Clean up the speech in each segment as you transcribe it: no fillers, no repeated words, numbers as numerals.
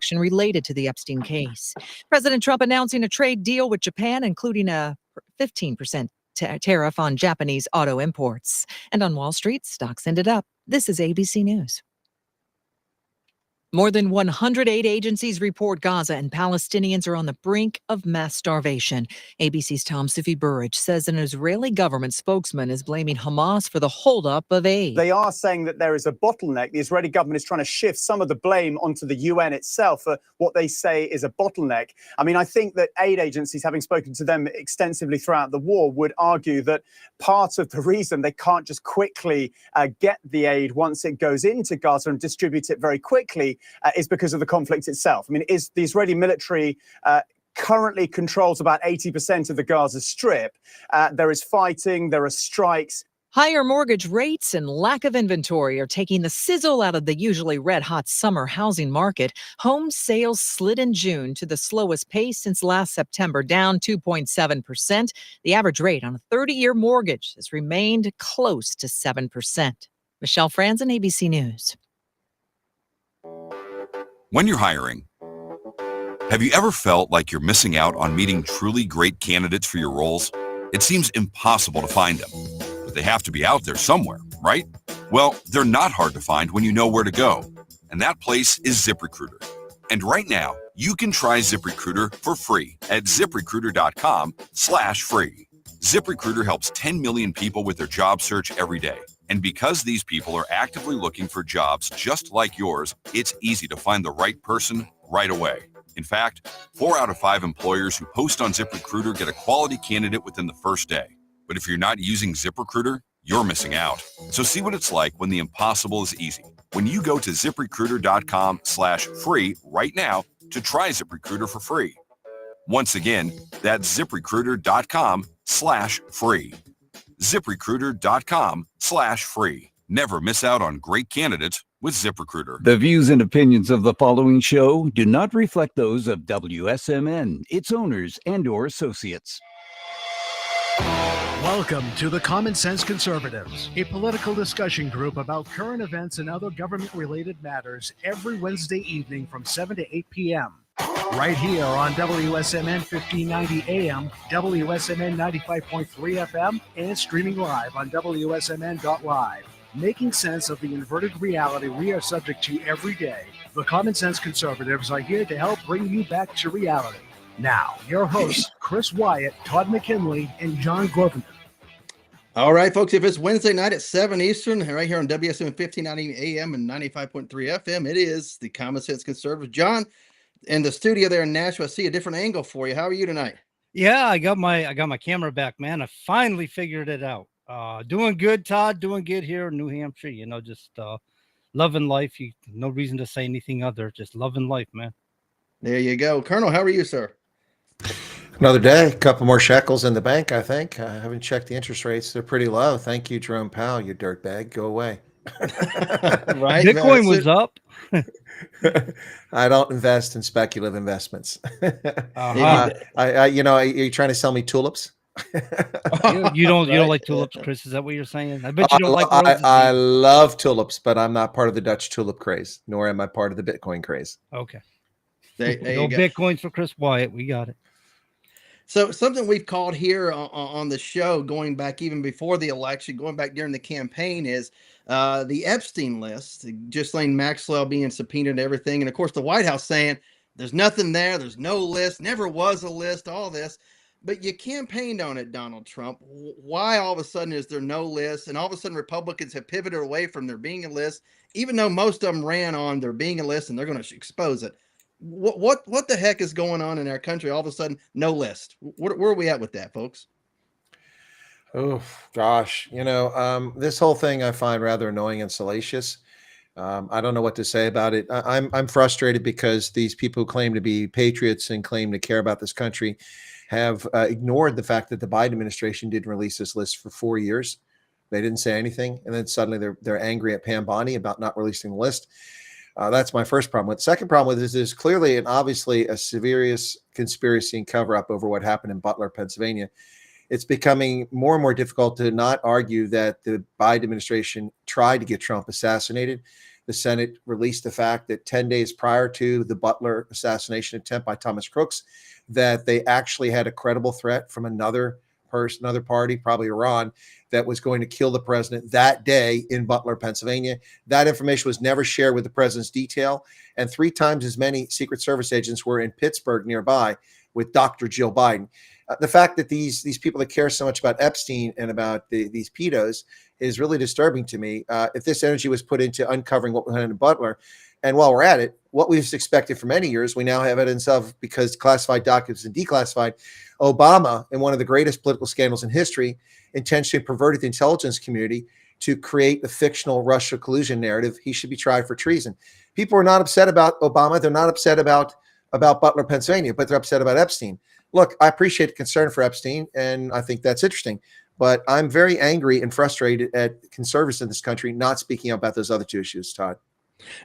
transaction related to the Epstein case. President Trump announcing a trade deal with Japan, including a 15% tariff on Japanese auto imports. And on Wall Street, stocks ended up. This is ABC News. More than 108 agencies report Gaza and Palestinians are on the brink of mass starvation. ABC's Tom Sufi Burridge says an Israeli government spokesman is blaming Hamas for the holdup of aid. They are saying that there is a bottleneck. The Israeli government is trying to shift some of the blame onto the UN itself for what they say is a bottleneck. I mean, I think that aid agencies, having spoken to them extensively throughout the war, would argue that part of the reason they can't just quickly get the aid once it goes into Gaza and distribute it very quickly is because of the conflict itself. I mean, is the Israeli military currently controls about 80% of the Gaza Strip. There is fighting, there are strikes. Higher mortgage rates and lack of inventory are taking the sizzle out of the usually red-hot summer housing market. Home sales slid in June to the slowest pace since last September, down 2.7%. The average rate on a 30-year mortgage has remained close to 7%. Michelle Franzen, ABC News. When you're hiring, have you ever felt like you're missing out on meeting truly great candidates for your roles? It seems impossible to find them, but they have to be out there somewhere, right? Well, they're not hard to find when you know where to go, and that place is ZipRecruiter. And right now, you can try ZipRecruiter for free at ZipRecruiter.com/free. ZipRecruiter helps 10 million people with their job search every day. And because these people are actively looking for jobs just like yours, it's easy to find the right person right away. In fact, 4 out of 5 employers who post on ZipRecruiter get a quality candidate within the first day. But if you're not using ZipRecruiter, you're missing out. So see what it's like when the impossible is easy. When you go to ZipRecruiter.com/free right now to try ZipRecruiter for free. Once again, that's ZipRecruiter.com/free. ZipRecruiter.com/free. Never miss out on great candidates with ZipRecruiter. The views and opinions of the following show do not reflect those of WSMN, its owners, and/or associates. Welcome to the Common Sense Conservatives, a political discussion group about current events and other government-related matters every Wednesday evening from 7 to 8 p.m. Right here on WSMN 1590 AM, WSMN 95.3 FM, and streaming live on wsmn.live. Making sense of the inverted reality we are subject to every day, the Common Sense Conservatives are here to help bring you back to reality. Now, your hosts, Chris Wyatt, Todd McKinley, and John Grovender. All right, folks, if it's Wednesday night at 7 Eastern, right here on WSMN 1590 AM and 95.3 FM, it is the Common Sense Conservatives. John, in the studio there in Nashua, I see a different angle for you. How are you tonight? Yeah, I got my camera back, man. I finally figured it out. Doing good, Todd. Doing good here in New Hampshire. You know, just loving life. No reason to say anything other. Just loving life, man. There you go. Colonel, how are you, sir? Another day, a couple more shekels in the bank, I think. I haven't checked the interest rates. They're pretty low. Thank you, Jerome Powell, you dirtbag. Go away. Right. Bitcoin was up. I don't invest in speculative investments. Uh-huh. Are you trying to sell me tulips? You don't like tulips, Chris? Is that what you're saying? I bet you don't like roses. I love tulips, but I'm not part of the Dutch tulip craze, nor am I part of the Bitcoin craze. Okay. There No Bitcoins for Chris Wyatt. We got it. So something we've called here on the show, going back even before the election, going back during the campaign, is the Epstein list. Ghislaine Maxwell being subpoenaed and everything. And, of course, the White House saying there's nothing there. There's no list. Never was a list, all this. But you campaigned on it, Donald Trump. Why all of a sudden is there no list? And all of a sudden Republicans have pivoted away from there being a list, even though most of them ran on there being a list and they're going to expose it. What the heck is going on in our country? All of a sudden, no list. Where are we at with that, folks? Oh, gosh. This whole thing I find rather annoying and salacious. I don't know what to say about it. I'm frustrated because these people who claim to be patriots and claim to care about this country have ignored the fact that the Biden administration didn't release this list for 4 years. They didn't say anything. And then suddenly they're angry at Pam Bondi about not releasing the list. That's my first problem. The second problem with this is clearly and obviously a serious conspiracy and cover-up over what happened in Butler, Pennsylvania. It's becoming more and more difficult to not argue that the Biden administration tried to get Trump assassinated. the Senate released the fact that 10 days prior to the Butler assassination attempt by Thomas Crooks, that they actually had a credible threat from another person, another party, probably Iran, that was going to kill the president that day in Butler, Pennsylvania. That information was never shared with the president's detail. And 3 times as many Secret Service agents were in Pittsburgh nearby with Dr. Jill Biden. The fact that these people that care so much about Epstein and about these pedos is really disturbing to me. If this energy was put into uncovering what went on in Butler, and while we're at it, what we've expected for many years, we now have evidence of, because classified documents and declassified. Obama, in one of the greatest political scandals in history, intentionally perverted the intelligence community to create the fictional Russia collusion narrative. He should be tried for treason. People are not upset about Obama. They're not upset about Butler, Pennsylvania, but they're upset about Epstein. Look, I appreciate the concern for Epstein, and I think that's interesting. But I'm very angry and frustrated at conservatives in this country not speaking about those other 2 issues, Todd.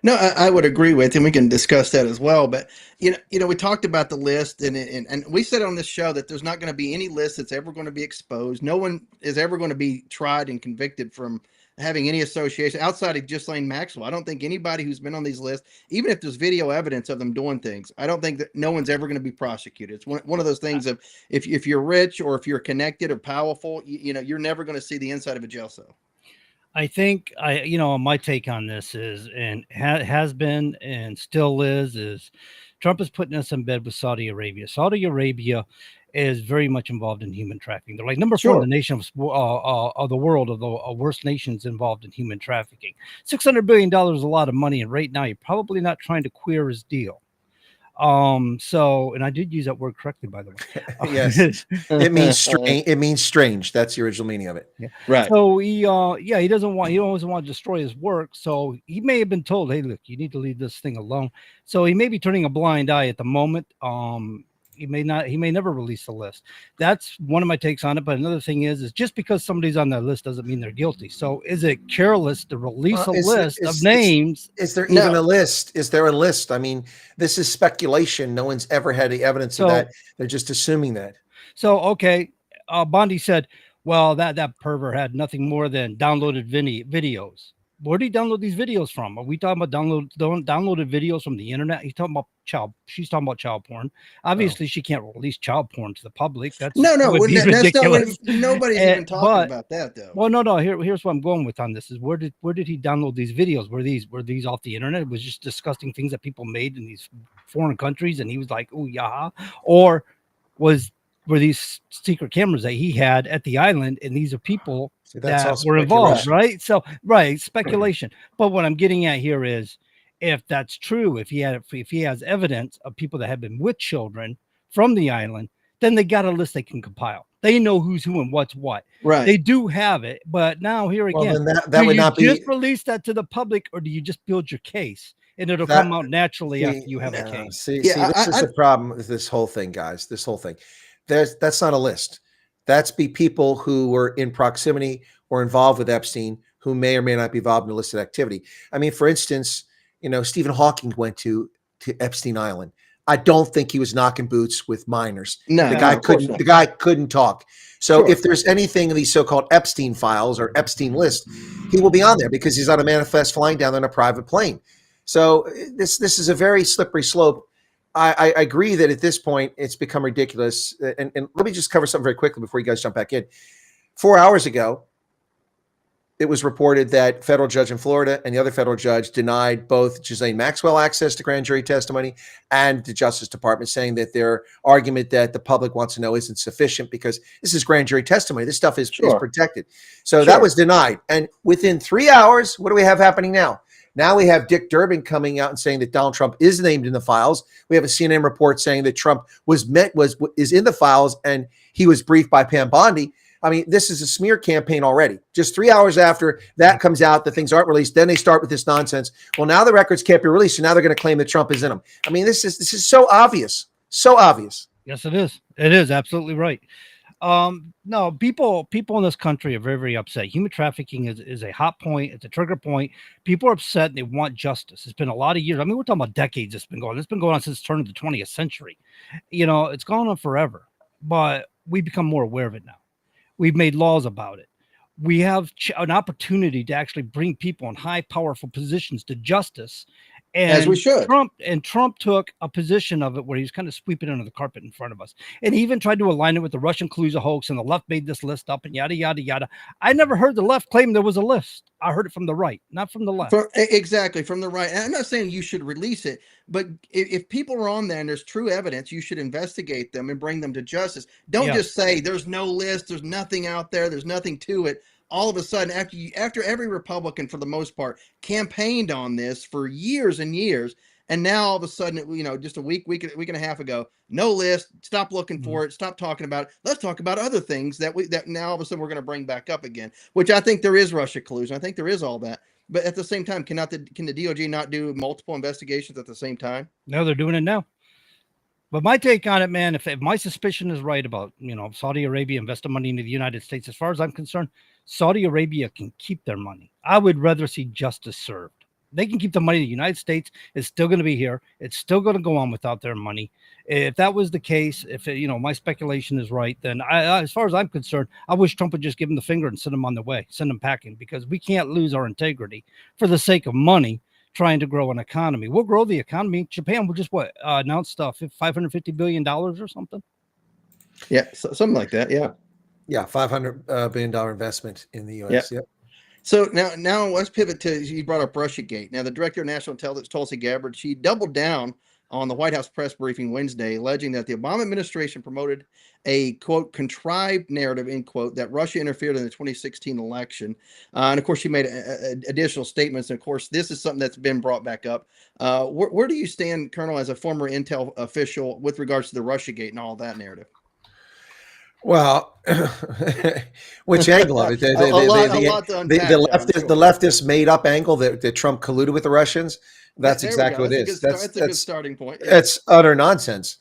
No, I would agree with, and we can discuss that as well. But you know, we talked about the list, and we said on this show that there's not going to be any list that's ever going to be exposed. No one is ever going to be tried and convicted from having any association outside of Ghislaine Maxwell. I don't think anybody who's been on these lists, even if there's video evidence of them doing things, I don't think that no one's ever going to be prosecuted. It's one of those things of if you're rich or if you're connected or powerful, you know, you're never going to see the inside of a jail cell. I think my take on this is, and has been and still is Trump is putting us in bed with Saudi Arabia. Saudi Arabia is very much involved in human trafficking. They're like number 4 in the nation of the world of the worst nations involved in human trafficking. $600 billion is a lot of money, and right now you're probably not trying to queer his deal. And I did use that word correctly, by the way. Yes, it means strange. It means strange. That's the original meaning of it. Yeah. Right. So he always want to destroy his work. So he may have been told, hey, look, you need to leave this thing alone. So he may be turning a blind eye at the moment. He may never release the list. That's one of my takes on it. But another thing is just because somebody's on that list doesn't mean they're guilty. So is it careless to release a list of names? Is there even a list? Is there a list? I mean, this is speculation. No one's ever had the evidence of that. They're just assuming that. So, okay. Bondi said, well, that pervert had nothing more than downloaded videos. Where did he download these videos from? Are we talking about downloaded videos from the internet? She's talking about child porn. Obviously, she can't release child porn to the public. That's that's ridiculous. not nobody's even talking about that, though. Well, no. Here's what I'm going with on this is where did he download these videos? Were these off the internet? It was just disgusting things that people made in these foreign countries, and he was like, "Oh yeah," or were these secret cameras that he had at the island, and these are people that were involved, right? So, speculation. But what I'm getting at here is, if that's true, if he has evidence of people that have been with children from the island, then they got a list they can compile. They know who's who and what's what. Right. They do have it, but now here again, that would not be. Just release that to the public, or do you just build your case? And it'll come out naturally after you have a case. This is the problem with this whole thing, guys. This whole thing. That's not a list. That's people who were in proximity or involved with Epstein who may or may not be involved in illicit activity. I mean, for instance, Stephen Hawking went to Epstein Island. I don't think he was knocking boots with minors. No, the guy couldn't talk. So if there's anything in these so-called Epstein files or Epstein list, he will be on there because he's on a manifest flying down on a private plane. So this is a very slippery slope. I agree that at this point it's become ridiculous. And let me just cover something very quickly before you guys jump back in. 4 hours ago, it was reported that federal judge in Florida and the other federal judge denied both Ghislaine Maxwell access to grand jury testimony and the Justice Department, saying that their argument that the public wants to know isn't sufficient because this is grand jury testimony. This stuff is protected. So that was denied. And within 3 hours, what do we have happening now? Now we have Dick Durbin coming out and saying that Donald Trump is named in the files. We have a CNN report saying that Trump is in the files and he was briefed by Pam Bondi. I mean, this is a smear campaign already. Just 3 hours after that comes out, the things aren't released. Then they start with this nonsense. Well, now the records can't be released, so now they're going to claim that Trump is in them. I mean, this is so obvious, so obvious. Yes, it is. It is absolutely right. No, people in this country are very, very upset. Human trafficking is a hot point. It's a trigger point. People are upset and they want justice. It's been a lot of years. I mean, we're talking about decades. It's been going on since the turn of the 20th century. It's gone on forever, but we become more aware of it now. We've made laws about it. we have an opportunity to actually bring people in high, powerful positions to justice. And As we should. Trump took a position of it where he was kind of sweeping it under the carpet in front of us. And he even tried to align it with the Russian collusion hoax, and the left made this list up and yada, yada, yada. I never heard the left claim there was a list. I heard it from the right, not from the left. Exactly, from the right. And I'm not saying you should release it, but if people are on there and there's true evidence, you should investigate them and bring them to justice. Don't just say there's no list, there's nothing out there, there's nothing to it. All of a sudden, after every Republican, for the most part, campaigned on this for years and years, and now all of a sudden, just a week and a half ago, no list. Stop looking for it. Stop talking about it. Let's talk about other things that now all of a sudden we're going to bring back up again. Which I think there is Russia collusion. I think there is all that. But at the same time, can the DOJ not do multiple investigations at the same time? No, they're doing it now. But my take on it, man, if my suspicion is right about, Saudi Arabia investing money into the United States, as far as I'm concerned, Saudi Arabia can keep their money. I would rather see justice served. They can keep the money. The United States is still going to be here. It's still going to go on without their money. If that was the case, my speculation is right, then as far as I'm concerned, I wish Trump would just give them the finger and send them on their way, send them packing, because we can't lose our integrity for the sake of money trying to grow an economy. We'll grow the economy. Japan will just announced $550 billion or something. Yeah, something like that. Yeah. Yeah, $500 billion investment in the U.S. Yep. So now let's pivot to, you brought up Russiagate. Now, the director of national intelligence, Tulsi Gabbard, she doubled down on the White House press briefing Wednesday, alleging that the Obama administration promoted a, quote, contrived narrative, end quote, that Russia interfered in the 2016 election. And of course, she made additional statements. And of course, this is something that's been brought back up. Where do you stand, Colonel, as a former intel official with regards to the Russiagate and all that narrative? Well, which angle of it? The leftist made up angle that Trump colluded with the Russians. That's exactly what it is. That's a good starting point. It's utter nonsense.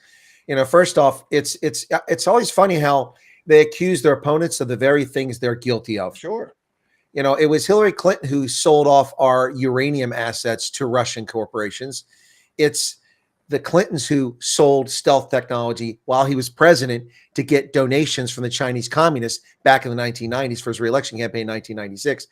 First off, it's always funny how they accuse their opponents of the very things they're guilty of. Sure. It was Hillary Clinton who sold off our uranium assets to Russian corporations. It's the Clintons who sold stealth technology while he was president to get donations from the Chinese communists back in the 1990s for his re-election campaign in 1996.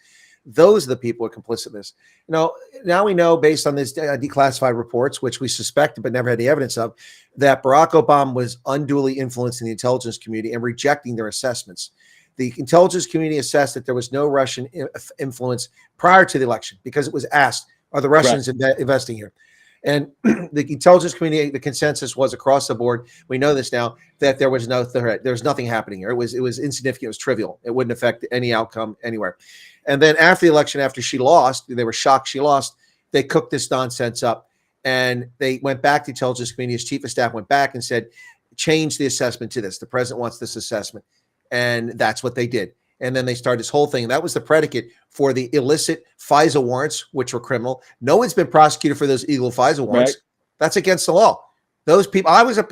Those are the people who are complicit in this. Now we know, based on these declassified reports, which we suspected but never had the evidence of, that Barack Obama was unduly influencing the intelligence community and rejecting their assessments. The intelligence community assessed that there was no Russian influence prior to the election because it was asked, are the Russians investing here? And the intelligence community, the consensus was across the board, we know this now, that there was no threat. There was nothing happening here. It was insignificant. It was trivial. It wouldn't affect any outcome anywhere. And then after the election, after she lost, they were shocked she lost, they cooked this nonsense up. And they went back to the intelligence community. His chief of staff went back and said, change the assessment to this. The president wants this assessment. And that's what they did. And then they started this whole thing. And that was the predicate for the illicit FISA warrants, which were criminal. No one's been prosecuted for those illegal FISA warrants. Right. That's against the law. Those people, I was a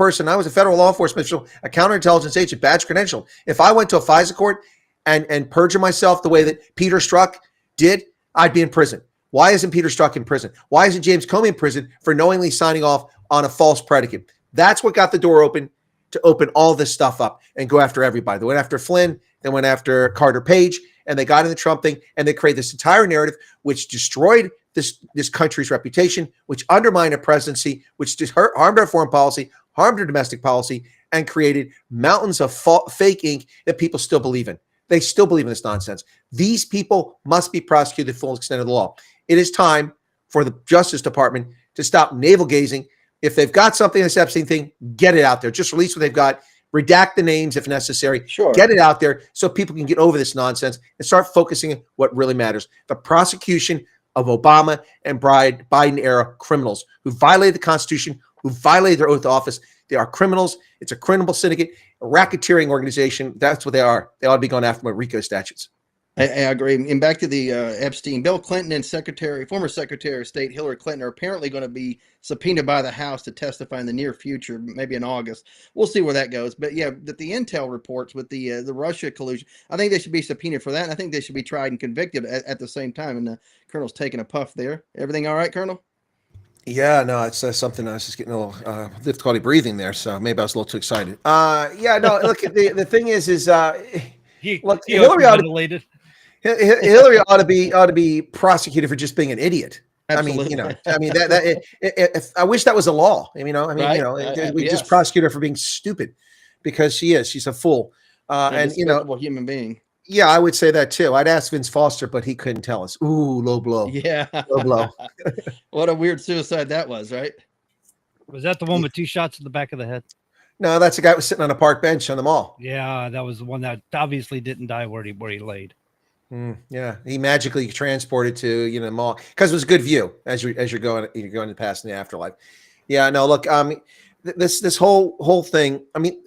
federal law enforcement official, a counterintelligence agent, badge credential. If I went to a FISA court and perjure myself the way that Peter Strzok did, I'd be in prison. Why isn't Peter Strzok in prison? Why isn't James Comey in prison for knowingly signing off on a false predicate? That's what got the door open to open all this stuff up and go after everybody. They went after Flynn, they went after Carter Page, and they got in the Trump thing, and they created this entire narrative which destroyed this country's reputation, which undermined a presidency, which just harmed our foreign policy, harmed our domestic policy, and created mountains of fake ink that people still believe in. They still believe in this nonsense. These people must be prosecuted to the full extent of the law. It is time for the Justice Department to stop navel-gazing. If they've got something, this Epstein thing, get it out there. Just release what they've got. Redact the names if necessary. Sure. Get it out there so people can get over this nonsense and start focusing on what really matters. The prosecution of Obama and Biden-era criminals who violated the Constitution, who violated their oath of office. They are criminals. It's a criminal syndicate, a racketeering organization. That's what they are. They ought to be going after them with RICO statutes. I agree. And back to the Epstein, Bill Clinton and former Secretary of State Hillary Clinton are apparently going to be subpoenaed by the House to testify in the near future, maybe in August. We'll see where that goes. But yeah, that the intel reports with the Russia collusion, I think they should be subpoenaed for that. And I think they should be tried and convicted at the same time. And the Colonel's taking a puff there. Everything all right, Colonel? Yeah, no, it's something I was just getting a little difficulty breathing there. So maybe I was a little too excited. Yeah, no, look, the thing is look, Hillary ought to, Hillary ought to be prosecuted for just being an idiot. Absolutely. I mean if I wish that was a law. Right. We just Yes. prosecute her for being stupid because she's a fool. And despicable human being. yeah, I would say that too. I'd ask Vince Foster, but he couldn't tell us. Ooh, low blow. Yeah. Low blow. What a weird suicide that was, right? Was that the one with 2 shots in the back of the head? No, that's the guy who was sitting on a park bench on the mall. Yeah, that was the one that obviously didn't die where he laid. Yeah, he magically transported to the mall because it was a good view as you're going to pass in the afterlife. Yeah, no, look, this whole thing. I mean,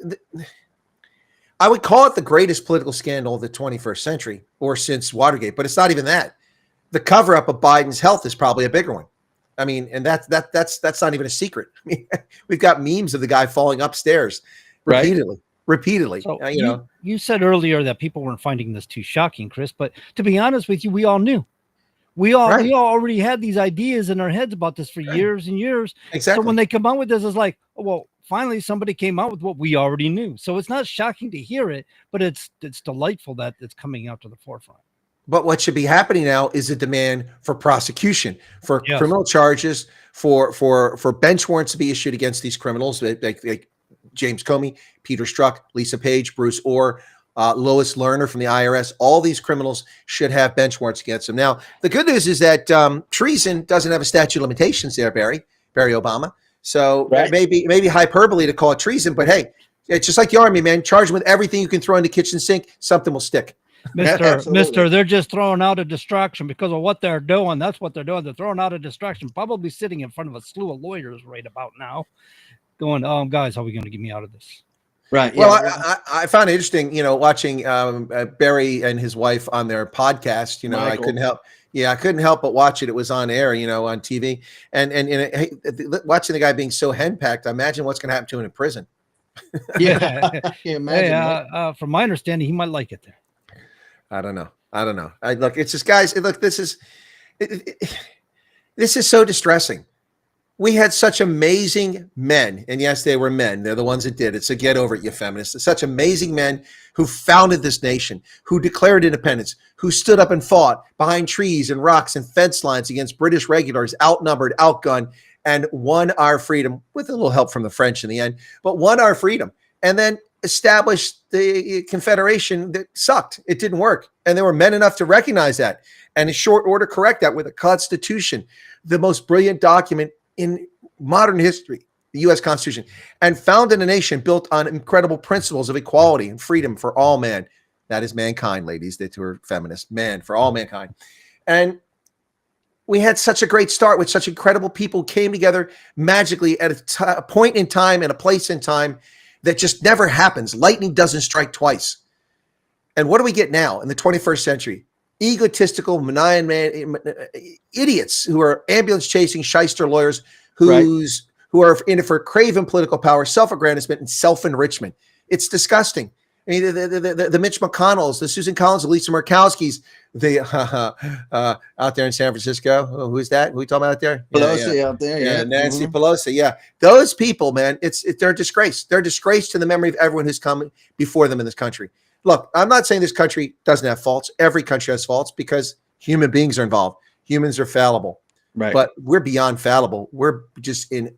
I would call it the greatest political scandal of the 21st century or since Watergate, but it's not even that. The cover up of Biden's health is probably a bigger one. I mean, and that's not even a secret. I mean, we've got memes of the guy falling upstairs repeatedly. So you said earlier that people weren't finding this too shocking, Chris, but to be honest with you, we all knew. We all already had these ideas in our heads about this for years and years. Exactly. So when they come out with this, it's like, oh, well, finally somebody came out with what we already knew. So it's not shocking to hear it, but it's delightful that it's coming out to the forefront. But what should be happening now is a demand for prosecution, for criminal charges, for bench warrants to be issued against these criminals, like James Comey, Peter Strzok, Lisa Page, Bruce Orr, Lois Lerner from the IRS. All these criminals should have bench warrants against them. Now, the good news is that treason doesn't have a statute of limitations there, Barry Obama. So maybe hyperbole to call it treason, but hey, it's just like the Army, man. Charge them with everything you can throw in the kitchen sink, something will stick. Mister, they're just throwing out a distraction because of what they're doing. That's what they're doing. They're throwing out a distraction, probably sitting in front of a slew of lawyers right about now going, guys, how are we going to get me out of this? Right. Well, I found it interesting, watching Barry and his wife on their podcast. Michael. I couldn't help. Yeah, I couldn't help but watch it. It was on air, on TV, and watching the guy being so henpecked. I imagine what's going to happen to him in prison. Yeah. Imagine from my understanding, he might like it there. I don't know. Look, it's just guys. Look, this is so distressing. We had such amazing men, and yes, they were men. They're the ones that did it. So get over it, you feminists. Such amazing men who founded this nation, who declared independence, who stood up and fought behind trees and rocks and fence lines against British regulars, outnumbered, outgunned, and won our freedom with a little help from the French in the end, but won our freedom. And then established the Confederation that sucked. It didn't work. And there were men enough to recognize that and in short order correct that with a Constitution, the most brilliant document in modern history, the U.S. Constitution, and founded a nation built on incredible principles of equality and freedom for all men. That is mankind, ladies, that were feminists, man, for all mankind. And we had such a great start with such incredible people who came together magically at a point in time and a place in time that just never happens. Lightning doesn't strike twice. And what do we get now in the 21st century? Egotistical, idiots who are ambulance chasing shyster lawyers who are in it for craven political power, self-aggrandizement, and self-enrichment. It's disgusting. I mean, the Mitch McConnells, the Susan Collins, the Lisa Murkowskis, out there in San Francisco. Oh, who's that? Who are we talking about out there? Pelosi out there. Yeah, Nancy Pelosi. Yeah, those people, man, they're a disgrace. They're a disgrace to the memory of everyone who's come before them in this country. Look, I'm not saying this country doesn't have faults. Every country has faults because human beings are involved. Humans are fallible. Right. But we're beyond fallible. We're just in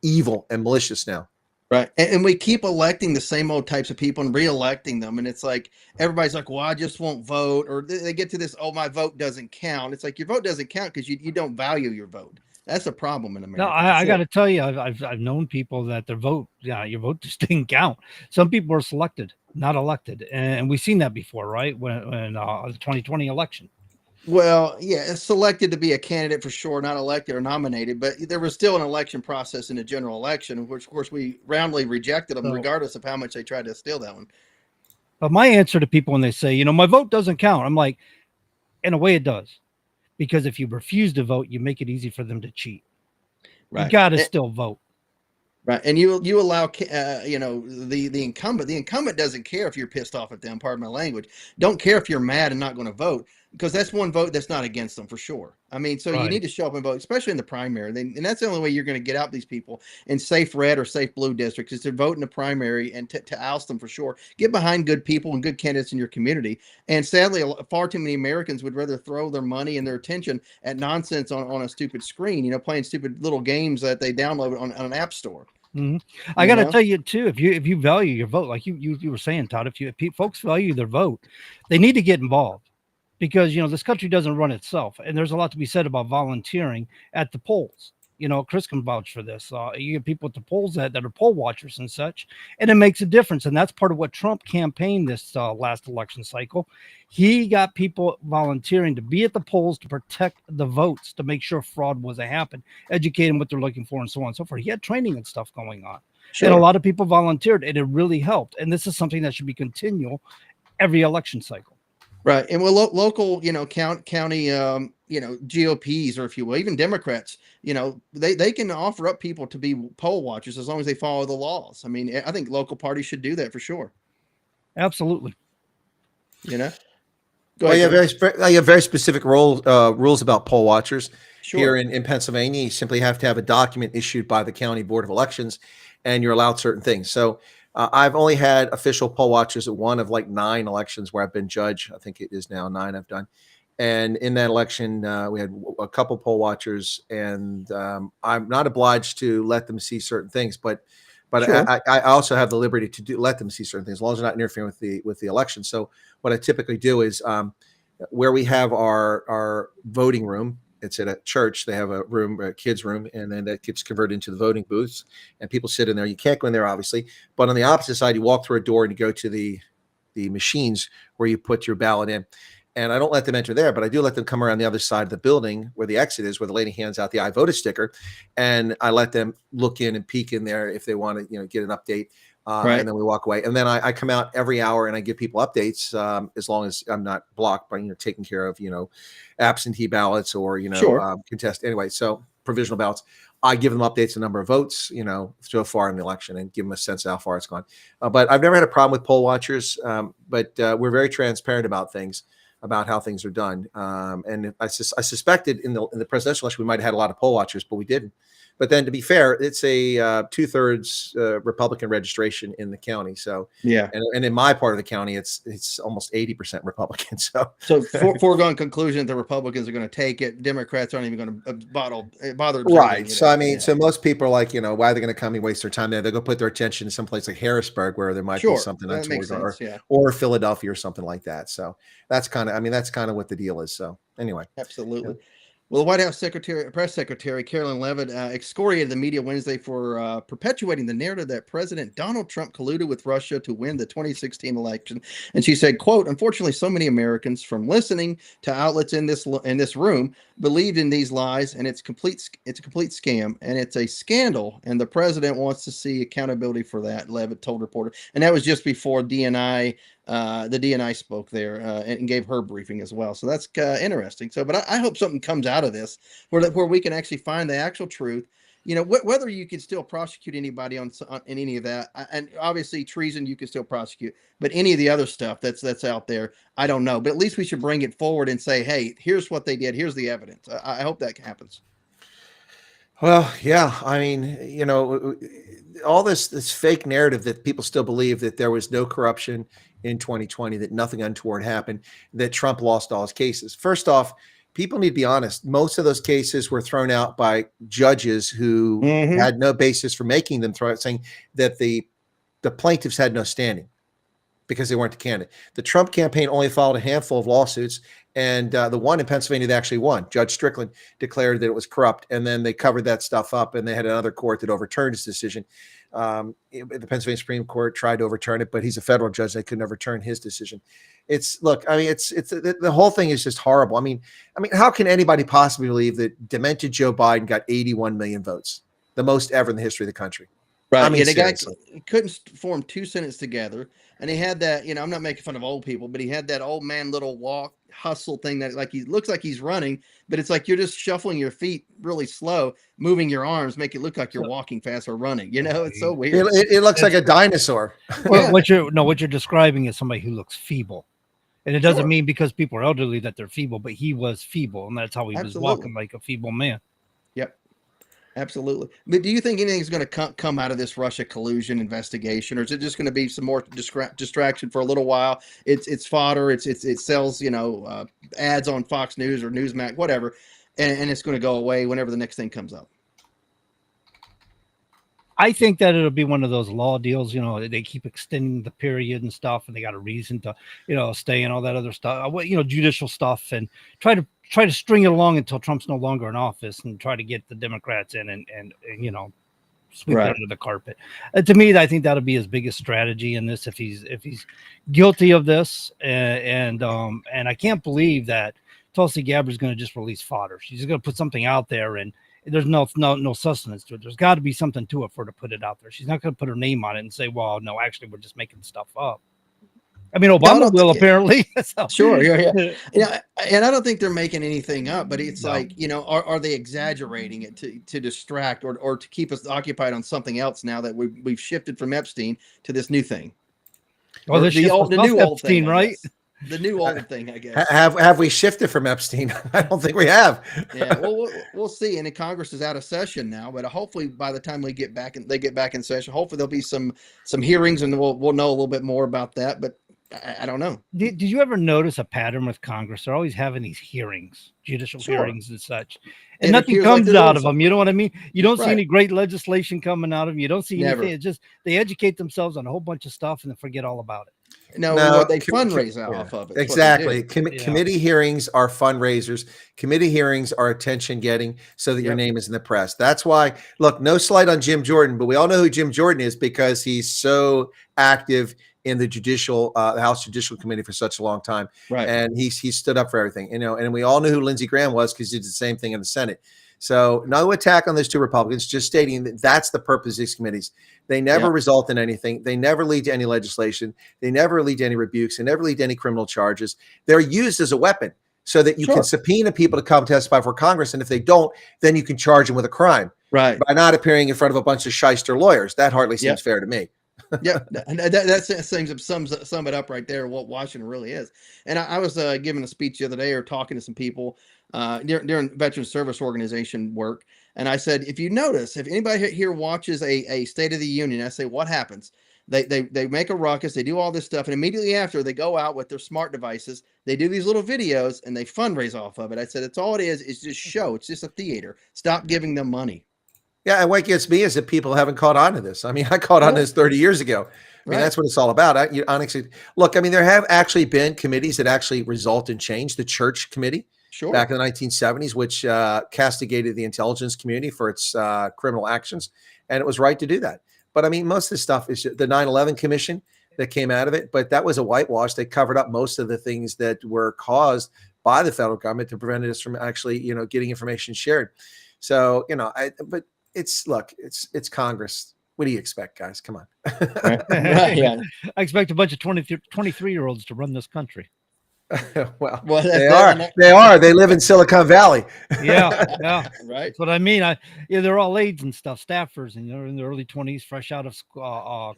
evil and malicious now. Right. And we keep electing the same old types of people and re-electing them. And it's like, everybody's like, well, I just won't vote. Or they get to this, oh, my vote doesn't count. It's like, your vote doesn't count because you don't value your vote. That's a problem in America. No, I got to tell you, I've known people that their vote, your vote just didn't count. Some people were selected, not elected. And we've seen that before, right? When the 2020 election. Well, yeah, selected to be a candidate for sure, not elected or nominated, but there was still an election process in the general election, which of course we roundly rejected them, regardless of how much they tried to steal that one. But my answer to people when they say, my vote doesn't count, I'm like, in a way it does, because if you refuse to vote, you make it easy for them to cheat. Right. You got to still vote. Right. And you allow, the incumbent doesn't care if you're pissed off at them, pardon my language, don't care if you're mad and not going to vote. because that's one vote that's not against them for sure. I mean, so you need to show up and vote, especially in the primary. And that's the only way you're going to get out these people in safe red or safe blue districts is to vote in the primary and to oust them for sure. Get behind good people and good candidates in your community. And sadly, far too many Americans would rather throw their money and their attention at nonsense on a stupid screen, playing stupid little games that they download on an app store. I got to tell you too, if you value your vote, like you were saying, Todd, if folks value their vote, they need to get involved. Because, this country doesn't run itself. And there's a lot to be said about volunteering at the polls. Chris can vouch for this. You get people at the polls that are poll watchers and such, and it makes a difference. And that's part of what Trump campaigned this last election cycle. He got people volunteering to be at the polls to protect the votes, to make sure fraud wasn't happening, educate them what they're looking for, and so on and so forth. He had training and stuff going on. Sure. And a lot of people volunteered, and it really helped. And this is something that should be continual every election cycle. Right. And local, county, GOPs, or if you will, even Democrats, they can offer up people to be poll watchers as long as they follow the laws. I mean, I think local parties should do that for sure. Absolutely. Go ahead, you have very specific rules about poll watchers. Sure. Here in Pennsylvania. You simply have to have a document issued by the County Board of Elections, and you're allowed certain things. So I've only had official poll watchers at one of like 9 elections where I've been judge. I think it is now 9 I've done. And in that election, we had a couple poll watchers, and I'm not obliged to let them see certain things, but sure. I also have the liberty to let them see certain things as long as they're not interfering with the election. So what I typically do is where we have our voting room. It's at a church. They have a room, a kids' room, and then that gets converted into the voting booths, and people sit in there. You can't go in there, obviously, but on the opposite side, you walk through a door and you go to the machines where you put your ballot in. And I don't let them enter there, but I do let them come around the other side of the building where the exit is, where the lady hands out the I voted sticker, and I let them look in and peek in there if they want to, get an update. Right. And then we walk away. And then I come out every hour and I give people updates as long as I'm not blocked by, taking care of, absentee ballots or, sure. Contest. Anyway, so provisional ballots. I give them updates, the number of votes, so far in the election, and give them a sense of how far it's gone. But I've never had a problem with poll watchers. But we're very transparent about things, about how things are done. And I suspected in the presidential election, we might've had a lot of poll watchers, but we didn't. But then, to be fair, it's a 2/3 Republican registration in the county. So yeah, and in my part of the county, it's almost 80% Republican. So foregone conclusion, the Republicans are going to take it. Democrats aren't even going to bother. Right. So I mean, so most people are like, why are they going to come and waste their time there? They'll go put their attention in someplace like Harrisburg, where there might be something untoward, or Philadelphia or something like that. So that's kind of what the deal is. So anyway, absolutely. Yeah. Well, the White House press secretary Carolyn Leavitt excoriated the media Wednesday for perpetuating the narrative that President Donald Trump colluded with Russia to win the 2016 election. And she said, quote, "Unfortunately, so many Americans, from listening to outlets in this room, believed in these lies, and it's a complete scam, and it's a scandal. And the president wants to see accountability for that," Leavitt told reporters. And that was just before DNI. The DNI spoke there and gave her briefing as well. So that's interesting. So, but I hope something comes out of this where we can actually find the actual truth. Whether you can still prosecute anybody on any of that, and obviously treason you can still prosecute, but any of the other stuff that's out there, I don't know. But at least we should bring it forward and say, hey, here's what they did. Here's the evidence. I hope that happens. Well, yeah. I mean, all this fake narrative that people still believe that there was no corruption in 2020, that nothing untoward happened, that Trump lost all his cases. First off, people need to be honest. Most of those cases were thrown out by judges who had no basis for making them throw out, saying that the plaintiffs had no standing because they weren't the candidate. The Trump campaign only filed a handful of lawsuits, and the one in Pennsylvania they actually won. Judge Strickland declared that it was corrupt, and then they covered that stuff up, and they had another court that overturned his decision. The Pennsylvania Supreme Court tried to overturn it, but he's a federal judge. They couldn't overturn his decision. It's the whole thing is just horrible. I mean, how can anybody possibly believe that demented Joe Biden got 81 million votes, the most ever in the history of the country? Right. I mean, the guy couldn't form 2 sentences together. And he had that, I'm not making fun of old people, but he had that old man little walk hustle thing that like he looks like he's running, but it's like you're just shuffling your feet really slow, moving your arms, make it look like you're walking fast or running. It's so weird. It looks like a dinosaur. Well, what you're describing is somebody who looks feeble. And it doesn't mean because people are elderly that they're feeble, but he was feeble, and that's how he was walking, like a feeble man. Yep. Absolutely. But do you think anything's going to come out of this Russia collusion investigation, or is it just going to be some more distraction for a little while? It's fodder. It sells, ads on Fox News or Newsmax, whatever, and it's going to go away whenever the next thing comes up. I think that it'll be one of those law deals. They keep extending the period and stuff, and they got a reason to, stay and all that other stuff. Judicial stuff, and try to string it along until Trump's no longer in office, and try to get the Democrats in and sweep it under the carpet. To me, I think that'll be his biggest strategy in this if he's guilty of this. And I can't believe that Tulsi Gabbard's going to just release fodder. She's just going to put something out there, and there's no sustenance to it. There's got to be something to it for her to put it out there. She's not going to put her name on it and say, well, no, actually, we're just making stuff up. I mean, Obama will apparently. So. Sure, yeah. And I don't think they're making anything up, but it's are they exaggerating it to distract or to keep us occupied on something else now that we've shifted from Epstein to this new thing? Well, the new old thing, right? The new old thing, I guess. Have we shifted from Epstein? I don't think we have. Yeah, well, we'll see. And the Congress is out of session now, but hopefully by the time they get back in session, hopefully there'll be some hearings, and we'll know a little bit more about that. But I don't know. Did you ever notice a pattern with Congress? They're always having these hearings, judicial hearings and such, and nothing comes out of them. You know what I mean? You don't see any great legislation coming out of them. You don't see anything. It's just they educate themselves on a whole bunch of stuff and then forget all about it. No, they fundraise off of it. Exactly. Committee hearings are fundraisers. Committee hearings are attention getting so that your name is in the press. That's why, look, no slight on Jim Jordan, but we all know who Jim Jordan is because he's so active in the House Judicial Committee for such a long time. Right. And he stood up for everything, and we all knew who Lindsey Graham was because he did the same thing in the Senate. So no attack on those two Republicans, just stating that that's the purpose of these committees. They never result in anything. They never lead to any legislation. They never lead to any rebukes. They never lead to any criminal charges. They're used as a weapon so that you can subpoena people to come testify for Congress. And if they don't, then you can charge them with a crime. Right. By not appearing in front of a bunch of shyster lawyers. That hardly seems fair to me. Yeah, that sums it up right there. What Washington really is. And I was giving a speech the other day, or talking to some people during Veteran Service Organization work, and I said, if you notice, if anybody here watches a State of the Union, I say, what happens? They make a ruckus, they do all this stuff, and immediately after they go out with their smart devices, they do these little videos and they fundraise off of it. I said, it's all it is. It's just show. It's just a theater. Stop giving them money. Yeah, and what gets me is that people haven't caught on to this. I mean, I caught on to this 30 years ago. I mean, that's what it's all about. Honestly, look, I mean, there have actually been committees that actually result in change. The Church Committee back in the 1970s, which castigated the intelligence community for its criminal actions, and it was right to do that. But I mean, most of this stuff is the 9/11 Commission that came out of it, but that was a whitewash. They covered up most of the things that were caused by the federal government to prevent us from actually, getting information shared. So, but it's Congress. What do you expect, guys? Come on. Yeah. I expect a bunch of 23-year-olds to run this country. well, they are. They live in Silicon Valley. Yeah. Right. That's what I mean. They're all aides and stuff, staffers, and they're in their early 20s, fresh out of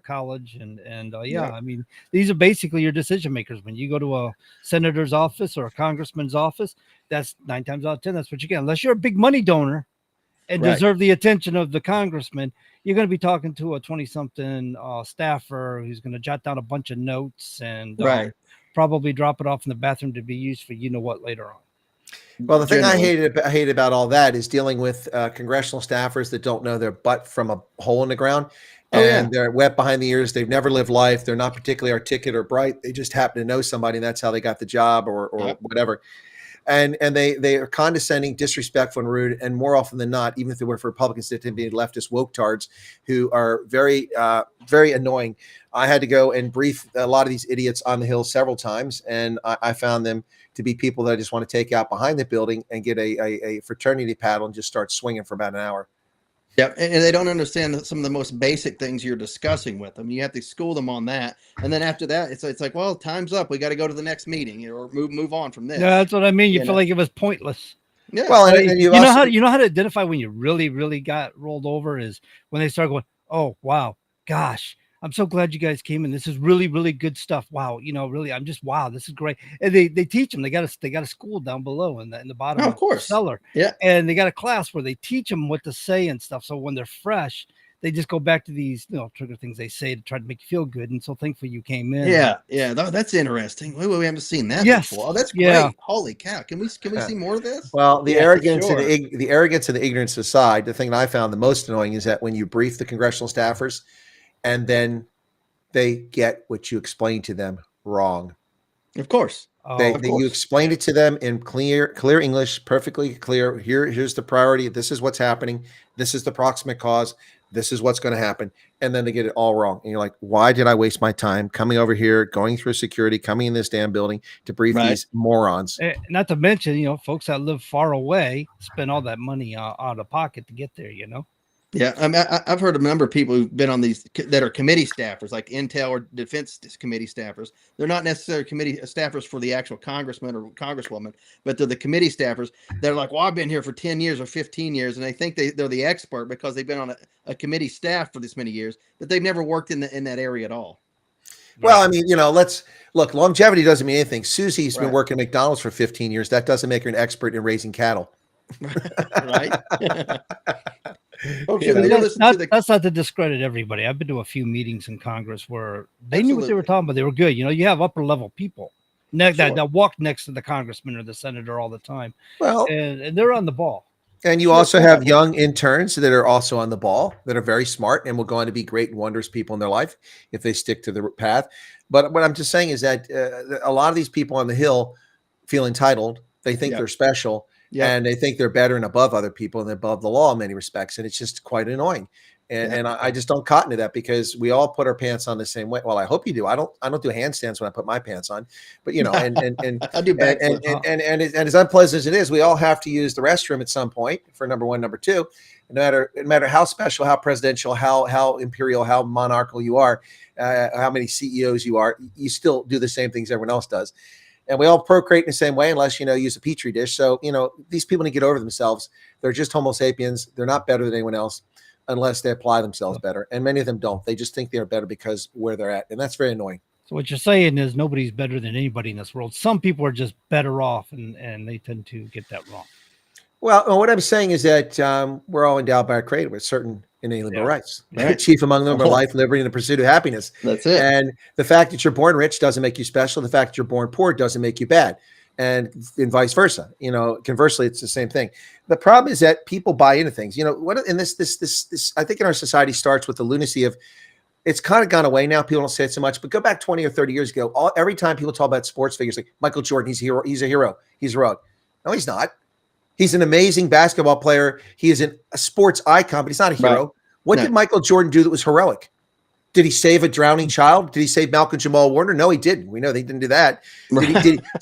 college, and I mean, these are basically your decision makers. When you go to a senator's office or a congressman's office, that's 9 times out of 10. That's what you get. Unless you're a big money donor and deserve the attention of the congressman, you're going to be talking to a 20-something staffer who's going to jot down a bunch of notes and probably drop it off in the bathroom to be used for what later on. Well, the thing I hate about all that is dealing with congressional staffers that don't know their butt from a hole in the ground, and they're wet behind the ears. They've never lived life. They're not particularly articulate or bright. They just happen to know somebody, and that's how they got the job or whatever. And they are condescending, disrespectful, and rude. And more often than not, even if they work for Republicans, they tend to be leftist woke tards who are very, very annoying. I had to go and brief a lot of these idiots on the Hill several times, and I found them to be people that I just want to take out behind the building and get a fraternity paddle and just start swinging for about an hour. Yeah, and they don't understand some of the most basic things you're discussing with them. You have to school them on that, and then after that, it's like, well, time's up. We got to go to the next meeting, or move on from this. Yeah, that's what I mean. You feel like it was pointless. Yeah. Well, and you know how to identify when you really got rolled over is when they start going, oh wow, gosh, I'm so glad you guys came in. This is really, really good stuff. Wow. Really, I'm just, wow, this is great. And they teach them. They got a school down below in the bottom of course. cellar. Yeah. And they got a class where they teach them what to say and stuff. So when they're fresh, they just go back to these, trigger things they say to try to make you feel good. And so thankfully you came in. Yeah. That's interesting. We haven't seen that before. Oh, that's great. Yeah. Holy cow. Can we see more of this? Well, the Yeah, arrogance sure. and the arrogance and the ignorance aside, the thing that I found the most annoying is that when you brief the congressional staffers and then they get what you explain to them wrong. Of course. You explained it to them in clear English, perfectly clear. Here's the priority. This is what's happening. This is the proximate cause. This is what's going to happen. And then they get it all wrong. And you're like, why did I waste my time coming over here, going through security, coming in this damn building to brief these morons? Not to mention, folks that live far away spend all that money out of pocket to get there, Yeah, I mean, I've heard a number of people who've been on these that are committee staffers, like Intel or Defense committee staffers. They're not necessarily committee staffers for the actual congressman or congresswoman, but they're the committee staffers. They're like, well, I've been here for 10 years or 15 years, and they think they're the expert because they've been on a committee staff for this many years, but they've never worked in that area at all. Well, I mean, let's look, longevity doesn't mean anything. Susie's been working at McDonald's for 15 years. That doesn't make her an expert in raising cattle. Right. Okay, that's not to discredit everybody. I've been to a few meetings in Congress where they knew what they were talking about. They were good. You have upper level people that walk next to the congressman or the senator all the time. Well, and they're on the ball. And you also have young interns that are also on the ball, that are very smart and will go on to be great and wondrous people in their life if they stick to the path. But what I'm just saying is that a lot of these people on the Hill feel entitled. They think they're special. Yeah. And they think they're better and above other people and above the law in many respects. And it's just quite annoying. And I just don't cotton to that, because we all put our pants on the same way. Well, I hope you do. I don't do handstands when I put my pants on, but and I do and as unpleasant as it is, we all have to use the restroom at some point for number one. Number two, no matter how special, how presidential, how imperial, how monarchical you are, how many CEOs you are, you still do the same things everyone else does. And we all procreate in the same way, unless, use a petri dish. So, these people need to get over themselves. They're just Homo sapiens. They're not better than anyone else unless they apply themselves better. And many of them don't. They just think they're better because where they're at. And that's very annoying. So what you're saying is nobody's better than anybody in this world. Some people are just better off, and they tend to get that wrong. Well, what I'm saying is that we're all endowed by our Creator with certain inalienable rights. Right? Chief among them are life, liberty, and the pursuit of happiness. That's it. And the fact that you're born rich doesn't make you special. The fact that you're born poor doesn't make you bad, and vice versa. Conversely, it's the same thing. The problem is that people buy into things. This I think in our society starts with the lunacy of. It's kind of gone away now. People don't say it so much, but go back 20 or 30 years ago. Every time people talk about sports figures, like Michael Jordan, he's a hero. He's a hero. He's heroic. No, he's not. He's an amazing basketball player. He is a sports icon, but he's not a hero. Right. What did Michael Jordan do that was heroic? Did he save a drowning child? Did he save Malcolm Jamal Warner? No, he didn't. We know they didn't do that.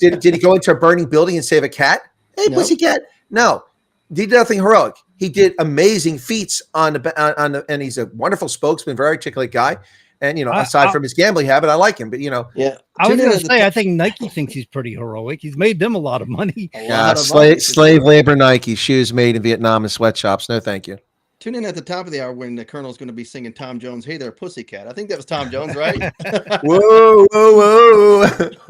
Did he go into a burning building and save a cat? Hey, pussycat. No, he did nothing heroic. He did amazing feats on the and he's a wonderful spokesman, very articulate guy. And aside from his gambling habit, I like him. But I was going to say, I think Nike thinks he's pretty heroic. He's made them a lot of money. Slave labor Nike shoes made in Vietnam in sweatshops. No, thank you. Tune in at the top of the hour when the Colonel's going to be singing Tom Jones. Hey there, pussycat. I think that was Tom Jones, right? Whoa.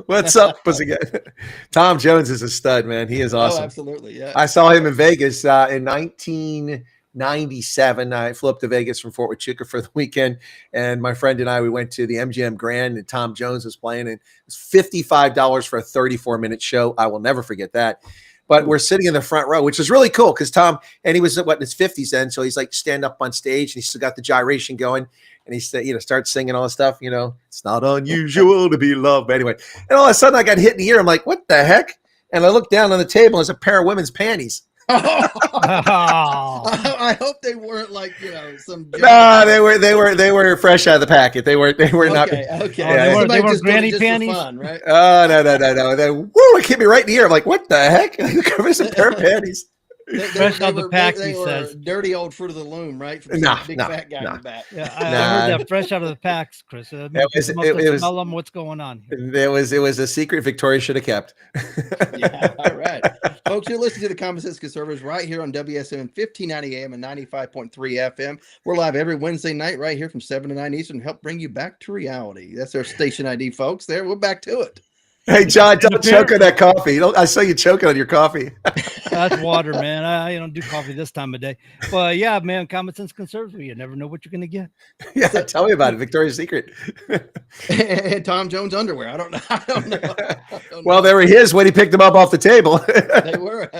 What's up, pussycat? Tom Jones is a stud, man. He is awesome. Oh, absolutely. Yeah. I saw him in Vegas in 1997. I flew up to Vegas from Fort Huachuca for the weekend, and my friend and I, we went to the MGM Grand, and Tom Jones was playing, and it was $55 for a 34-minute show. I will never forget that. But we're sitting in the front row, which is really cool because Tom, and he was in his 50s then, so he's like stand up on stage and he's still got the gyration going, and he starts singing all this stuff. It's not unusual to be loved. But anyway, and all of a sudden I got hit in the ear. I'm like, what the heck? And I look down on the table, and there's a pair of women's panties. I hope they weren't like some. No, they were fresh out of the packet. They were not. Okay. Yeah, they were granny panties, fun, right? Oh no! It hit me right in the ear. I'm like, what the heck? There's a pair of panties. Fresh out the pack, he were says. dirty old fruit of the loom, right? From No, some big no, fat guy in no. the back. Yeah, I Nah. heard that fresh out of the packs, Chris. It People was must have it was smell them. What's going on here? it was a secret Victoria should have kept. Yeah, all right. Folks, you're listening to the Common Sense Conservatives right here on WSMN 1590 AM and 95.3 FM. We're live every Wednesday night right here from 7 to 9 Eastern to help bring you back to reality. That's our station ID, folks. There, we're back to it. Hey, John, don't choke on that coffee. I saw you choking on your coffee. That's water, man. I don't do coffee this time of day. But yeah, man, Common Sense Conservative. You never know what you're going to get. Yeah, tell me about it. Victoria's Secret. And Tom Jones underwear. I don't know. Well, they were his when he picked them up off the table. They were.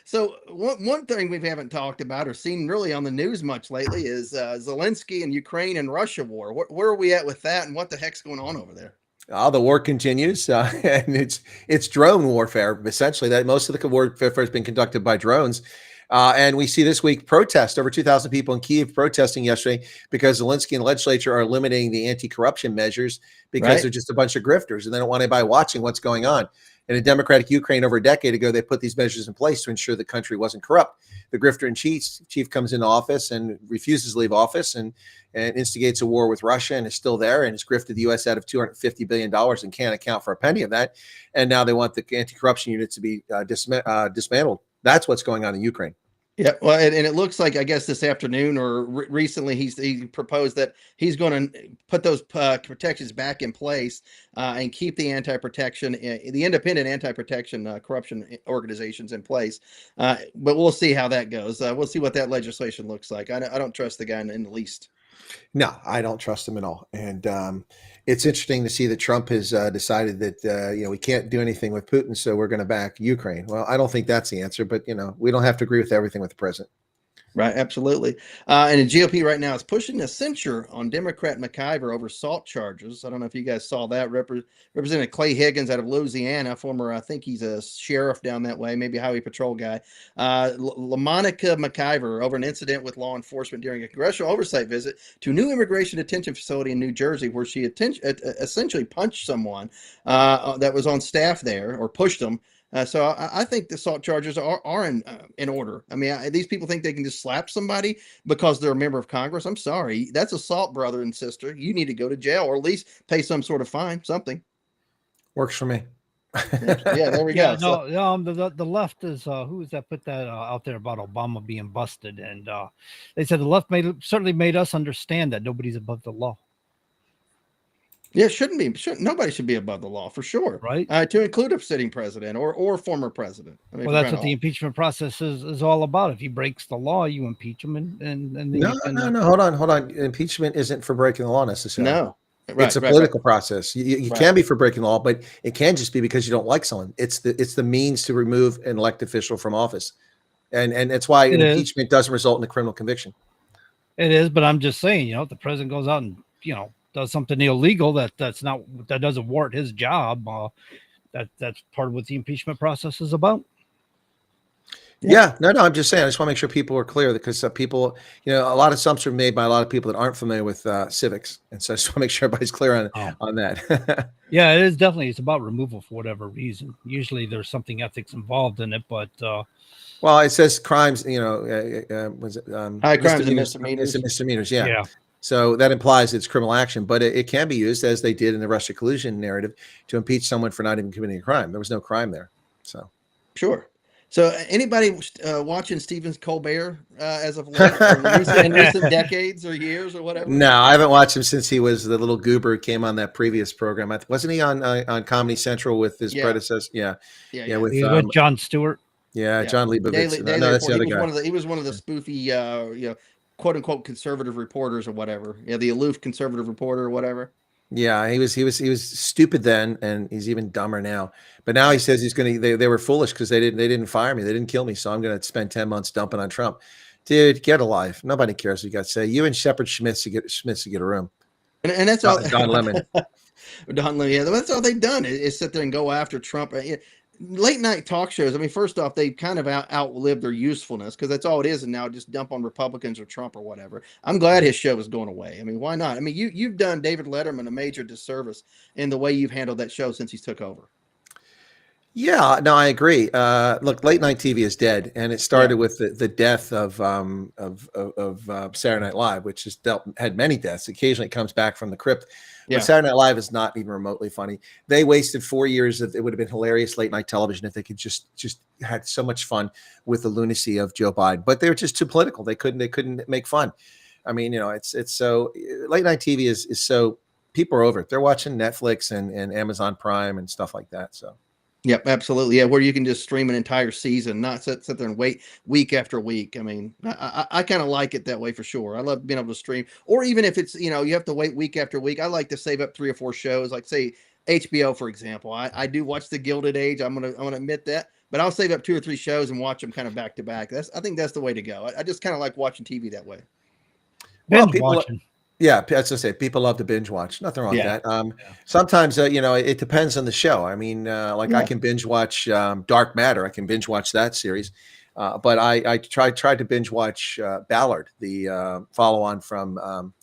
So one thing we haven't talked about or seen really on the news much lately is Zelensky and Ukraine and Russia war. Where are we at with that, and what the heck's going on over there? The war continues, and it's drone warfare. Essentially, that most of the warfare has been conducted by drones. And we see this week protest, over 2,000 people in Kyiv protesting yesterday because Zelensky and the legislature are eliminating the anti-corruption measures because they're just a bunch of grifters and they don't want anybody watching what's going on. In a democratic Ukraine over a decade ago, they put these measures in place to ensure the country wasn't corrupt. The grifter in chief comes into office and refuses to leave office and instigates a war with Russia and is still there and has grifted the U.S. out of $250 billion and can't account for a penny of that. And now they want the anti-corruption unit to be dismantled. That's what's going on in Ukraine. Yeah, well, and it looks like, I guess this afternoon or recently, he proposed that he's going to put those protections back in place and keep the the independent anti-protection corruption organizations in place. But we'll see how that goes. We'll see what that legislation looks like. I don't trust the guy in the least. No, I don't trust him at all. And it's interesting to see that Trump has decided that, we can't do anything with Putin, so we're going to back Ukraine. Well, I don't think that's the answer, but, we don't have to agree with everything with the president. Right, absolutely. And the GOP right now is pushing a censure on Democrat McIver over salt charges. I don't know if you guys saw that. Representative Clay Higgins out of Louisiana, former, I think he's a sheriff down that way, maybe highway patrol guy. LaMonica McIver over an incident with law enforcement during a congressional oversight visit to a new immigration detention facility in New Jersey, where she essentially punched someone that was on staff there, or pushed them. So I think the salt charges are in order. I mean, these people think they can just slap somebody because they're a member of Congress. I'm sorry. That's assault, brother and sister. You need to go to jail or at least pay some sort of fine, something. Works for me. Yeah, there we go. The left is who is that put that out there about Obama being busted, and they said the left certainly made us understand that nobody's above the law. Yeah, nobody should be above the law, for sure. Right. To include a sitting president or former president. I mean, well, that's what the impeachment process is all about. If he breaks the law, you impeach him, and no. Hold on. Impeachment isn't for breaking the law necessarily. No. It's a political process. You can be for breaking the law, but it can just be because you don't like someone. It's the means to remove an elected official from office, and that's why impeachment doesn't result in a criminal conviction. It is, but I'm just saying, if the president goes out and does something illegal that doesn't warrant his job, that's part of what the impeachment process is about. Yeah, no, I'm just saying. I just want to make sure people are clear, because people, a lot of assumptions are made by a lot of people that aren't familiar with civics, and so I just want to make sure everybody's clear on that. Yeah, it is definitely. It's about removal for whatever reason. Usually, there's something ethics involved in it, but well, it says crimes. Was it high crimes and misdemeanors? Misdemeanors, yeah. So that implies it's criminal action, but it can be used, as they did in the Russia collusion narrative, to impeach someone for not even committing a crime. There was no crime there. So sure. So anybody watching Stephen Colbert as of late, in recent decades or years or whatever? No, I haven't watched him since he was the little goober who came on that previous program. Wasn't he on Comedy Central with his predecessor? Yeah. With Jon Stewart. Yeah, John Leibovitz. Daily that's the other guy. He was one of the spoofy, quote unquote conservative reporters or whatever. Yeah, the aloof conservative reporter or whatever. Yeah, he was stupid then, and he's even dumber now. But now he says he's going to. They were foolish because they didn't fire me, they didn't kill me, so I'm going to spend 10 months dumping on Trump. Dude, get a life. Nobody cares what you got to say. You and Shepard Schmitz to get a room. And that's all. Don Lemon. Don Lemon. Yeah, that's all they've done is sit there and go after Trump. Late night talk shows. I mean, first off, they kind of outlived their usefulness, because that's all it is, and now just dump on Republicans or Trump or whatever. I'm glad his show is going away. I mean, why not? I mean, you've done David Letterman a major disservice in the way you've handled that show since he's took over. Yeah, no, I agree. Look, late night TV is dead, and it started with the death of Saturday Night Live, which had many deaths. Occasionally, it comes back from the crypt, Yeah. but Saturday Night Live is not even remotely funny. They wasted 4 years of it would have been hilarious late night television if they could just had so much fun with the lunacy of Joe Biden. But they were just too political. They couldn't make fun. I mean, it's so late night TV is so people are over it. They're watching Netflix and Amazon Prime and stuff like that. So. Yep, absolutely. Yeah, where you can just stream an entire season, not sit there and wait week after week. I mean, I kind of like it that way for sure. I love being able to stream, or even if it's, you have to wait week after week. I like to save up 3 or 4 shows, like say HBO, for example. I do watch The Gilded Age. I'm gonna admit that, but I'll save up 2 or 3 shows and watch them kind of back to back. I think that's the way to go. I just kind of like watching TV that way. Well, Binge watching. Yeah, as I say, people love to binge watch. Nothing wrong with that. Sometimes, it depends on the show. I mean, I can binge watch Dark Matter. I can binge watch that series. But I tried to binge watch Ballard, the follow-on from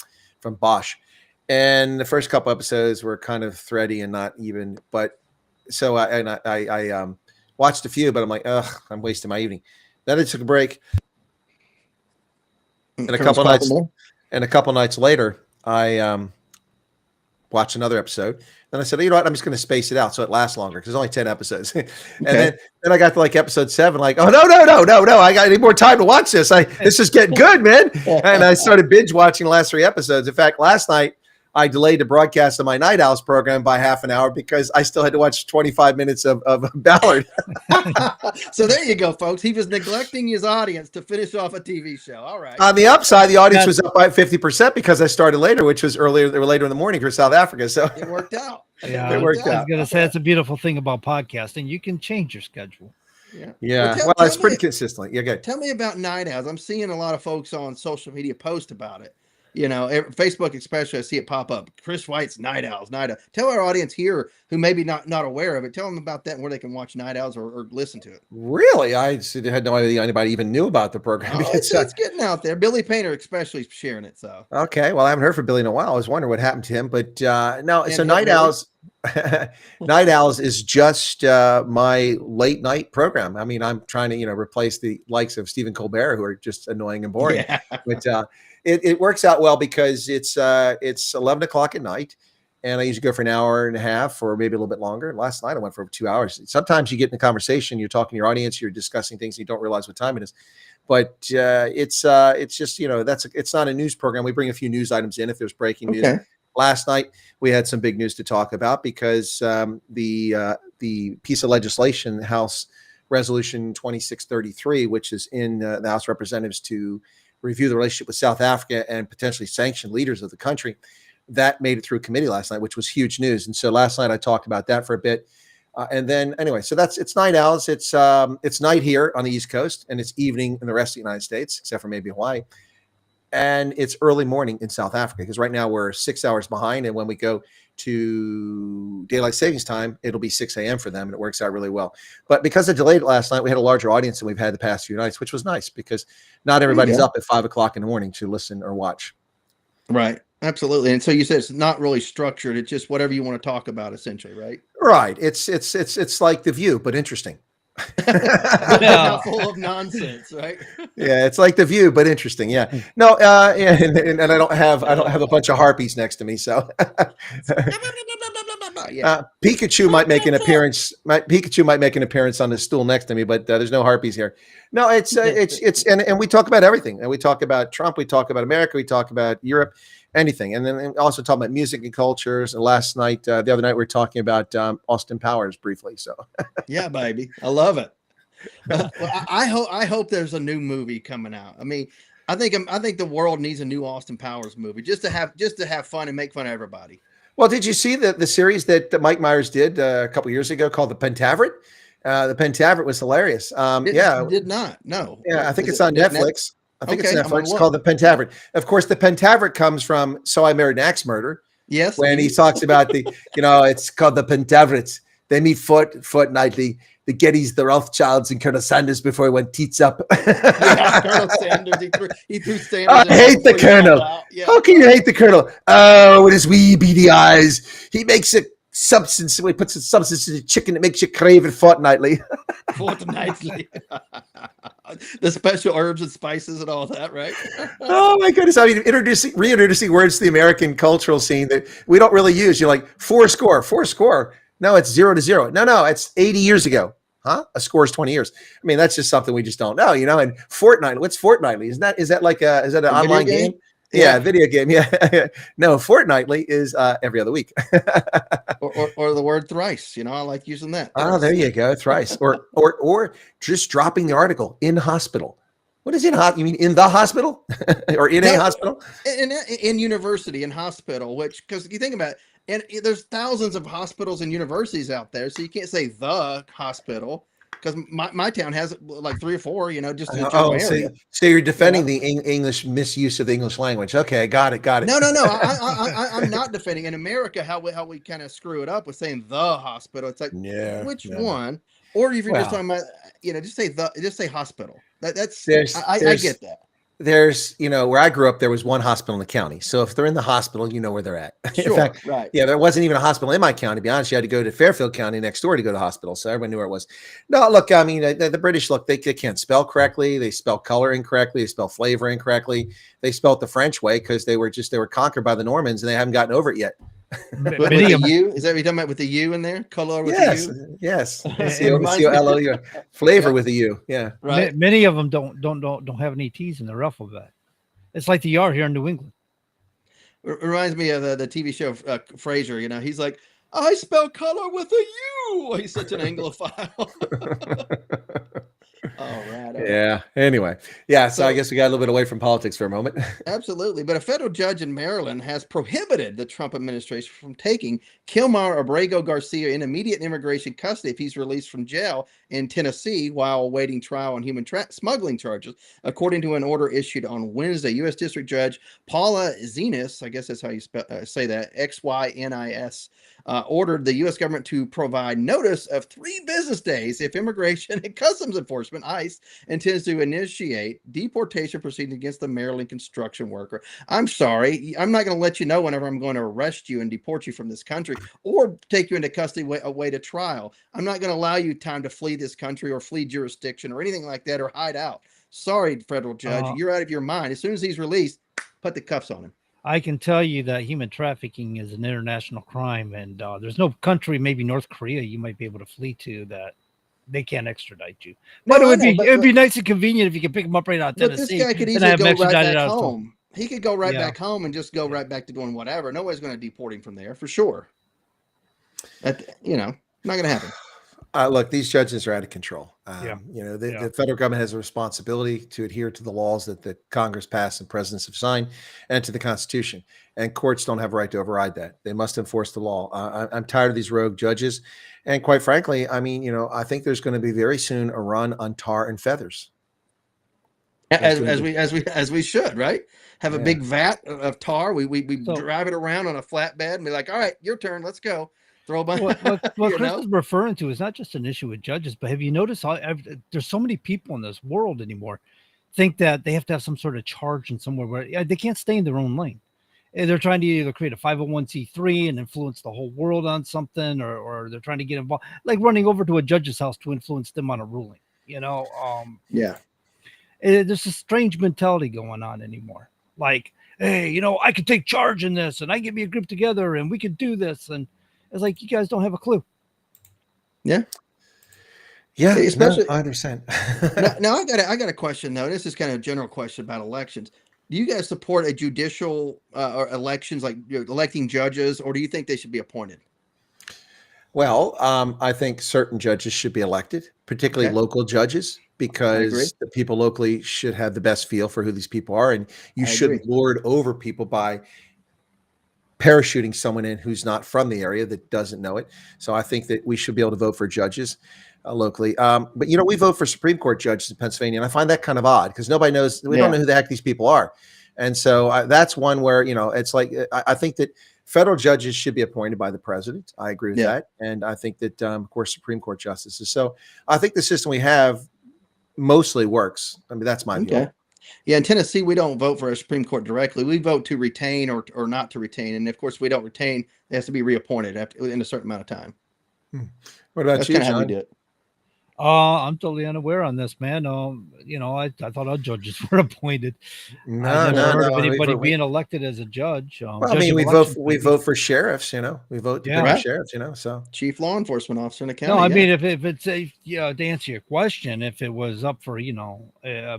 Bosch. And the first couple episodes were kind of thready and not even. But so I watched a few, but I'm like, ugh, I'm wasting my evening. Then I took a break. And a couple nights later, I watched another episode. Then I said, you know what? I'm just going to space it out so it lasts longer because there's only 10 episodes. And then I got to like episode 7, like, oh no! I need more time to watch this. This is getting good, man. And I started binge watching the last 3 episodes. In fact, last night I delayed the broadcast of my Night Owls program by half an hour because I still had to watch 25 minutes of Ballard. So there you go, folks. He was neglecting his audience to finish off a TV show. All right. On the upside, the audience was up by 50% because I started later, which was earlier. They were later in the morning for South Africa. So it worked out. Yeah, it worked out. I was going to say, that's a beautiful thing about podcasting. You can change your schedule. Yeah. Well, it's pretty consistent. Yeah, good. Tell me about Night Owls. I'm seeing a lot of folks on social media post about it. Facebook especially, I see it pop up. Chris White's Night Owls. Tell our audience here who maybe not aware of it. Tell them about that and where they can watch Night Owls or listen to it. Really? I had no idea anybody even knew about the program. Oh, it's getting out there. Billy Painter especially is sharing it. So okay. Well, I haven't heard from Billy in a while. I was wondering what happened to him, but no. So Night Owls. Night Owls is just my late night program. I mean, I'm trying to replace the likes of Stephen Colbert, who are just annoying and boring. Yeah. But it works out well because it's 11 o'clock at night, and I usually go for an hour and a half or maybe a little bit longer. And last night I went for 2 hours. Sometimes you get in a conversation, you're talking to your audience, you're discussing things, and you don't realize what time it is. But it's just it's not a news program. We bring a few news items in if there's breaking news. Last night we had some big news to talk about because the piece of legislation, House Resolution 2633, which is in the House of Representatives to review the relationship with South Africa and potentially sanction leaders of the country, that made it through committee last night, which was huge news. And so last night I talked about that for a bit. And then anyway, so it's Night Owls. It's night here on the East Coast, and it's evening in the rest of the United States, except for maybe Hawaii. And it's early morning in South Africa because right now we're 6 hours behind. And when we go to daylight savings time, it'll be 6 a.m. for them. And it works out really well. But because I delayed it last night, we had a larger audience than we've had the past few nights, which was nice because not everybody's up at 5 o'clock in the morning to listen or watch. Right. Absolutely. And so you said it's not really structured. It's just whatever you want to talk about, essentially, right? Right. It's like The View, but interesting. Not full of nonsense, right? Yeah, it's like The View, but interesting. Yeah, no, and I don't have a bunch of harpies next to me, so Pikachu might make an appearance. Pikachu might make an appearance on the stool next to me, but there's no harpies here. No, it's and we talk about everything, and we talk about Trump, we talk about America, we talk about Europe, anything, and then also talk about music and cultures. And last night, the other night, we were talking about Austin Powers briefly. So yeah, baby, I love it. Well, I hope there's a new movie coming out. I mean, I think the world needs a new Austin Powers movie just to have fun and make fun of everybody. Well, did you see the series that Mike Myers did a couple years ago called The Pentaveret? The Pentaveret was hilarious. Did not. No. Yeah, I think it's on Netflix. I think it's Netflix. It's called The Pentaveret. Of course, The Pentaveret comes from So I Married an Axe Murderer. Yes. When he talks about it's called The Pentaveret. They meet fortnightly. The Gettys, the Rothschilds, and Colonel Sanders before he went teats up. Yeah, Colonel Sanders. He threw Sanders. I hate the Colonel. Yeah. How can you hate the Colonel? Oh, with his wee beady eyes. He makes a substance. We put some substance in the chicken that makes you crave it fortnightly. Fortnightly. The special herbs and spices and all that, right? Oh my goodness! I mean, reintroducing words to the American cultural scene that we don't really use. You're like four score. No, it's 0-0. No, it's 80 years ago. Huh? A score is 20 years. I mean, that's just something we just don't know, And fortnightly, what's fortnightly? Is that is that an online game? Yeah, video game. Yeah. No, fortnightly is every other week. or the word thrice. I like using that. Oh, there you go, thrice. Or just dropping the article in hospital. What is in You mean in the hospital or in a hospital? In university, in hospital, because you think about it, and there's thousands of hospitals and universities out there, so you can't say the hospital. Because my town has like 3 or 4, just in the general area. So you're defending the English misuse of the English language. Okay, got it. No. I'm not defending. In America, how we kind of screw it up with saying the hospital. It's like, which one? Or if you're just talking about, just say hospital. I get that. There's, where I grew up, there was one hospital in the county. So if they're in the hospital, you know where they're at. Sure, in fact, right. Yeah, there wasn't even a hospital in my county. To be honest, you had to go to Fairfield County next door to go to the hospital. So everyone knew where it was. No, look, I mean, the British, they can't spell correctly. They spell color incorrectly. They spell flavor incorrectly. They spell it the French way because they were conquered by the Normans and they haven't gotten over it yet. With the U? Is that what you're talking about with the U in there? Color with the U? Yes. C-O-L-O-U. Flavor with a U. Yeah. Right. Many of them don't have any T's in their alphabet. It's like the R here in New England. It reminds me of the TV show Frasier. He's like, I spell color with a U. He's such an Anglophile. All right. Yeah. Anyway. Yeah. So I guess we got a little bit away from politics for a moment. Absolutely. But a federal judge in Maryland has prohibited the Trump administration from taking Kilmar Abrego Garcia in immediate immigration custody if he's released from jail in Tennessee while awaiting trial on human smuggling charges, according to an order issued on Wednesday. U.S. District Judge Paula Zenas, I guess that's how you say that, X-Y-N-I-S, ordered the U.S. government to provide notice of 3 business days if Immigration and Customs Enforcement, ICE, intends to initiate deportation proceedings against the Maryland construction worker. I'm sorry. I'm not going to let you know whenever I'm going to arrest you and deport you from this country or take you into custody away to trial. I'm not going to allow you time to flee this country or flee jurisdiction or anything like that or hide out. Sorry, federal judge. You're out of your mind. As soon as he's released, put the cuffs on him. I can tell you that human trafficking is an international crime, and there's no country, maybe North Korea, you might be able to flee to that they can't extradite you. But it'd be nice and convenient if you could pick them up right out of Tennessee. This guy could easily go right back home. He could go right back home and just go right back to doing whatever. Nobody's going to deport him from there for sure. Not going to happen. Look, these judges are out of control. The federal government has a responsibility to adhere to the laws that the Congress passed and presidents have signed and to the Constitution. And courts don't have a right to override that. They must enforce the law. I'm tired of these rogue judges. And quite frankly, I mean, I think there's going to be very soon a run on tar and feathers. As we should, right? Have a big vat of tar. We drive it around on a flatbed and be like, all right, your turn. Let's go. What Chris is referring to is not just an issue with judges, but have you noticed there's so many people in this world anymore think that they have to have some sort of charge in somewhere where they can't stay in their own lane. They're trying to either create a 501c3 and influence the whole world on something, or they're trying to get involved, like running over to a judge's house to influence them on a ruling. There's a strange mentality going on anymore. Like, hey, I could take charge in this, and I get me a group together, and we could do this, and it's like, you guys don't have a clue. Yeah, especially 100%. Now I got a question though. This is kind of a general question about elections. Do you guys support a judicial or elections, like electing judges, or do you think they should be appointed? Well, I think certain judges should be elected, particularly local judges, because the people locally should have the best feel for who these people are, and you shouldn't lord over people by parachuting someone in who's not from the area, that doesn't know it. So I think that we should be able to vote for judges locally. But we vote for Supreme Court judges in Pennsylvania, and I find that kind of odd because nobody knows. We don't know who the heck these people are, and so that's one where it's like I think that federal judges should be appointed by the president. I agree with that, and I think that of course Supreme Court justices. So I think the system we have mostly works. I mean, that's my view. Yeah, in Tennessee, we don't vote for a Supreme Court directly. We vote to retain or not to retain. And of course, we don't retain. It has to be reappointed in a certain amount of time. What about That's you, kind of how we John? do it. I'm totally unaware on this, man. I thought all judges were appointed. I never heard of anybody being elected as a judge. Well, I mean, we vote for sheriffs, we vote to pick our sheriffs, so chief law enforcement officer in the county. No, I mean, if it's to answer your question, if it was up for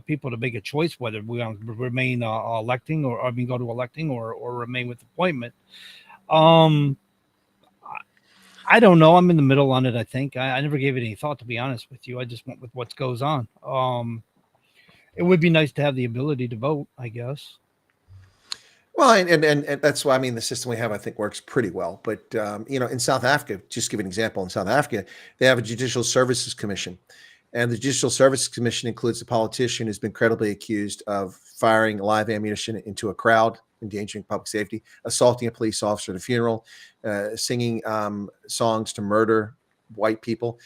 people to make a choice whether we want to remain electing or go to electing or remain with appointment, I don't know. I'm in the middle on it. I think I never gave it any thought, to be honest with you. I just went with what goes on. It would be nice to have the ability to vote, I guess. Well, and that's why, I mean, the system we have, I think, works pretty well. But, in South Africa, just give an example, in South Africa, they have a Judicial Services Commission. And the Judicial Services Commission includes a politician who's been credibly accused of firing live ammunition into a crowd, endangering public safety, assaulting a police officer at a funeral, singing songs to murder white people.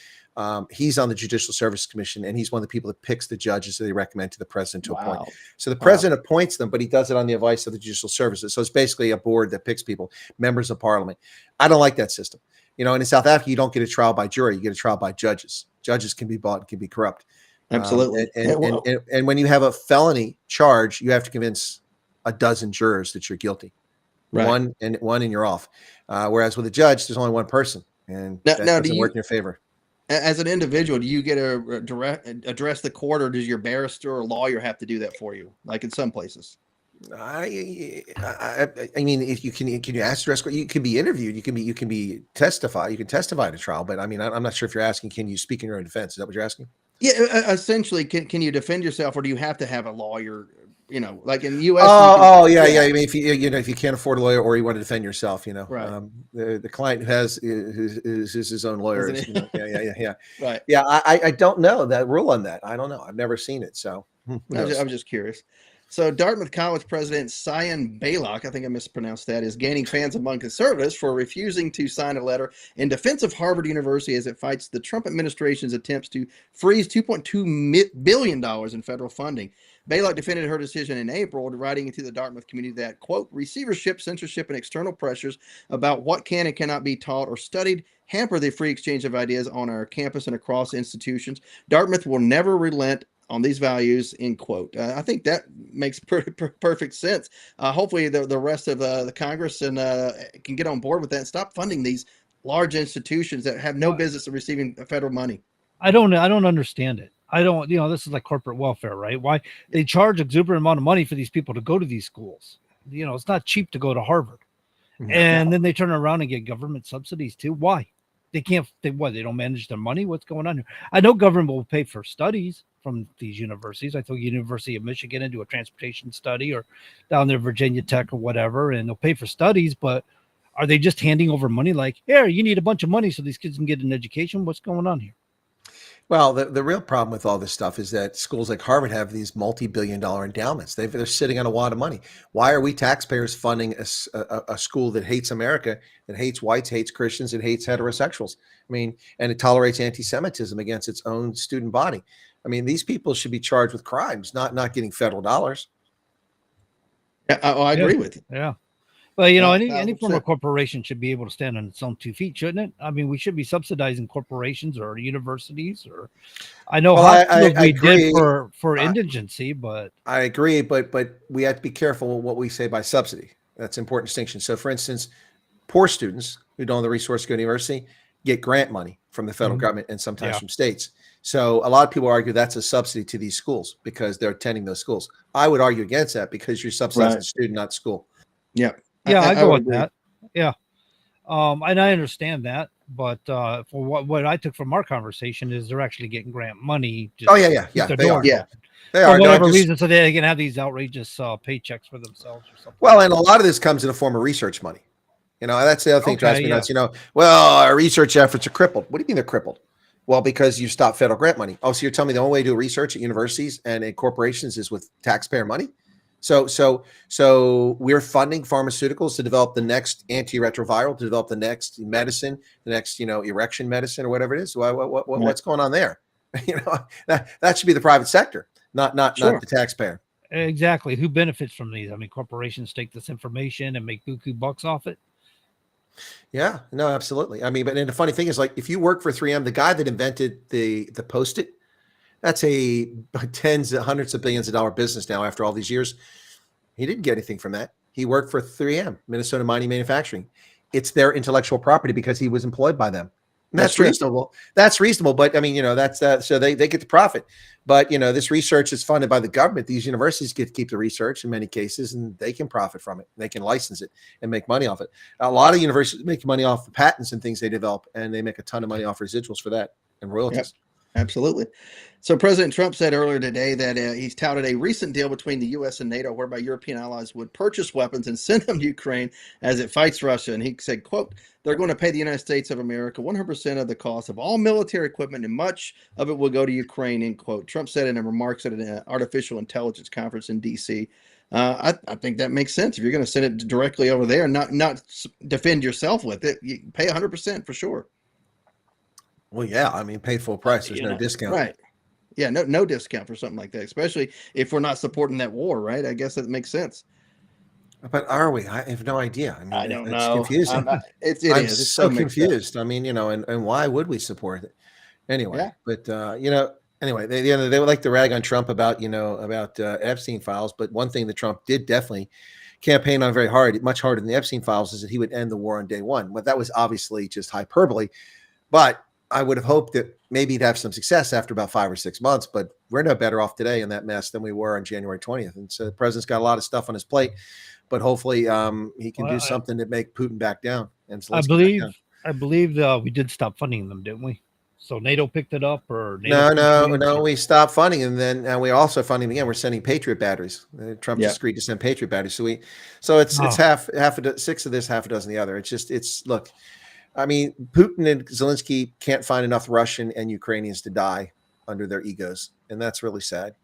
He's on the Judicial Service Commission, and he's one of the people that picks the judges that they recommend to the president to appoint. So the president appoints them, but he does it on the advice of the Judicial Services. So it's basically a board that picks people, members of parliament. I don't like that system. And in South Africa, you don't get a trial by jury. You get a trial by judges. Judges can be bought and can be corrupt. Absolutely. And when you have a felony charge, you have to convince a dozen jurors that you're guilty. Right. One and you're off. Whereas with a judge, there's only one person, and that doesn't work in your favor. As an individual, do you get to address the court, or does your barrister or lawyer have to do that for you, like in some places? I mean, if you can you ask to address? You can be interviewed. You can be testify. You can testify at a trial. But I mean, I'm not sure if you're asking, can you speak in your own defense? Is that what you're asking? Yeah, essentially, can you defend yourself, or do you have to have a lawyer? Like in the U.S. Yeah. I mean, if you can't afford a lawyer, or you want to defend yourself, right. The client who's his own lawyer. Yeah. Right. Yeah, I don't know that rule on that. I don't know. I've never seen it. So I'm just curious. So Dartmouth College president Cyan Baylock, I think I mispronounced that, is gaining fans among conservatives for refusing to sign a letter in defense of Harvard University as it fights the Trump administration's attempts to freeze $2.2 billion in federal funding. Baylock defended her decision in April, writing into the Dartmouth community that, quote, receivership, censorship, and external pressures about what can and cannot be taught or studied hamper the free exchange of ideas on our campus and across institutions. Dartmouth will never relent on these values, end quote. I think that makes perfect sense. Hopefully the rest of the Congress and can get on board with that and stop funding these large institutions that have no business of receiving federal money. I don't understand it. I don't, this is like corporate welfare, right? Why they charge exuberant amount of money for these people to go to these schools. It's not cheap to go to Harvard. And then they turn around and get government subsidies too. Why? They can't, they don't manage their money? What's going on here? I know government will pay for studies from these universities. I took University of Michigan into a transportation study, or down there Virginia Tech or whatever, and they'll pay for studies, but are they just handing over money like, here, you need a bunch of money so these kids can get an education? What's going on here? Well, the real problem with all this stuff is that schools like Harvard have these multi-billion-dollar endowments. They're sitting on a wad of money. Why are we taxpayers funding a school that hates America, that hates whites, hates Christians, and hates heterosexuals? I mean, and it tolerates anti-Semitism against its own student body. I mean, these people should be charged with crimes, not getting federal dollars. Yeah, I agree with you. Yeah. Well, any form of corporation should be able to stand on its own 2 feet, shouldn't it? I mean, we should be subsidizing corporations or universities, or I know we did for indigency, but I agree. But we have to be careful what we say by subsidy. That's an important distinction. So, for instance, poor students who don't have the resource to go to university get grant money from the federal government and sometimes from states. So a lot of people argue that's a subsidy to these schools because they're attending those schools. I would argue against that because you're subsidizing the student, not the school. Yeah. Yeah, I go with that. Yeah. And I understand that, but for what I took from our conversation is they're actually getting grant money. They are. They are. For whatever reason, so they can have these outrageous paychecks for themselves or something. Well, and a lot of this comes in the form of research money. That's the other thing that drives me nuts. Well, our research efforts are crippled. What do you mean they're crippled? Well, because you stopped federal grant money. Oh, so you're telling me the only way to do research at universities and in corporations is with taxpayer money? So we're funding pharmaceuticals to develop the next antiretroviral, to develop the next medicine, the next, erection medicine or whatever it is. What's going on there? That should be the private sector, not the taxpayer. Exactly. Who benefits from these? I mean, corporations take this information and make buku bucks off it. Yeah, no, absolutely. I mean, but and the funny thing is, like, if you work for 3M, the guy that invented the Post-it, that's a tens of hundreds of billions of dollar business now after all these years. He didn't get anything from that. He worked for 3M, Minnesota Mining Manufacturing. It's their intellectual property because he was employed by them. And that's reasonable. That's reasonable. But I mean, that's so they get the profit. But this research is funded by the government. These universities get to keep the research in many cases, and they can profit from it. They can license it and make money off it. A lot of universities make money off the patents and things they develop, and they make a ton of money off residuals for that and royalties. Yep. Absolutely. So President Trump said earlier today that he's touted a recent deal between the U.S. and NATO whereby European allies would purchase weapons and send them to Ukraine as it fights Russia. And he said, quote, they're going to pay the United States of America 100% of the cost of all military equipment, and much of it will go to Ukraine, end quote. Trump said in a remarks at an artificial intelligence conference in D.C. I think that makes sense. If you're going to send it directly over there and not defend yourself with it, you pay 100% for sure. Well, yeah, I mean, paid full price. There's no discount. Right. Yeah, no discount for something like that, especially if we're not supporting that war, right? I guess that makes sense. But are we? I have no idea. I mean, I don't it's know. confusing. It I'm is. It so still makes confused. sense. I mean, and why would we support it anyway? Yeah. But anyway, they would like to rag on Trump about Epstein files. But one thing that Trump did definitely campaign on very hard, much harder than the Epstein files, is that he would end the war on day one. But that was obviously just hyperbole. But I would have hoped that maybe he'd have some success after about 5 or 6 months, but we're no better off today in that mess than we were on January 20th. And so the president's got a lot of stuff on his plate, but hopefully he can do something to make Putin back down. And I believe we did stop funding them, didn't we? So NATO picked it up, or NATO no, we stopped funding, and then we also funding again. We're sending Patriot batteries. Trump just agreed to send Patriot batteries. So it's half six of this, half a dozen the other. Look. I mean, Putin and Zelensky can't find enough Russian and Ukrainians to die under their egos. And that's really sad.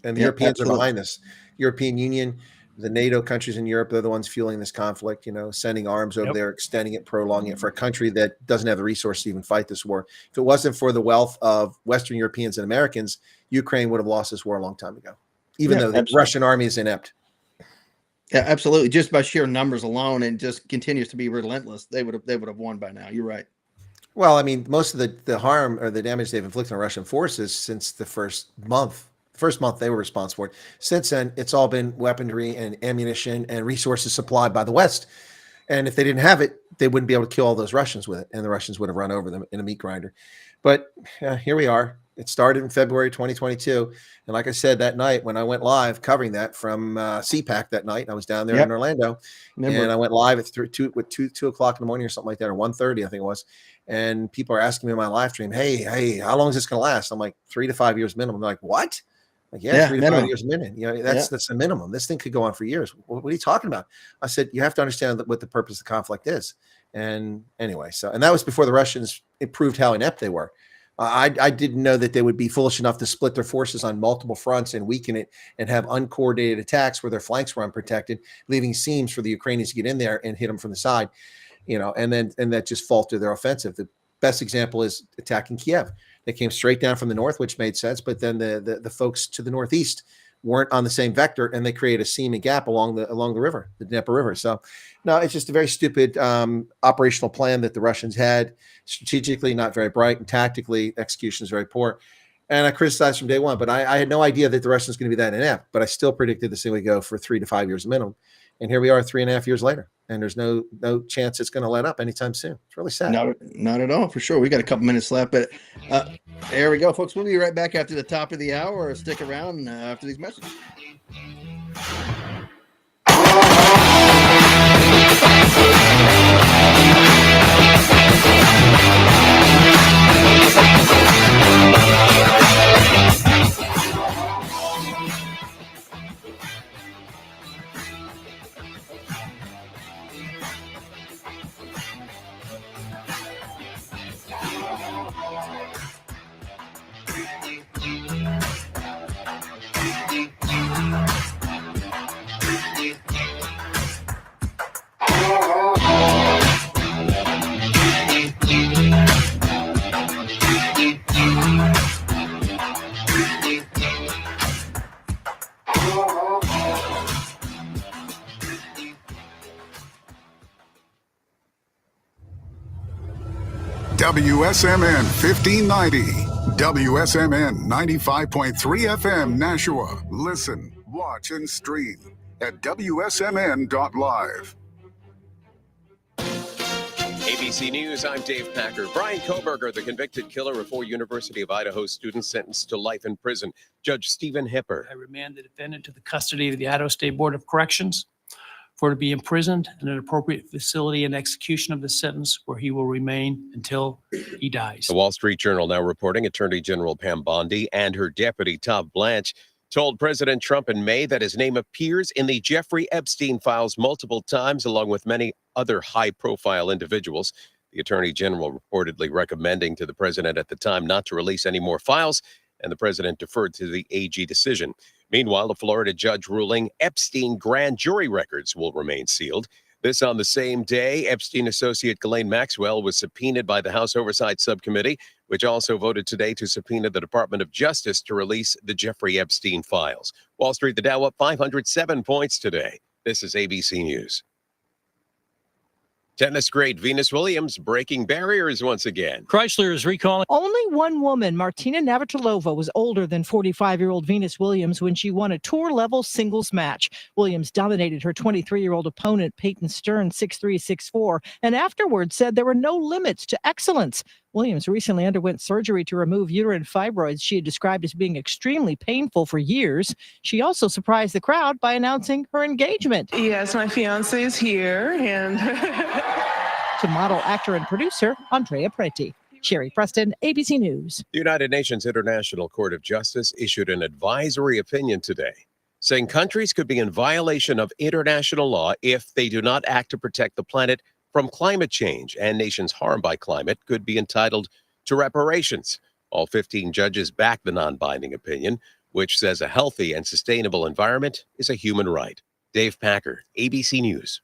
And the Europeans are behind this. European Union, the NATO countries in Europe, they're the ones fueling this conflict, sending arms over there, extending it, prolonging it for a country that doesn't have the resources to even fight this war. If it wasn't for the wealth of Western Europeans and Americans, Ukraine would have lost this war a long time ago, even though the Russian army is inept. Yeah, absolutely. Just by sheer numbers alone, and just continues to be relentless, they would have won by now. You're right. Well, I mean, most of the harm or the damage they've inflicted on Russian forces since the first month they were responsible for it. Since then, it's all been weaponry and ammunition and resources supplied by the West. And if they didn't have it, they wouldn't be able to kill all those Russians with it, and the Russians would have run over them in a meat grinder. But here we are. It started in February 2022. And like I said, that night when I went live covering that from CPAC that night, I was down there in Orlando. And I went live at 2 o'clock in the morning or something like that, or 1:30, I think it was. And people are asking me in my live stream, hey, how long is this going to last? I'm like, 3 to 5 years minimum. They're like, what? Like, 3 to 5 years minimum. That's the minimum. This thing could go on for years. What are you talking about? I said, you have to understand what the purpose of the conflict is. And anyway, and that was before the Russians proved how inept they were. I didn't know that they would be foolish enough to split their forces on multiple fronts and weaken it and have uncoordinated attacks where their flanks were unprotected, leaving seams for the Ukrainians to get in there and hit them from the side, and that just faltered their offensive. The best example is attacking Kiev. They came straight down from the north, which made sense, but then the folks to the northeast weren't on the same vector, and they created a seam and gap along the river, the Dnieper River. So, no, it's just a very stupid operational plan that the Russians had. Strategically, not very bright, and tactically, execution is very poor. And I criticized from day one, but I had no idea that the Russians going to be that inept. But I still predicted this thing would go for 3 to 5 years minimum. And here we are 3.5 years later, and there's no chance it's going to let up anytime soon. It's really sad. Not at all, for sure. We got a couple minutes left, but there we go, folks. We'll be right back after the top of the hour. Stick around after these messages. WSMN 1590, WSMN 95.3 FM Nashua. Listen, watch, and stream at wsmn.live. ABC News, I'm Dave Packer. Brian Koberger, the convicted killer of 4 University of Idaho students sentenced to life in prison. Judge Stephen Hipper. I remand the defendant to the custody of the Idaho State Board of Corrections for to be imprisoned in an appropriate facility and execution of the sentence where he will remain until he dies. The Wall Street Journal now reporting Attorney General Pam Bondi and her deputy, Todd Blanche, told President Trump in May that his name appears in the Jeffrey Epstein files multiple times, along with many other high-profile individuals. The Attorney General reportedly recommending to the president at the time not to release any more files, and the president deferred to the AG decision. Meanwhile, a Florida judge ruling Epstein grand jury records will remain sealed. This on the same day, Epstein associate Ghislaine Maxwell was subpoenaed by the House Oversight Subcommittee, which also voted today to subpoena the Department of Justice to release the Jeffrey Epstein files. Wall Street, the Dow up 507 points today. This is ABC News. Tennis great Venus Williams breaking barriers once again. Chrysler is recalling. Only one woman, Martina Navratilova, was older than 45-year-old Venus Williams when she won a tour-level singles match. Williams dominated her 23-year-old opponent, Peyton Stern, 6-3, 6-4, and afterwards said there were no limits to excellence. Williams recently underwent surgery to remove uterine fibroids she had described as being extremely painful for years. She also surprised the crowd by announcing her engagement. Yes, my fiance is here, and to model, actor, and producer Andrea Preti. Sherry Preston, ABC News. The United Nations International Court of Justice issued an advisory opinion today, saying countries could be in violation of international law if they do not act to protect the planet from climate change, and nations harmed by climate could be entitled to reparations. All 15 judges backed the non-binding opinion, which says a healthy and sustainable environment is a human right. Dave Packer, ABC News.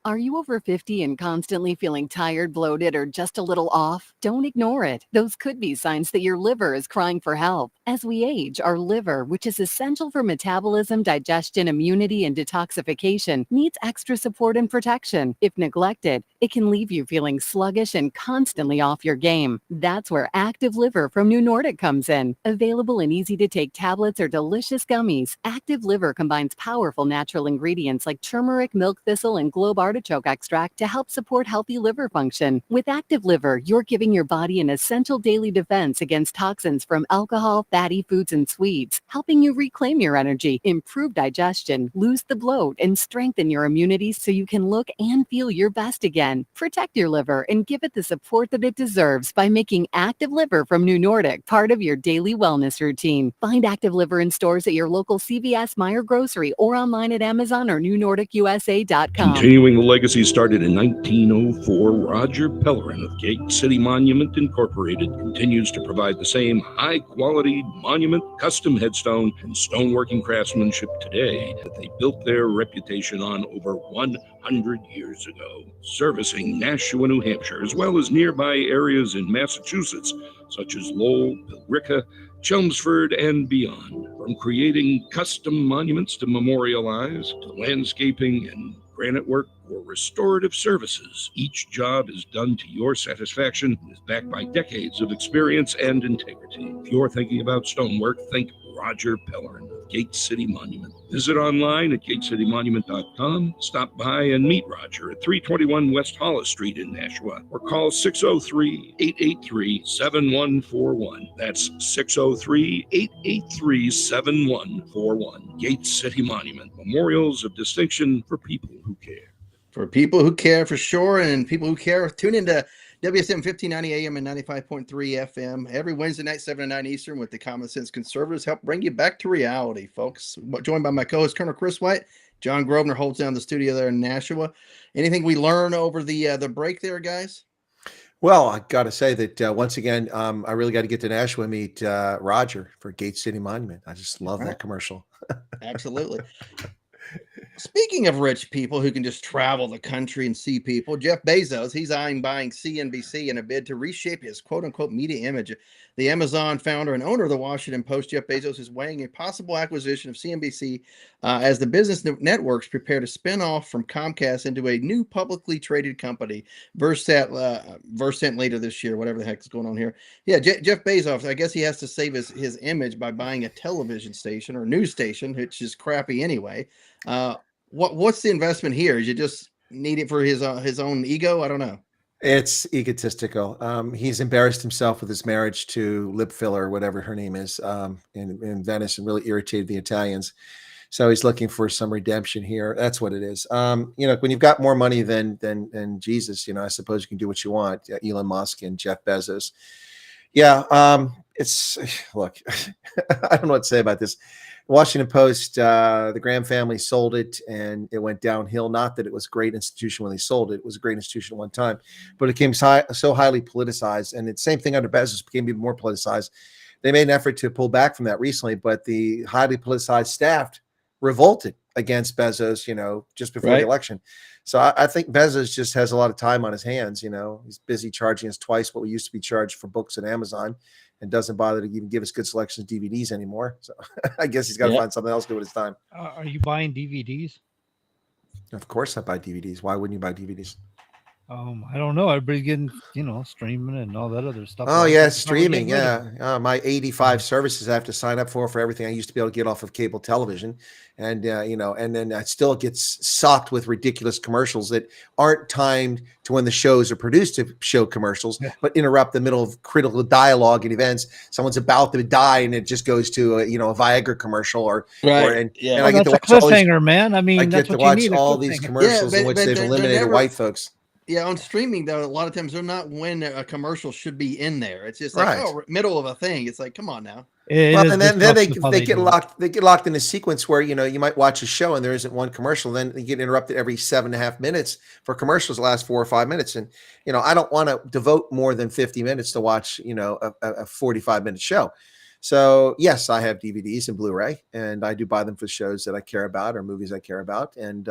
Are you over 50 and constantly feeling tired, bloated, or just a little off? Don't ignore it. Those could be signs that your liver is crying for help. As we age, our liver, which is essential for metabolism, digestion, immunity, and detoxification, needs extra support and protection. If neglected, it can leave you feeling sluggish and constantly off your game. That's where Active Liver from New Nordic comes in. Available in easy-to-take tablets or delicious gummies, Active Liver combines powerful natural ingredients like turmeric, milk thistle, and globe artichoke extract to help support healthy liver function. With Active Liver, you're giving your body an essential daily defense against toxins from alcohol, fatty foods, and sweets, helping you reclaim your energy, improve digestion, lose the bloat, and strengthen your immunity so you can look and feel your best again. Protect your liver and give it the support that it deserves by making Active Liver from New Nordic part of your daily wellness routine. Find Active Liver in stores at your local CVS, Meijer Grocery, or online at Amazon or newnordicusa.com. Continuing the legacy started in 1904, Roger Pellerin of Gate City Monument Incorporated continues to provide the same high-quality monument, custom headstone, and stoneworking craftsmanship today that they built their reputation on over 100 years ago, servicing Nashua, New Hampshire, as well as nearby areas in Massachusetts, such as Lowell, Billerica, Chelmsford, and beyond. From creating custom monuments to memorialize, to landscaping and granite work or restorative services, each job is done to your satisfaction and is backed by decades of experience and integrity. If you're thinking about stonework, think Roger Pellerin of Gate City Monument. Visit online at gatecitymonument.com. Stop by and meet Roger at 321 West Hollis Street in Nashua, or call 603-883-7141. That's 603-883-7141. Gate City Monument. Memorials of distinction for people who care. For people who care, for sure, and people who care, tune into WSM 1590 AM and 95.3 FM every Wednesday night, 7 to 9 Eastern, with the Common Sense Conservatives. Help bring you back to reality, folks. Joined by my co-host, Colonel Chris Wyatt. John Grosvenor holds down the studio there in Nashua. Anything we learn over the break there, guys? Well, I got to say that once again, I really got to get to Nashua and meet Roger for Gate City Monument. I just love that commercial. Absolutely. Speaking of rich people who can just travel the country and see people, Jeff Bezos, he's eyeing buying CNBC in a bid to reshape his quote unquote media image. The Amazon founder and owner of the Washington Post, Jeff Bezos, is weighing a possible acquisition of CNBC as the business networks prepare to spin off from Comcast into a new publicly traded company, Versant later this year, whatever the heck is going on here. Yeah, Jeff Bezos, I guess he has to save his image by buying a television station or news station, which is crappy anyway. What's the investment here? Is you just need it for his own ego? I don't know. It's egotistical. He's embarrassed himself with his marriage to lip filler, whatever her name is, in Venice, and really irritated the Italians. So he's looking for some redemption here. That's what it is. When you've got more money than Jesus, I suppose you can do what you want. Elon Musk and Jeff Bezos. Yeah. It's look, I don't know what to say about this. Washington Post, the Graham family sold it and it went downhill. Not that it was a great institution when they sold it. It was a great institution at one time, but it became so highly politicized. And it's the same thing under Bezos, became even more politicized. They made an effort to pull back from that recently, but the highly politicized staff revolted against Bezos, just before the election. So I think Bezos just has a lot of time on his hands. He's busy charging us twice what we used to be charged for books at Amazon, and doesn't bother to even give us good selections of DVDs anymore. So I guess he's got to find something else to do with his time. Are you buying DVDs? Of course I buy DVDs. Why wouldn't you buy DVDs? I don't know. Everybody's getting, streaming and all that other stuff. Oh, yeah, streaming. Yeah. My 85 services I have to sign up for everything I used to be able to get off of cable television. And, and then I still get socked with ridiculous commercials that aren't timed to when the shows are produced to show commercials, but interrupt the middle of critical dialogue and events. Someone's about to die and it just goes to a Viagra commercial I get to watch cliffhanger, man. I mean, I get to watch all these commercials in which they've eliminated white folks. Yeah, on streaming though, a lot of times they're not when a commercial should be in there. It's just like middle of a thing. It's like, come on now. And then they get locked. They get locked in a sequence where you might watch a show and there isn't one commercial. Then you get interrupted every 7.5 minutes for commercials that last 4 or 5 minutes. And I don't want to devote more than 50 minutes to watch a 45-minute show. So yes, I have DVDs and Blu-ray, and I do buy them for shows that I care about or movies I care about. And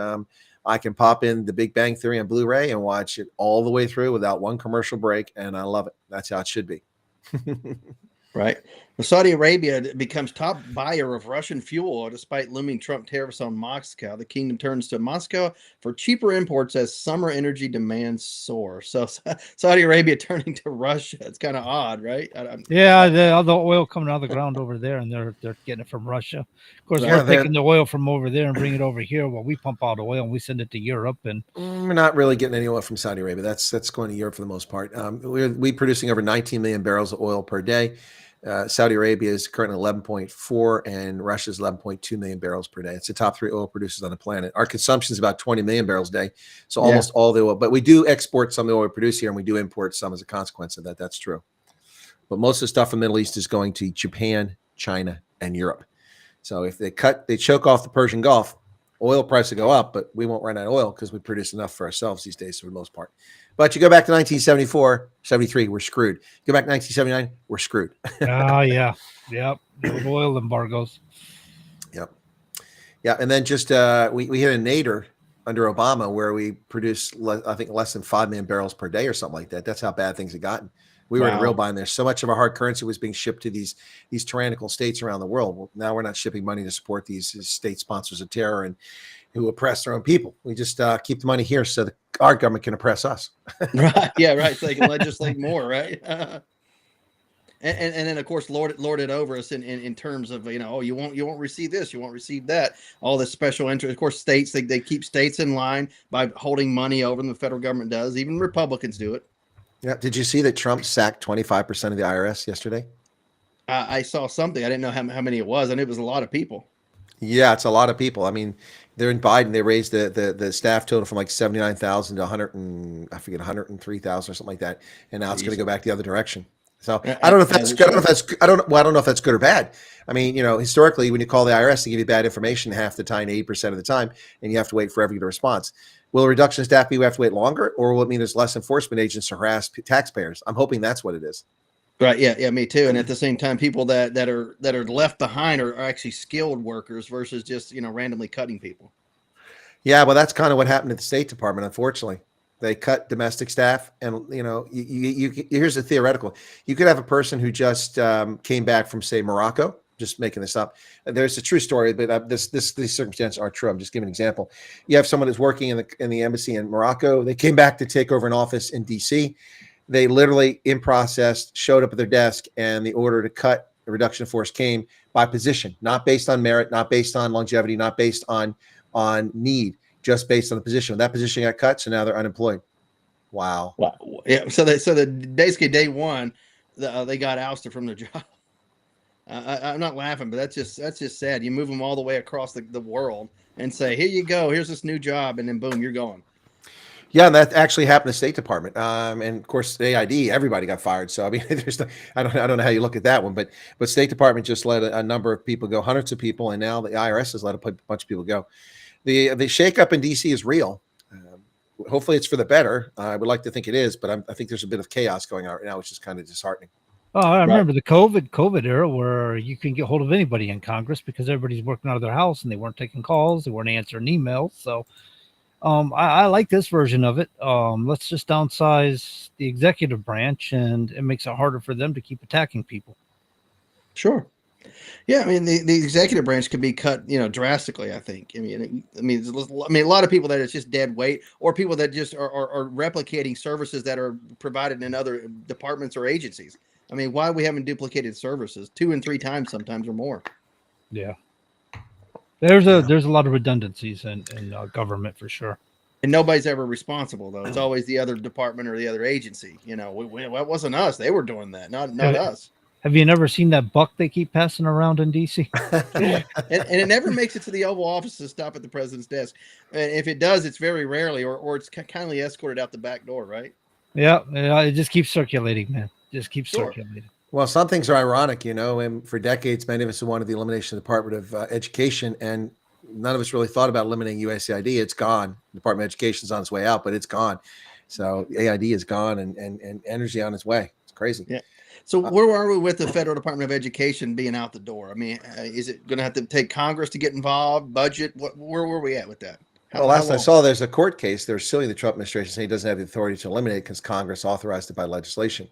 I can pop in The Big Bang Theory on Blu-ray and watch it all the way through without one commercial break, and I love it. That's how it should be. Right. Well, Saudi Arabia becomes top buyer of Russian fuel despite looming Trump tariffs on Moscow. The kingdom turns to Moscow for cheaper imports as summer energy demands soar. So Saudi Arabia turning to Russia. It's kind of odd, right? All the oil coming out of the ground over there, and they're getting it from Russia. Of course, we're taking the oil from over there and bring it over here. Well, we pump out oil and we send it to Europe, and we're not really getting any oil from Saudi Arabia. That's going to Europe for the most part. We're producing over 19 million barrels of oil per day. Saudi Arabia is currently 11.4 and Russia is 11.2 million barrels per day. It's the top 3 oil producers on the planet. Our consumption is about 20 million barrels a day. So almost all the oil, but we do export some of the oil we produce here, and we do import some as a consequence of that. That's true. But most of the stuff from the Middle East is going to Japan, China, and Europe. So if they choke off the Persian Gulf, oil price will go up, but we won't run out of oil because we produce enough for ourselves these days for the most part. But you go back to 1974, 73, we're screwed. You go back to 1979, we're screwed. Yeah. Yep. Oil embargoes. Yep. Yeah. And then just we hit a nadir under Obama where we produced, I think, less than 5 million barrels per day or something like that. That's how bad things had gotten. We were in a real bind there. So much of our hard currency was being shipped to these tyrannical states around the world. Well, now we're not shipping money to support these state sponsors of terror and who oppress their own people. We just keep the money here so our government can oppress us. Right. Yeah. Right. So they can legislate more. Right. And then of course lord it over us in terms of you won't receive this, you won't receive that, all this special interest. Of course, states they keep states in line by holding money over them. The federal government does. Even Republicans do it. Yeah. Did you see that Trump sacked 25% of the IRS yesterday? I saw something. I didn't know how many it was, and it was a lot of people. Yeah, it's a lot of people. I mean, they're in Biden. They raised the staff total from like 79,000 to 103,000 or something like that, and now it's going to go back the other direction. So I don't know if that's good. I don't know if that's good or bad. I mean, historically, when you call the IRS, they give you bad information half the time, 80% of the time, and you have to wait forever to get a response. Will a reduction in staff mean we have to wait longer, or will it mean there's less enforcement agents to harass taxpayers? I'm hoping that's what it is. Right. Yeah. Me too. And at the same time, people that are left behind are actually skilled workers versus just randomly cutting people. Yeah, well, that's kind of what happened at the State Department. Unfortunately, they cut domestic staff, and here's a theoretical. You could have a person who just came back from, say, Morocco. Just making this up. There's a true story, but these circumstances are true. I'm just giving an example. You have someone who's working in the embassy in Morocco. They came back to take over an office in D.C. They literally, in process, showed up at their desk, and the order to cut the reduction of force came by position, not based on merit, not based on longevity, not based on need, just based on the position. When that position got cut, so now they're unemployed. Wow. Yeah. So basically day one, they got ousted from their job. I'm not laughing, but that's just sad. You move them all the way across the world and say, here you go, here's this new job, and then boom, you're gone. Yeah, and that actually happened to the State Department. And of course, AID, everybody got fired. So I mean, I don't know how you look at that one, but State Department just let a number of people go, hundreds of people, and now the IRS has let a bunch of people go. The shakeup in DC is real. Hopefully, it's for the better. I would like to think it is, but I think there's a bit of chaos going on right now, which is kind of disheartening. Oh, I remember the COVID era where you can get hold of anybody in Congress because everybody's working out of their house and they weren't taking calls, they weren't answering emails. So I like this version of it. Let's just downsize the executive branch, and it makes it harder for them to keep attacking people. Sure. Yeah, I mean the executive branch could be cut, drastically. I think. I mean, a lot of people that it's just dead weight, or people that just are replicating services that are provided in other departments or agencies. I mean, why are we having duplicated services 2 and 3 times sometimes or more? Yeah, there's a lot of redundancies in government for sure. And nobody's ever responsible though. It's always the other department or the other agency. It wasn't us. They were doing that, not us. Have you never seen that buck they keep passing around in DC? and it never makes it to the Oval Office to stop at the president's desk. And if it does, it's very rarely, or it's kindly escorted out the back door, right? Yeah, it just keeps circulating, man. Just keeps circulating. Well, some things are ironic, and for decades, many of us have wanted the elimination of the Department of Education, and none of us really thought about eliminating USAID. It's gone. The Department of Education is on its way out, but it's gone. So AID is gone, and energy on its way. It's crazy. Yeah. So where are we with the Federal Department of Education being out the door? I mean, is it going to have to take Congress to get involved? Budget? Where were we at with that? Last I saw, there's a court case. They're suing the Trump administration saying he doesn't have the authority to eliminate it because Congress authorized it by legislation.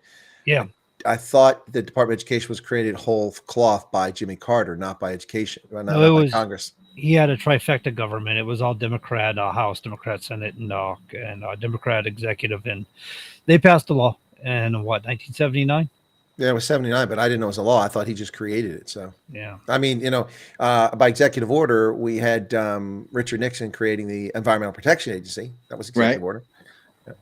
Yeah. I thought the Department of Education was created whole cloth by Jimmy Carter, not by education, not by Congress. He had a trifecta government. It was all Democrat House, Democrat Senate, and Democrat executive, and they passed the law in 1979. Yeah, it was 79, but I didn't know it was a law. I thought he just created it. So yeah, I mean, by executive order, we had Richard Nixon creating the Environmental Protection Agency. That was executive order. Yeah.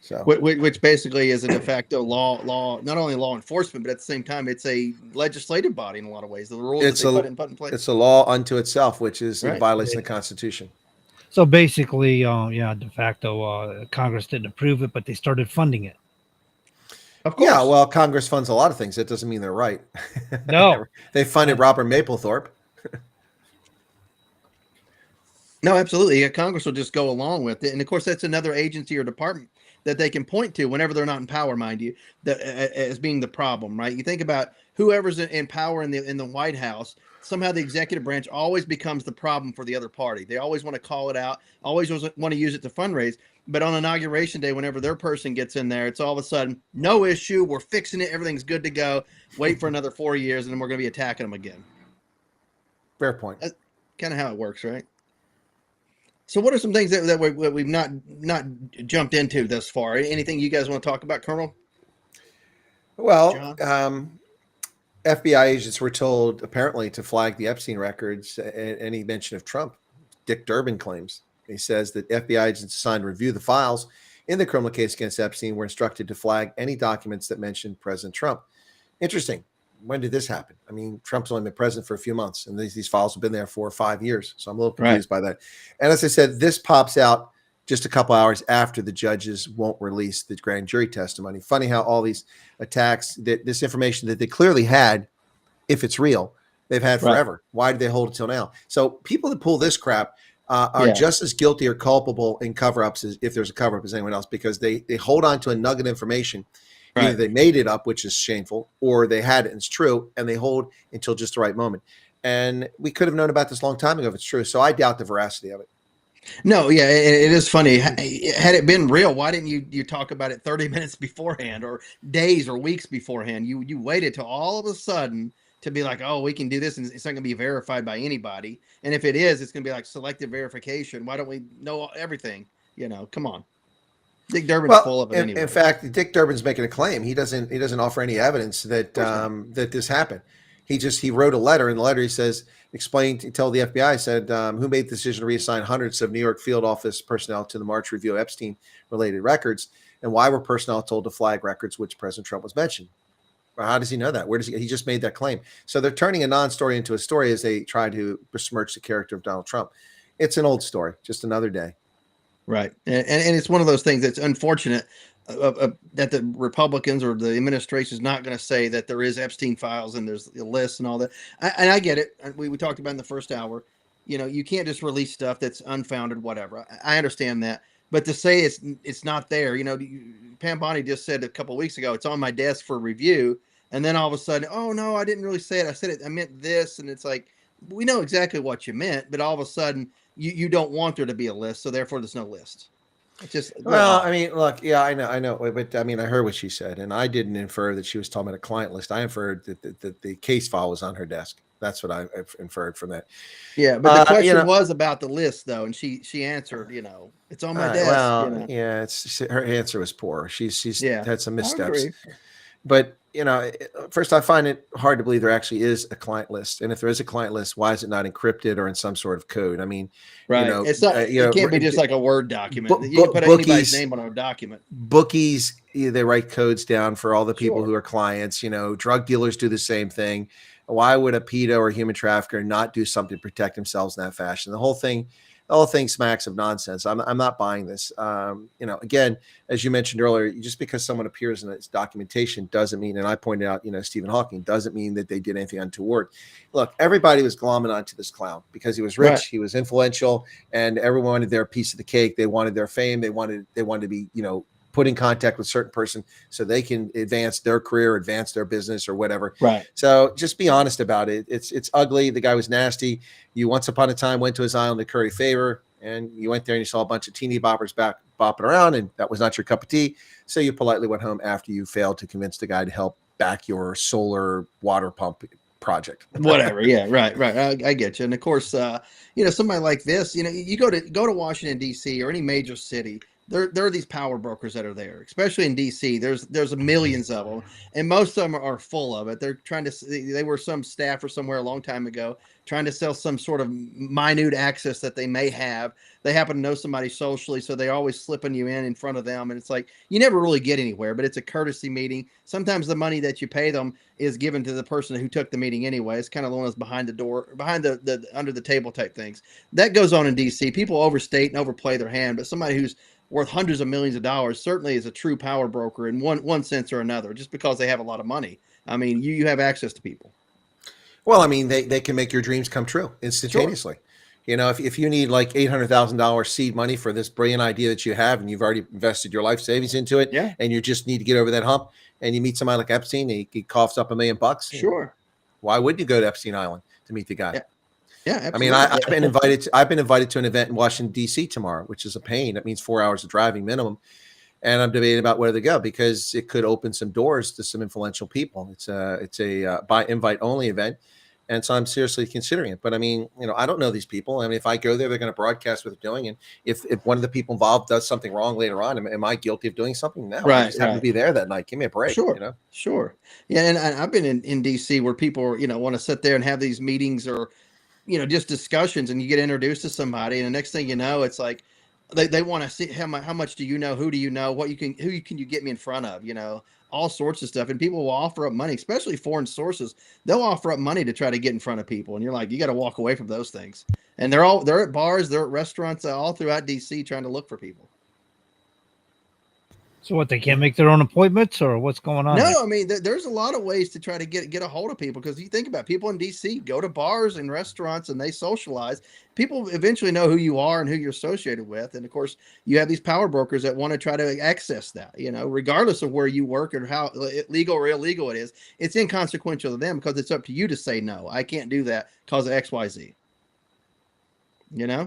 So which basically is a de facto law, not only law enforcement, but at the same time, it's a legislative body in a lot of ways. The rules that they put in place. It's a law unto itself, which is a violation of the Constitution. So basically, de facto, Congress didn't approve it, but they started funding it. Of course. Yeah, well, Congress funds a lot of things. That doesn't mean they're right. No. They funded Robert Mapplethorpe. No, absolutely. Yeah, Congress will just go along with it. And of course, that's another agency or department that they can point to whenever they're not in power, mind you, that as being the problem, right? You think about whoever's in power in the White House, somehow the executive branch always becomes the problem for the other party. They always want to call it out, always want to use it to fundraise. But on Inauguration Day, whenever their person gets in there, it's all of a sudden, no issue. We're fixing it. Everything's good to go. Wait for another 4 years, and then we're going to be attacking them again. Fair point. That's kind of how it works, right? So what are some things that we've not jumped into thus far? Anything you guys want to talk about, Colonel? Well, FBI agents were told apparently to flag the Epstein records at any mention of Trump. Dick Durbin claims. He says that FBI agents assigned to review the files in the criminal case against Epstein were instructed to flag any documents that mentioned President Trump. Interesting. When did this happen? I mean, Trump's only been president for a few months, and these files have been there for 5 years. So I'm a little confused by that. And as I said, this pops out just a couple hours after the judges won't release the grand jury testimony. Funny how all these attacks, this information that they clearly had, if it's real, they've had forever. Why did they hold it till now? So people that pull this crap are just as guilty or culpable in cover-ups as if there's a cover-up as anyone else, because they hold on to a nugget of information. Either they made it up, which is shameful, or they had it and it's true, and they hold until just the right moment. And we could have known about this a long time ago if it's true. So I doubt the veracity of it. No, yeah, it is funny. Had it been real, why didn't you talk about it 30 minutes beforehand or days or weeks beforehand? You waited till all of a sudden to be like, oh, we can do this, and it's not going to be verified by anybody. And if it is, it's going to be like selective verification. Why don't we know everything? Come on. Dick Durbin's full of it anyway. In fact, Dick Durbin's making a claim. He doesn't offer any evidence that that this happened. He wrote a letter. In the letter, he says, tell the FBI, said, who made the decision to reassign hundreds of New York field office personnel to the March review of Epstein-related records, and why were personnel told to flag records which President Trump was mentioned? Well, how does he know that? Where does he just made that claim? So they're turning a non-story into a story as they try to besmirch the character of Donald Trump. It's an old story, just another day. Right. And it's one of those things that's unfortunate that the Republicans or the administration is not going to say that there is Epstein files and there's a list and all that. And I get it. We talked about in the first hour, you can't just release stuff that's unfounded, whatever. I understand that. But to say it's not there, Pam Bondi just said a couple of weeks ago, it's on my desk for review. And then all of a sudden, oh, no, I didn't really say it. I said it. I meant this. And it's like, we know exactly what you meant. But all of a sudden, you don't want there to be a list. So therefore, there's no list. It's just, well, I mean, look, yeah, I know. But I mean, I heard what she said. And I didn't infer that she was talking about a client list. I inferred that the case file was on her desk. That's what I inferred from that. Yeah, but the question was about the list, though, and she answered, it's on my desk. Well, yeah, her answer was poor. She's had some missteps. But first, I find it hard to believe there actually is a client list, and if there is a client list, why is it not encrypted or in some sort of code? I mean, right? It's not. It can't be just like a Word document. You can put anybody's name on a document. Bookies, they write codes down for all the people who are clients. Drug dealers do the same thing. Why would a pedo or human trafficker not do something to protect themselves in that fashion? The whole thing smacks of nonsense. I'm not buying this. Again, as you mentioned earlier, just because someone appears in its documentation doesn't mean, and I pointed out, Stephen Hawking, doesn't mean that they did anything untoward. Look, everybody was glomming onto this clown because he was rich, he was influential, and everyone wanted their piece of the cake. They wanted their fame. They wanted to be, put in contact with a certain person so they can advance their career, advance their business or whatever. Right. So just be honest about it. It's ugly. The guy was nasty. You once upon a time went to his island to curry favor, and you went there and you saw a bunch of teeny boppers bopping around, and that was not your cup of tea. So you politely went home after you failed to convince the guy to help back your solar water pump project. Whatever. Yeah. Right. I get you. And of course, somebody like this, you go to Washington, D.C. or any major city. There are these power brokers that are there, especially in DC. There's millions of them, and most of them are full of it. They're trying to. They were some staffer somewhere a long time ago trying to sell some sort of minute access that they may have. They happen to know somebody socially, so they're always slipping you in front of them, and it's like you never really get anywhere. But it's a courtesy meeting. Sometimes the money that you pay them is given to the person who took the meeting anyway. It's kind of one of those behind the door, behind the under the table type things. That goes on in DC. People overstate and overplay their hand, but somebody who's worth hundreds of millions of dollars certainly is a true power broker in one sense or another, just because they have a lot of money. I mean, you have access to people. Well, I mean, they can make your dreams come true instantaneously. Sure. If you need like $800,000 seed money for this brilliant idea that you have, and you've already invested your life savings into it, and you just need to get over that hump, and you meet somebody like Epstein, and he coughs up $1 million. Sure. Why wouldn't you go to Epstein Island to meet the guy? Yeah, absolutely. I mean, I've been invited to an event in Washington, D.C. tomorrow, which is a pain. That means 4 hours of driving minimum. And I'm debating about where to go because it could open some doors to some influential people. It's a by invite only event. And so I'm seriously considering it. But I mean, I don't know these people. I mean, if I go there, they're going to broadcast what they're doing. And if one of the people involved does something wrong later on, am I guilty of doing something? No, I just happen to be there that night. Give me a break. Sure. Sure. Yeah. And I've been in D.C. where people, want to sit there and have these meetings or, just discussions, and you get introduced to somebody, and the next thing you know, it's like they want to see how much do you know, who do you know, who can you get me in front of, all sorts of stuff. And people will offer up money, especially foreign sources. They'll offer up money to try to get in front of people, and you're like, you got to walk away from those things. And they're at bars, they're at restaurants, all throughout DC trying to look for people. So what, they can't make their own appointments, or what's going on? No, I mean, there's a lot of ways to try to get a hold of people, because you think about it, people in DC go to bars and restaurants and they socialize. People eventually know who you are and who you're associated with. And of course, you have these power brokers that want to try to access that, regardless of where you work or how legal or illegal it is. It's inconsequential to them because it's up to you to say, no, I can't do that because of XYZ. Yeah.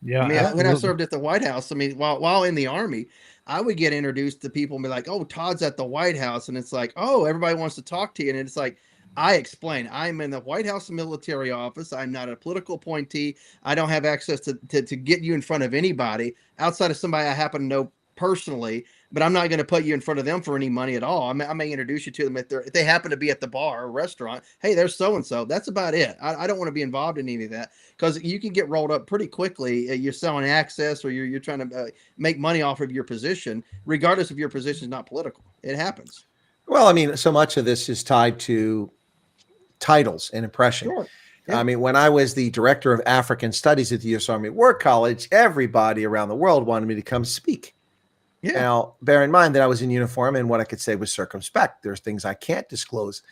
Yeah. I mean, when I absolutely. served at the White House, I mean, while in the Army, I would get introduced to people and be like, "Oh, Todd's at the White House," and it's like, "Oh, everybody wants to talk to you," and it's like, I explain, I'm in the White House military office. I'm not a political appointee. I don't have access to get you in front of anybody outside of somebody I happen to know personally, but I'm not going to put you in front of them for any money at all. I may introduce you to them if they happen to be at the bar or restaurant. Hey, there's so and so. That's about it. I don't want to be involved in any of that because you can get rolled up pretty quickly. You're selling access or you're trying to make money off of your position, regardless if your position is not political. It happens. Well, I mean, so much of this is tied to titles and impression. Sure. Yeah. I mean, when I was the director of African studies at the U.S. Army War College, everybody around the world wanted me to come speak. Yeah. Now, bear in mind that I was in uniform and what I could say was circumspect. There's things I can't disclose.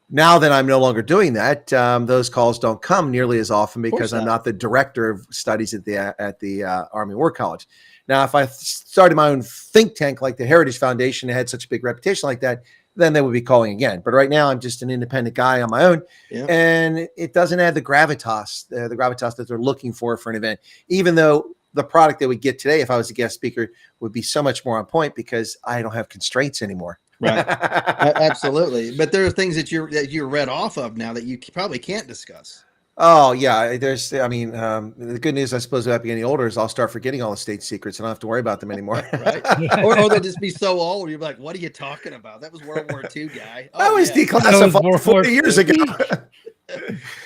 Now that I'm no longer doing that, those calls don't come nearly as often because I'm not the director of studies at the Army War College. Now, if I started my own think tank like the Heritage Foundation and had such a big reputation like that, then they would be calling again. But right now, I'm just an independent guy on my own, and it doesn't have the gravitas that they're looking for an event, even though the product that we get today, if I was a guest speaker, would be so much more on point because I don't have constraints anymore. Right. Absolutely. But there are things that you're read off of now that you probably can't discuss. Oh yeah. The good news, I suppose, about getting older is I'll start forgetting all the state secrets and I don't have to worry about them anymore. Right. or they'll just be so old. You're like, what are you talking about? That was World War II guy. I was declassified 40 years ago.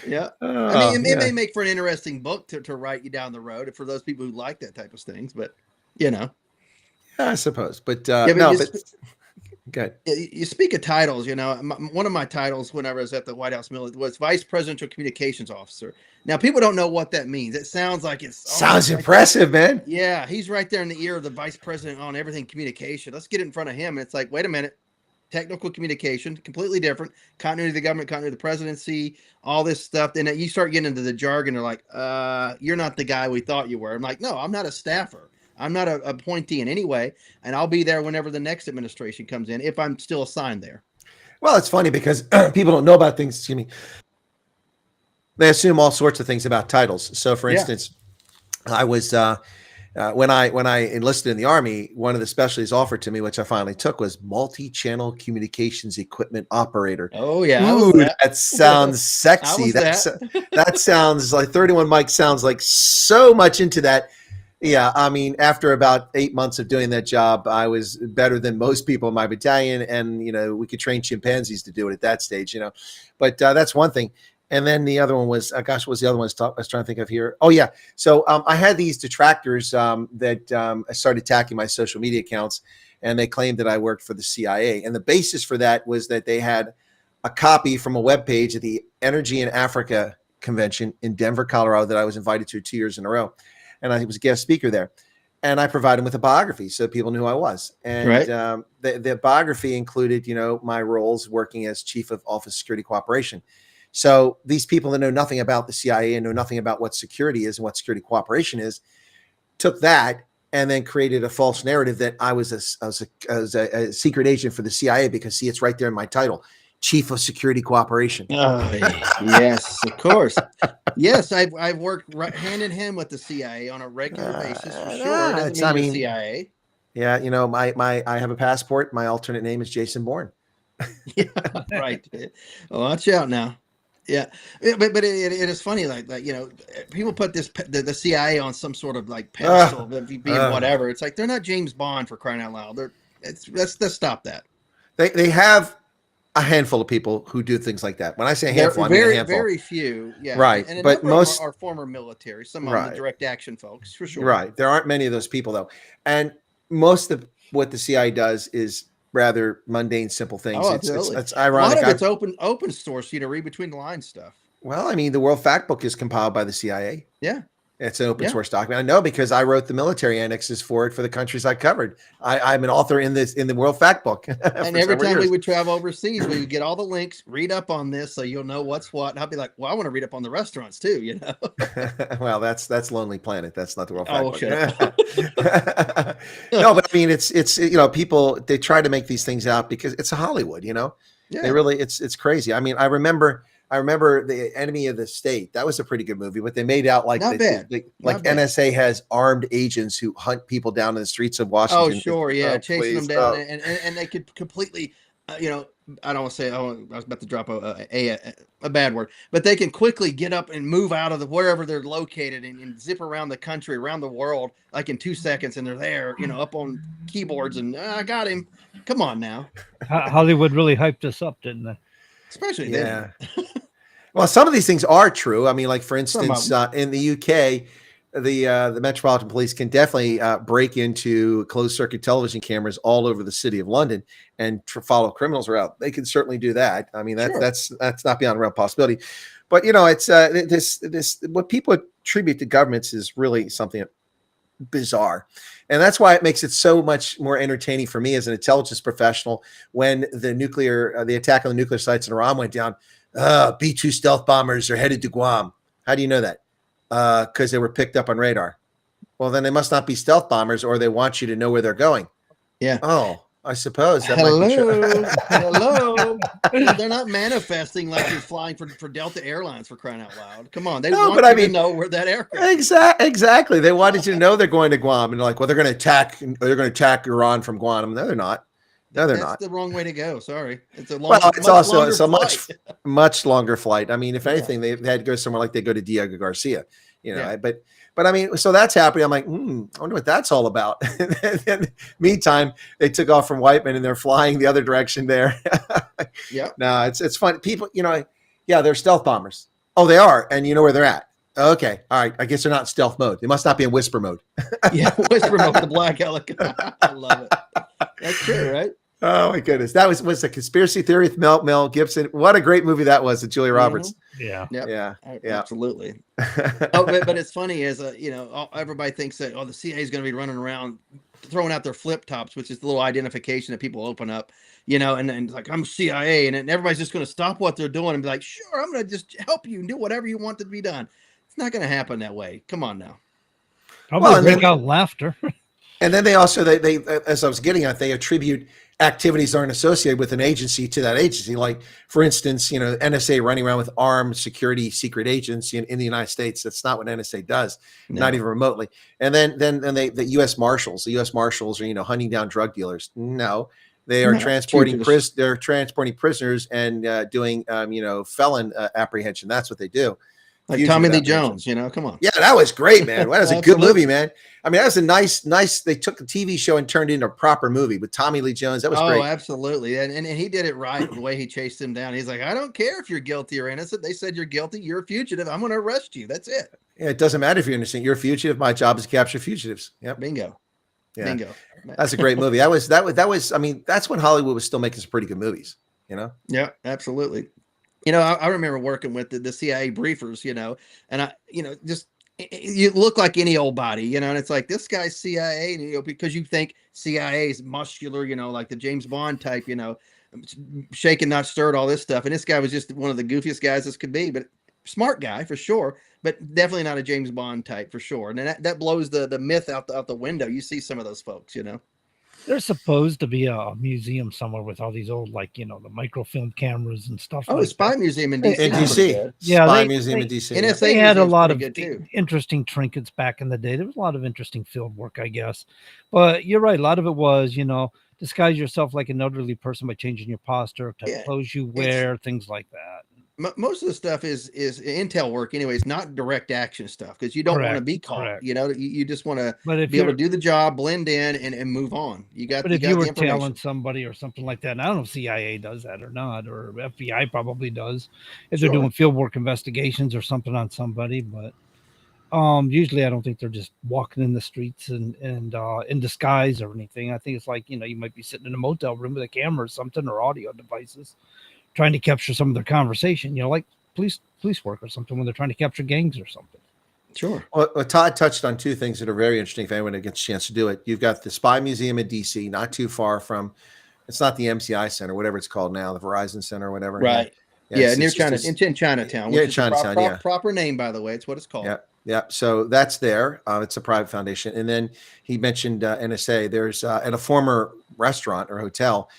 Yeah. I mean, it may make for an interesting book to write you down the road for those people who like that type of things, but Yeah, I suppose. But good. You speak of titles, one of my titles when I was at the White House military was Vice Presidential Communications Officer. Now, people don't know what that means. It sounds like sounds impressive, man. Yeah, he's right there in the ear of the vice president on everything communication. Let's get it in front of him. And it's like, wait a minute. Technical communication, completely different. Continuity of the government, continuity of the presidency, all this stuff. Then you start getting into the jargon. They're like, you're not the guy we thought you were. I'm like, no, I'm not a staffer. I'm not an appointee in any way, and I'll be there whenever the next administration comes in, if I'm still assigned there. Well, it's funny because people don't know about things. Excuse me. They assume all sorts of things about titles. So, for instance, I was when I enlisted in the Army, one of the specialties offered to me, which I finally took, was multi-channel communications equipment operator. Oh yeah, ooh, that sounds sexy. That sounds like 31 Mike sounds like so much into that. Yeah, I mean, after about 8 months of doing that job, I was better than most people in my battalion, and we could train chimpanzees to do it at that stage, But that's one thing. And then the other one was, what was the other one I was trying to think of here? Oh yeah, so I had these detractors that I started attacking my social media accounts, and they claimed that I worked for the CIA. And the basis for that was that they had a copy from a webpage of the Energy in Africa convention in Denver, Colorado, that I was invited to 2 years in a row. And I was a guest speaker there, and I provided them with a biography so people knew who I was. And the biography included, my roles working as chief of Office Security Cooperation. So these people that know nothing about the CIA and know nothing about what security is and what security cooperation is, took that and then created a false narrative that I was a secret agent for the CIA because, see, it's right there in my title. Chief of Security Cooperation. Yes, of course. Yes, I've worked hand in hand with the CIA on a regular basis for sure. It doesn't mean the CIA. Yeah, I have a passport. My alternate name is Jason Bourne. Yeah, right. Watch out now. Yeah, but it is funny, like people put the CIA on some sort of like pedestal, being whatever. It's like they're not James Bond, for crying out loud. Let's stop that. They have a handful of people who do things like that. When I say a handful, I mean a handful. Very few. Yeah. Right. And but most are former military, some of the direct action folks, for sure. Right. There aren't many of those people though. And most of what the CIA does is rather mundane, simple things. Oh, it's ironic. A lot of it's open source, read between the lines stuff. Well, I mean, the World Factbook is compiled by the CIA. Yeah. It's an open source document. I know because I wrote the military annexes for it for the countries I covered. I'm an author in the World Factbook. And every time we would travel overseas, we would get all the links, read up on this so you'll know what's what. And I'd be like, well, I want to read up on the restaurants too, Well, that's Lonely Planet. That's not the World Factbook. Okay. No, but I mean, it's people, they try to make these things out because it's a Hollywood, Yeah. They really, it's crazy. I mean, I remember I remember The Enemy of the State. That was a pretty good movie, but they made out like Not bad. like Not bad. NSA has armed agents who hunt people down in the streets of Oh, Washington. sure. Yeah. Oh, Chasing please. them down. Oh. And they could completely, I don't want to say, I was about to drop a bad word, but they can quickly get up and move out of wherever they're located and zip around the country, around the world, like in 2 seconds. And they're there, up on keyboards and I got him. Come on now. Hollywood really hyped us up, didn't they? Especially Yeah. Well, some of these things are true. I mean, like for Some of instance, in the UK, the Metropolitan Police can definitely break into closed circuit television cameras all over the city of London and follow criminals around. They can certainly do that. I mean, that's not beyond realm possibility. But it's this what people attribute to governments is really something bizarre. And that's why it makes it so much more entertaining for me as an intelligence professional when the attack on the nuclear sites in Iran went down. B-2 stealth bombers are headed to Guam. How do you know that? Because they were picked up on radar. Well, then they must not be stealth bombers, or they want you to know where they're going. Yeah. Oh, I suppose that Hello. might be true. Hello. They're not manifesting like you're flying for Delta Airlines, for crying out loud. Come on. They want you to know where that aircraft. Exactly. They wanted you to know they're going to Guam, and they're like, well, they're going to attack Iran from Guam. No, they're not. No, they're not. That's the wrong way to go. Sorry. It's a much longer flight. I mean, if anything, they had to go somewhere like they go to Diego Garcia, But I mean, so that's happening. I'm like, I wonder what that's all about. And meantime, they took off from Whiteman and they're flying the other direction there. Yeah. No, it's fun. People, they're stealth bombers. Oh, they are, and you know where they're at. Okay, all right. I guess they're not in stealth mode. They must not be in whisper mode. Yeah, whisper mode. The black helicopter. I love it. That's true, right? Oh my goodness, that was a conspiracy theory with Mel Gibson. What a great movie that was with Julia Roberts. Yeah, yeah, absolutely. But it's funny is everybody thinks that the CIA is going to be running around throwing out their flip tops, which is the little identification that people open up, and it's like, I'm CIA, and then everybody's just going to stop what they're doing and be like, sure, I'm going to just help you and do whatever you want to be done. It's not going to happen that way. Come on now. Probably break out laughter. And then they also, they as I was getting at, they attribute activities that aren't associated with an agency to that agency. Like, for instance, NSA running around with armed security secret agents in the United States. That's not what NSA does, not even remotely. And then the U.S. Marshals. The U.S. Marshals are hunting down drug dealers. No, they are transporting prisoners and doing felon apprehension. That's what they do. Like Tommy Lee Jones, come on. Yeah, that was great, man. That was a good movie, man. I mean, that was a nice, they took a TV show and turned it into a proper movie with Tommy Lee Jones. That was great. Oh, absolutely. And he did it right, the way he chased him down. He's like, I don't care if you're guilty or innocent. They said you're guilty. You're a fugitive. I'm going to arrest you. That's it. Yeah, it doesn't matter if you're innocent. You're a fugitive. My job is to capture fugitives. Yep. Bingo. Yeah. Bingo. That's a great movie. That was, I mean, that's when Hollywood was still making some pretty good movies, Yeah, absolutely. I remember working with the CIA briefers, and I, just you look like any old body, and it's like, this guy's CIA, and, because you think CIA is muscular, like the James Bond type, shaken, not stirred, all this stuff. And this guy was just one of the goofiest guys this could be, but smart guy for sure, but definitely not a James Bond type for sure. And then that blows the myth out the window. You see some of those folks, There's supposed to be a museum somewhere with all these old, the microfilm cameras and stuff. Oh, like a spy museum in DC. In DC. Yeah, Spy museum in DC. NSA they had a lot of too. interesting trinkets back in the day. There was a lot of interesting field work, I guess. But you're right. A lot of it was, disguise yourself like an elderly person by changing your posture, type of clothes you wear, things like that. Most of the stuff is intel work anyways, not direct action stuff, because you don't want to be caught. You just want to be able to do the job, blend in, and move on. But if you were tailing somebody or something like that, and I don't know if CIA does that or not, or FBI probably does, if they're doing field work investigations or something on somebody. But usually I don't think they're just walking in the streets and in disguise or anything. I think it's like, you might be sitting in a motel room with a camera or something, or audio devices, trying to capture some of their conversation, like police work or something, when they're trying to capture gangs or something. Sure. Well, Todd touched on two things that are very interesting if anyone gets a chance to do it. You've got the Spy Museum in DC, not too far from, it's not the MCI Center, whatever it's called now, the Verizon Center or whatever. Right. Yeah, near China, in Chinatown. Yeah, Chinatown, proper name, by the way. It's what it's called. Yeah. Yeah. So that's there. It's a private foundation. And then he mentioned NSA. There's at a former restaurant or hotel,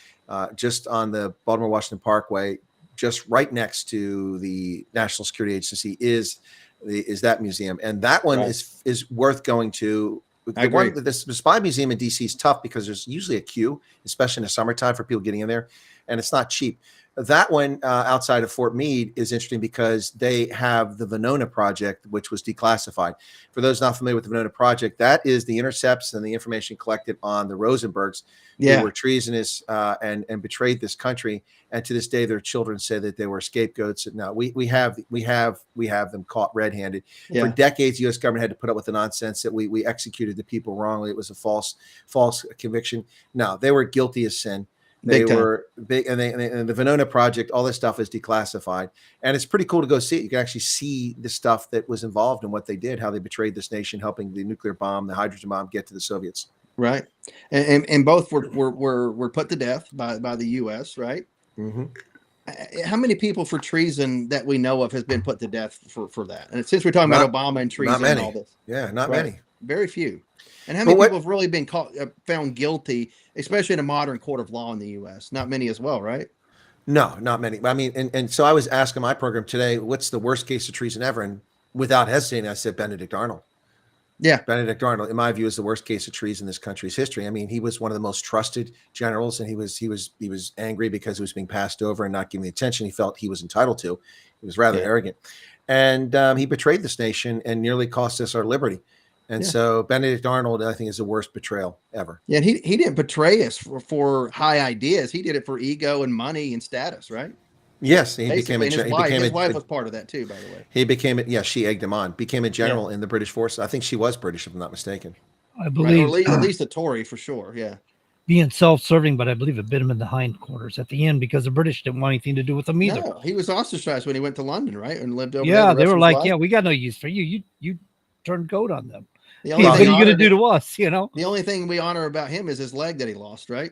just on the Baltimore Washington Parkway, just right next to the National Security Agency is that museum, and that one is worth going to. The one, the Spy Museum in DC is tough because there's usually a queue, especially in the summertime, for people getting in there, and it's not cheap. That one outside of Fort Meade is interesting because they have the Venona Project, which was declassified. For those not familiar with the Venona Project, that is the intercepts and the information collected on the Rosenbergs, who were treasonous and betrayed this country. And to this day, their children say that they were scapegoats. Now we have them caught red-handed. For decades, the U.S. government had to put up with the nonsense that we executed the people wrongly. It was a false conviction. No, they were guilty as sin. They were big, and the Venona Project, all this stuff is declassified, and it's pretty cool to go see it. You can actually see the stuff that was involved in what they did, how they betrayed this nation, helping the nuclear bomb, the hydrogen bomb, get to the Soviets. Right, and both were put to death by the U.S. Right. Mm-hmm. How many people for treason that we know of has been put to death for that? And since we're talking about Obama and treason and all this, not many, very few. And how many people have really been found guilty, especially in a modern court of law in the U.S.? Not many as well, right? No, not many. I mean, and so I was asking my program today, what's the worst case of treason ever? And without hesitating, I said Benedict Arnold. Yeah. Benedict Arnold, in my view, is the worst case of treason in this country's history. I mean, he was one of the most trusted generals, and he was angry because he was being passed over and not given the attention he felt he was entitled to. He was rather arrogant. And he betrayed this nation and nearly cost us our liberty. And so Benedict Arnold, I think, is the worst betrayal ever. Yeah, and he didn't betray us for high ideas. He did it for ego and money and status, right? Yes, he Basically, became his wife was part of that too, by the way. He became it. Yeah, she egged him on. Became a general in the British forces. I think she was British, if I'm not mistaken. I believe, or at least a Tory for sure. Yeah. Being self-serving, but I believe it bit him in the hindquarters at the end because the British didn't want anything to do with him either. No, he was ostracized when he went to London, right, and lived over there. Yeah, they were like, "Yeah, we got no use for you. You turned goat on them." What are you going to do to us? You know, the only thing we honor about him is his leg that he lost, right?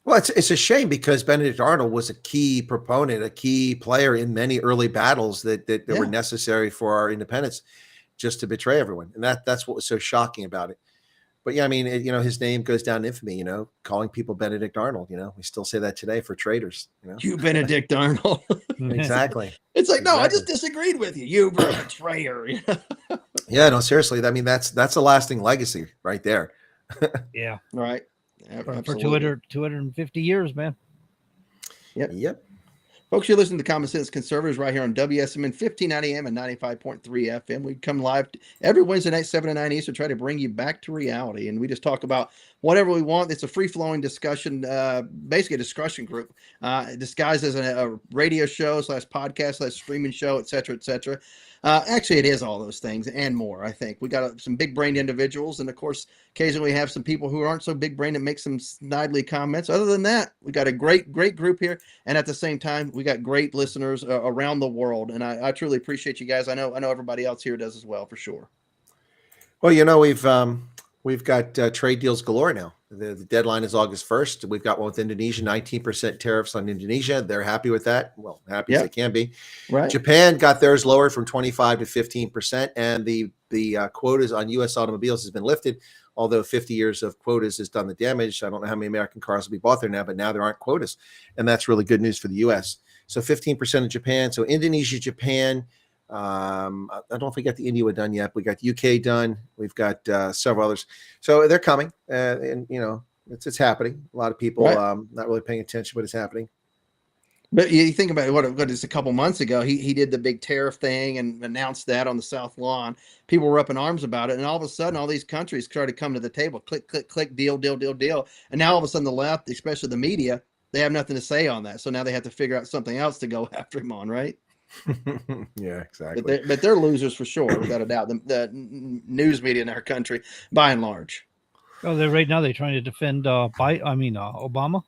Well, it's a shame because Benedict Arnold was a key proponent, a key player in many early battles that were necessary for our independence, just to betray everyone, and that's what was so shocking about it. But yeah, I mean, his name goes down in infamy. Calling people Benedict Arnold. We still say that today for traitors. You Benedict Arnold. Exactly. It's like, no, I just disagreed with you. You were a traitor. Yeah, no, seriously. I mean, that's a lasting legacy right there. Yeah. Right. For 250 years, man. Yep. Folks, you're listening to Common Sense Conservatives right here on WSMN 1590 AM and 95.3 FM. We come live every Wednesday night, 7 to 9 Eastern, try to bring you back to reality. And we just talk about whatever we want. It's a free-flowing discussion, basically a discussion group, disguised as a radio show / podcast / streaming show, et cetera, et cetera. Actually, it is all those things and more, I think. We got some big-brained individuals, and, of course, occasionally we have some people who aren't so big-brained and make some snidely comments. Other than that, we got a great group here, and at the same time, we got great listeners around the world, and I truly appreciate you guys. I know everybody else here does as well, for sure. Well, we've got trade deals galore now. The deadline is August 1st. We've got one with Indonesia, 19% tariffs on Indonesia. They're happy with that. Well, happy as they can be. Right. Japan got theirs lowered from 25 to 15%, and the quotas on U.S. automobiles has been lifted, although 50 years of quotas has done the damage. I don't know how many American cars will be bought there now, but now there aren't quotas, and that's really good news for the U.S. So 15% in Japan. So Indonesia, Japan. I don't know if we got the India done yet. We got UK done. We've got several others. So they're coming, and it's happening. A lot of people not really paying attention, but it's happening. But you think about what is a couple months ago, he did the big tariff thing and announced that on the South Lawn. People were up in arms about it, and all of a sudden, all these countries started to come to the table. Click, click, click, deal. And now all of a sudden, the left, especially the media, they have nothing to say on that. So now they have to figure out something else to go after him on, right? Yeah, exactly. But they're losers for sure, without a doubt. The news media in our country, by and large. Oh, they're trying to defend Obama.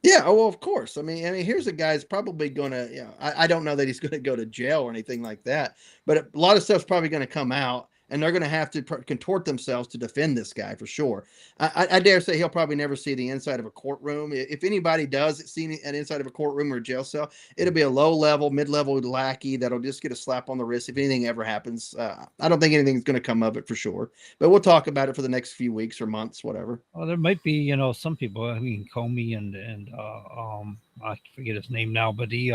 Yeah, well, of course. I mean, here's a guy that's probably going to. I don't know that he's going to go to jail or anything like that, but a lot of stuff's probably going to come out, and they're going to have to contort themselves to defend this guy for sure. I dare say he'll probably never see the inside of a courtroom. If anybody does see an inside of a courtroom or a jail cell, it'll be a low-level, mid-level lackey that'll just get a slap on the wrist if anything ever happens. I don't think anything's going to come of it for sure, but we'll talk about it for the next few weeks or months, whatever. Well, there might be, some people. I mean, Comey and I forget his name now, but he,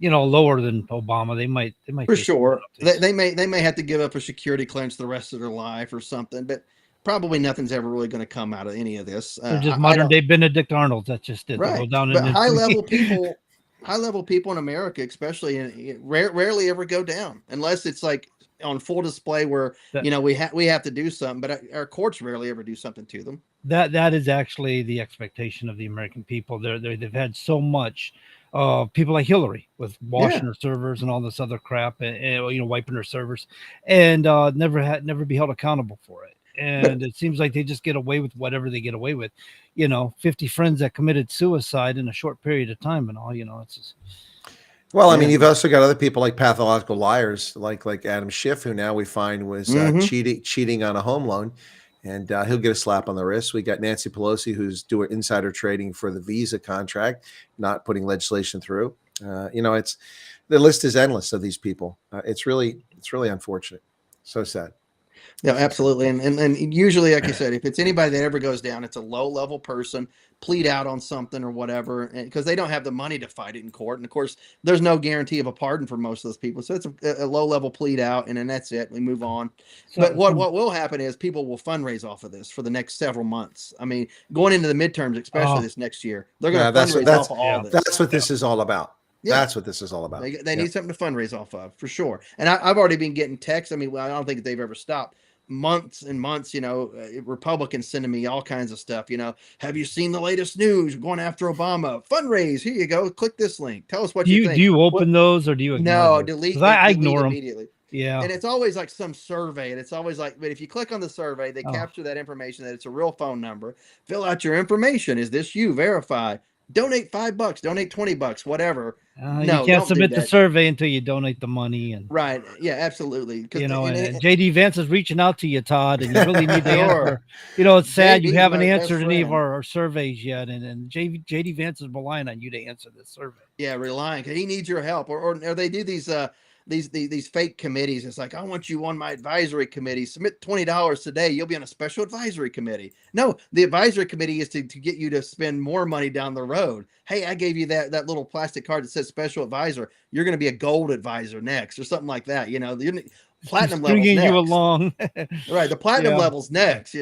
lower than Obama. They might for sure. They may have to give up a security clearance the rest of their life or something, but probably nothing's ever really going to come out of any of this. They're just modern day Benedict Arnold. That's just it. Right. Go down but in high level people in America, especially, rarely ever go down unless it's like on full display where we have to do something. But our courts rarely ever do something to them. That is actually the expectation of the American people. They've had so much. People like Hillary with washing her servers and all this other crap, and wiping her servers, and never be held accountable for it. And it seems like they just get away with whatever they get away with. 50 friends that committed suicide in a short period of time, and all. It's just. Well, I mean, you've also got other people like pathological liars, like Adam Schiff, who now we find was cheating on a home loan. And he'll get a slap on the wrist. We got Nancy Pelosi, who's doing insider trading for the visa contract, not putting legislation through. It's the list is endless of these people. It's really unfortunate. So sad. Yeah, absolutely. And usually, like I said, if it's anybody that ever goes down, it's a low level person, plead out on something or whatever, because they don't have the money to fight it in court. And of course, there's no guarantee of a pardon for most of those people. So it's a low level plead out, and then that's it. We move on. But what will happen is people will fundraise off of this for the next several months. I mean, going into the midterms, especially this next year, they're going to fundraise off of all this. That's what this is all about. Yeah. That's what this is all about. They need something to fundraise off of for sure. And I've already been getting texts. I mean, I don't think they've ever stopped. Months and months, Republicans sending me all kinds of stuff. Have you seen the latest news? We're going after Obama. Fundraise. Here you go. Click this link. Tell us what you think. Do you open those or do you ignore them? Delete. I ignore them immediately. Yeah. And it's always like some survey, and it's always like, but if you click on the survey, they capture that information that it's a real phone number. Fill out your information. Is this you? Verify. Donate $5, donate $20, whatever. You can't submit the survey until you donate the money. And right, yeah, absolutely. And JD Vance is reaching out to you, Todd, and you really need to answer. It's sad you haven't answered any of our surveys yet, and JD Vance is relying on you to answer this survey. Yeah, relying. He needs your help, or they do these fake committees. It's like, I want you on my advisory committee. Submit $20 today. You'll be on a special advisory committee. No, the advisory committee is to get you to spend more money down the road. Hey, I gave you that little plastic card that says special advisor. You're going to be a gold advisor next, or something like that. Platinum level next. You along. Right, the platinum level's next.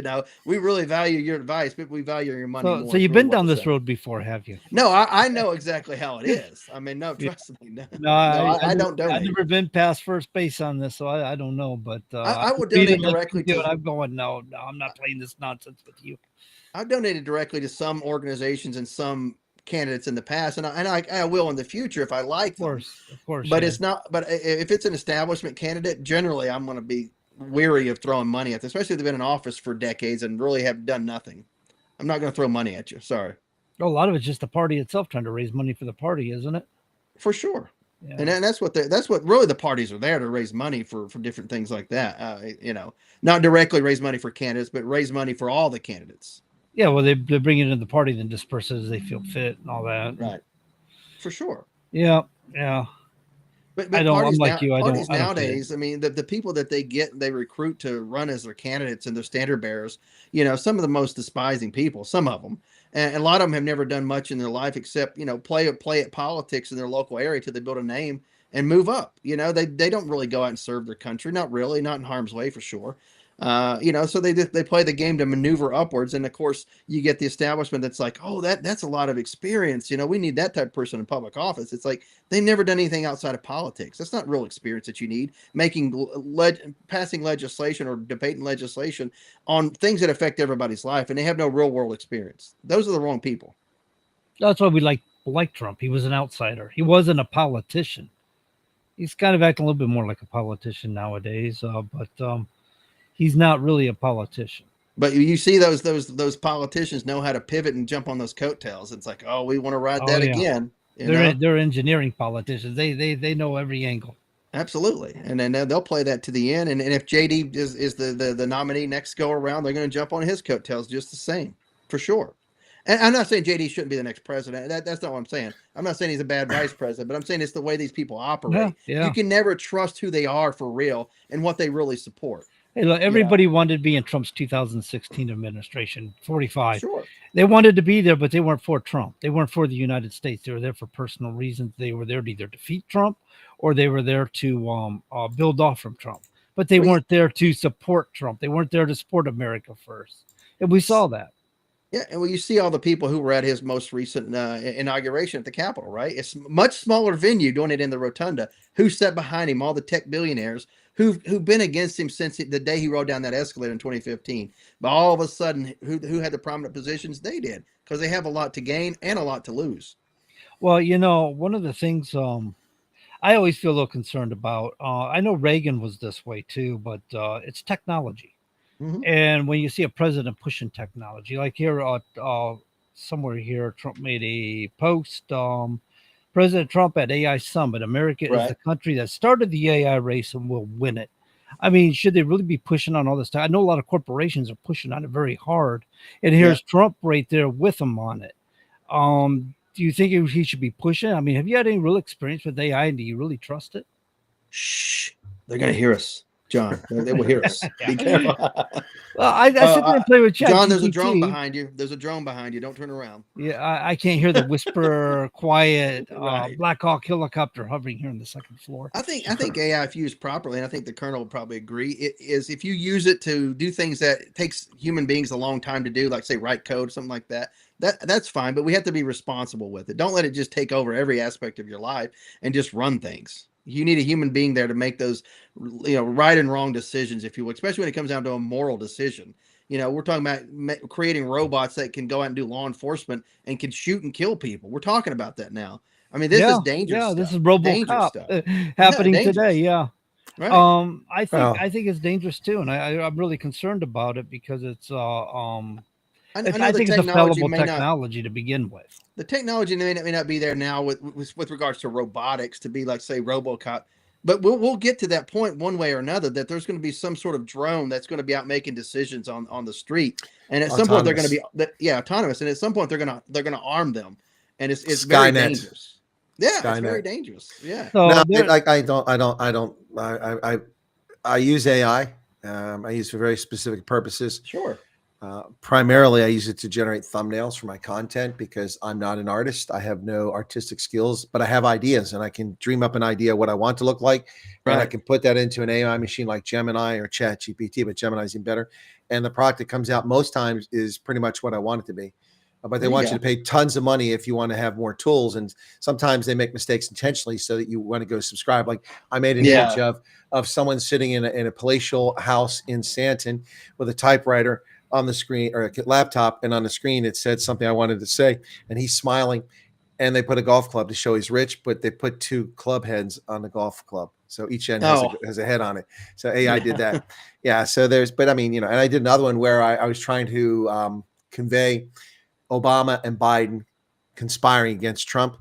We really value your advice, but we value your money more. So you've been down this road before, have you? No, I know exactly how it is. I mean, no, trust me. No, I don't donate. I've never been past first base on this, so I don't know. But I would donate directly to. I'm going. No, I'm not playing this nonsense with you. I've donated directly to some organizations and some candidates in the past, and I will in the future if I like them. Of course. But it's not. But if it's an establishment candidate, generally I'm going to be weary of throwing money at them, especially if they've been in office for decades and really have done nothing. I'm not going to throw money at you. Sorry. A lot of it's just the party itself trying to raise money for the party, isn't it? For sure. Yeah. And that's what really the parties are there to raise money for different things like that. Not directly raise money for candidates, but raise money for all the candidates. Yeah, well, they bring it into the party, then disperse it as they feel fit and all that. Right. For sure. Yeah. But I don't. I'm like you. Parties nowadays. I mean, the people that they recruit to run as their candidates and their standard bearers. Some of the most despising people. Some of them, and a lot of them have never done much in their life except play at politics in their local area till they build a name and move up. They don't really go out and serve their country. Not really. Not in harm's way for sure. So they play the game to maneuver upwards, and of course you get the establishment that's like, oh, that's a lot of experience. We need that type of person in public office. It's like they've never done anything outside of politics. That's not real experience that you need. Passing legislation or debating legislation on things that affect everybody's life, and they have no real world experience. Those are the wrong people. That's why we like Trump. He was an outsider. He wasn't a politician. He's kind of acting a little bit more like a politician nowadays, but he's not really a politician. But you see those politicians know how to pivot and jump on those coattails. It's like, oh, we want to ride that again. They're engineering politicians. They know every angle. Absolutely. And then they'll play that to the end. And if JD is the nominee next go around, they're going to jump on his coattails just the same, for sure. And I'm not saying JD shouldn't be the next president. That's not what I'm saying. I'm not saying he's a bad vice president, but I'm saying it's the way these people operate. Yeah. You can never trust who they are for real and what they really support. Hey, look, everybody wanted to be in Trump's 2016 administration, 45. Sure. They wanted to be there, but they weren't for Trump. They weren't for the United States. They were there for personal reasons. They were there to either defeat Trump or they were there to build off from Trump. But they weren't there to support Trump. They weren't there to support America first. And we saw that. Yeah, and you see all the people who were at his most recent inauguration at the Capitol, right? It's a much smaller venue doing it in the Rotunda. Who sat behind him? All the tech billionaires who've been against him since the day he rode down that escalator in 2015. But all of a sudden, who had the prominent positions? They did, because they have a lot to gain and a lot to lose. Well, one of the things I always feel a little concerned about, I know Reagan was this way too, but it's technology. And when you see a president pushing technology, like here, somewhere here, Trump made a post. President Trump at AI Summit. America is the country that started the AI race and will win it. I mean, should they really be pushing on all this stuff? I know a lot of corporations are pushing on it very hard. And here's Trump right there with them on it. Do you think he should be pushing? I mean, have you had any real experience with AI, and do you really trust it? Shh. They're going to hear us. John, they will hear us. Be careful. Well, I sit there and play with chat. John, there's a drone behind you. There's a drone behind you. Don't turn around. Yeah, I can't hear the whisper, quiet Black Hawk helicopter hovering here on the second floor. I think AI, if used properly, and I think the Colonel will probably agree, it is if you use it to do things that takes human beings a long time to do, like say write code, something like that. That's fine, but we have to be responsible with it. Don't let it just take over every aspect of your life and just run things. You need a human being there to make those, right and wrong decisions, if you will, especially when it comes down to a moral decision. We're talking about creating robots that can go out and do law enforcement and can shoot and kill people. We're talking about that now. I mean, this is dangerous. Yeah, stuff. This is RoboCop happening today. Yeah. Right. I think it's dangerous too, and I'm really concerned about it because it's I think it's a fallible technology to begin with. The technology may not be there now with regards to robotics to be like, say, RoboCop, but we'll get to that point one way or another that there's going to be some sort of drone that's going to be out making decisions on the street, and at some point they're going to be autonomous, and at some point they're going to arm them, and it's very dangerous. Yeah, Skynet. It's very dangerous. Yeah. So I use AI. I use for very specific purposes. Sure. Primarily, I use it to generate thumbnails for my content because I'm not an artist. I have no artistic skills, but I have ideas, and I can dream up an idea what I want to look like, and I can put that into an AI machine like Gemini or ChatGPT, but Gemini is even better. And the product that comes out most times is pretty much what I want it to be. But they want you to pay tons of money if you want to have more tools, and sometimes they make mistakes intentionally so that you want to go subscribe. Like I made an image of someone sitting in a palatial house in Santon with a typewriter on the screen or a laptop, and on the screen it said something I wanted to say, and he's smiling, and they put a golf club to show he's rich, but they put two club heads on the golf club, so each end has a head on it. So AI did that. So but I mean, and I did another one where I was trying to convey Obama and Biden conspiring against Trump,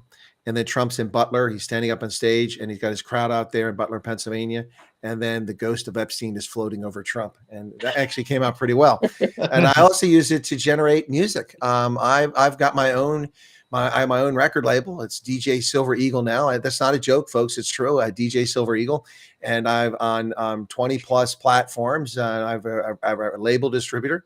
and then Trump's in Butler, he's standing up on stage, and he's got his crowd out there in Butler, Pennsylvania, and then the ghost of Epstein is floating over Trump, and that actually came out pretty well. And I also use it to generate music. I've got my own record label. It's DJ Silver Eagle now. That's not a joke, folks. It's true. DJ Silver Eagle, and I've on 20 plus platforms. I've a label distributor,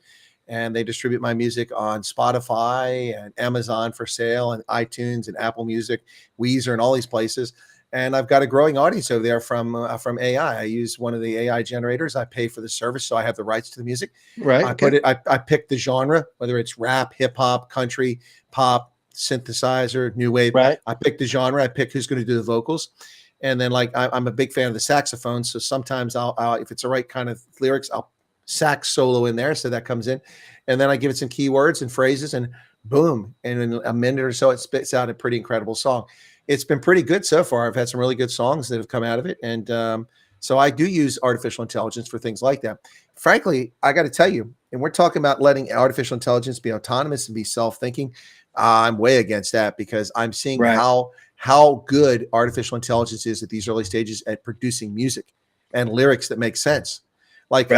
and they distribute my music on Spotify and Amazon for sale, and iTunes and Apple Music, Weezer, and all these places. And I've got a growing audience over there from AI. I use one of the AI generators. I pay for the service, so I have the rights to the music. Right. I pick the genre, whether it's rap, hip hop, country, pop, synthesizer, new wave. Right. I pick the genre. I pick who's going to do the vocals. And then I'm a big fan of the saxophone. So sometimes I'll if it's the right kind of lyrics, I'll sax solo in there. So that comes in. And then I give it some keywords and phrases, and boom. And in a minute or so, it spits out a pretty incredible song. It's been pretty good so far. I've had some really good songs that have come out of it. And so I do use artificial intelligence for things like that. Frankly, I got to tell you, and we're talking about letting artificial intelligence be autonomous and be self-thinking. I'm way against that because I'm seeing how how good artificial intelligence is at these early stages at producing music and lyrics that make sense. Like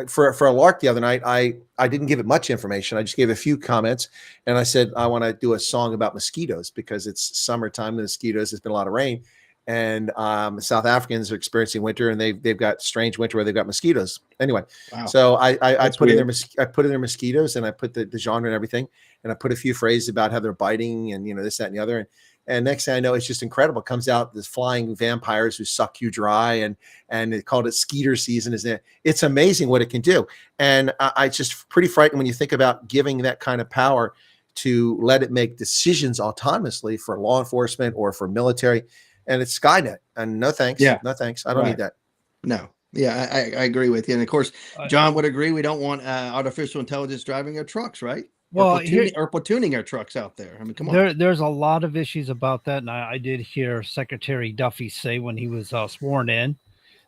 for a lark the other night, I didn't give it much information. I just gave a few comments, and I said I want to do a song about mosquitoes because it's summertime. The mosquitoes, there's been a lot of rain, and South Africans are experiencing winter, and they've got strange winter where they've got mosquitoes. Anyway, so I put in their mosquitoes, and I put the genre and everything, and I put a few phrases about how they're biting and this, that, and the other. And next thing I know, it's just incredible. It comes out this flying vampires who suck you dry, and they called it skeeter season. It's amazing what it can do. And it's just pretty frightening when you think about giving that kind of power to let it make decisions autonomously for law enforcement or for military. And it's Skynet. And no thanks. Yeah. No thanks. I don't need that. No. Yeah, I agree with you. And of course, John would agree. We don't want artificial intelligence driving our trucks, right? Well, or platooning our trucks out there. I mean, come on. There's a lot of issues about that, and I did hear Secretary Duffy say when he was sworn in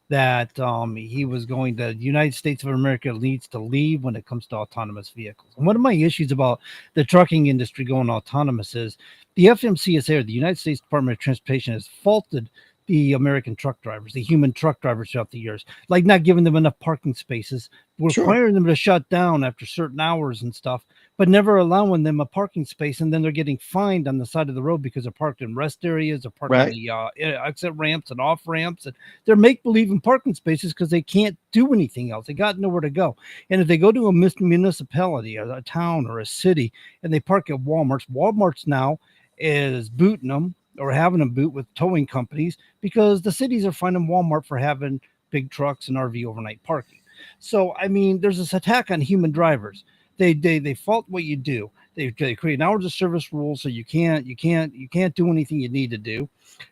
that he was going. The United States of America needs to lead when it comes to autonomous vehicles. And one of my issues about the trucking industry going autonomous is the FMCSA, the United States Department of Transportation, has faulted the American truck drivers, the human truck drivers throughout the years, like not giving them enough parking spaces, requiring them to shut down after certain hours and stuff, but never allowing them a parking space. And then they're getting fined on the side of the road because they're parked in rest areas or parked in the exit ramps and off ramps. And they're make-believe in parking spaces because they can't do anything else. They got nowhere to go. And if they go to a municipality, or a town or a city, and they park at Walmart's now is booting them or having them boot with towing companies because the cities are finding Walmart for having big trucks and RV overnight parking. So, I mean, there's this attack on human drivers. They fault what you do. They create an hours of service rule so you can't do anything you need to do.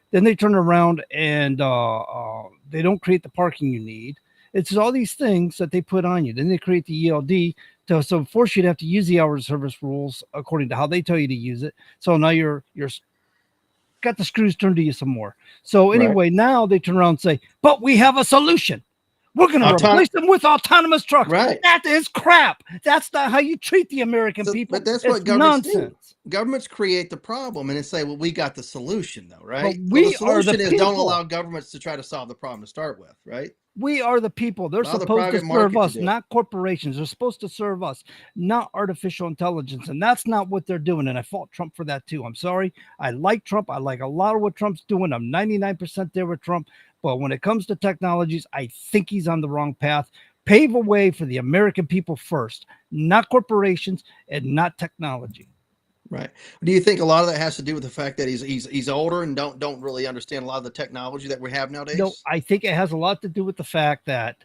Then they turn around and they don't create the parking you need. It's all these things that they put on you. Then they create the ELD to force you to have to use the hours of service rules according to how they tell you to use it. So now you're got the screws turned to you some more. So anyway, now they turn around and say, but we have a solution. We're going to replace them with autonomous trucks. Right. That is crap. That's not how you treat the American people. But that's it's what governments nonsense. do. Governments create the problem and then say, well, we got the solution though, right? But we the solution is don't people. allow governments to try to solve the problem to start with, right? We are the people. They're Allow the supposed to private market serve to us, do it. not corporations. They're supposed to serve us, not artificial intelligence. And that's not what they're doing. And I fault Trump for that too. I'm sorry. I like Trump. I like a lot of what Trump's doing. I'm 99% there with Trump. But when it comes to technologies, I think he's on the wrong path. Pave a way for the American people first, not corporations and not technology. Right. Do you think a lot of that has to do with the fact that he's older and don't really understand a lot of the technology that we have nowadays? No, I think it has a lot to do with the fact that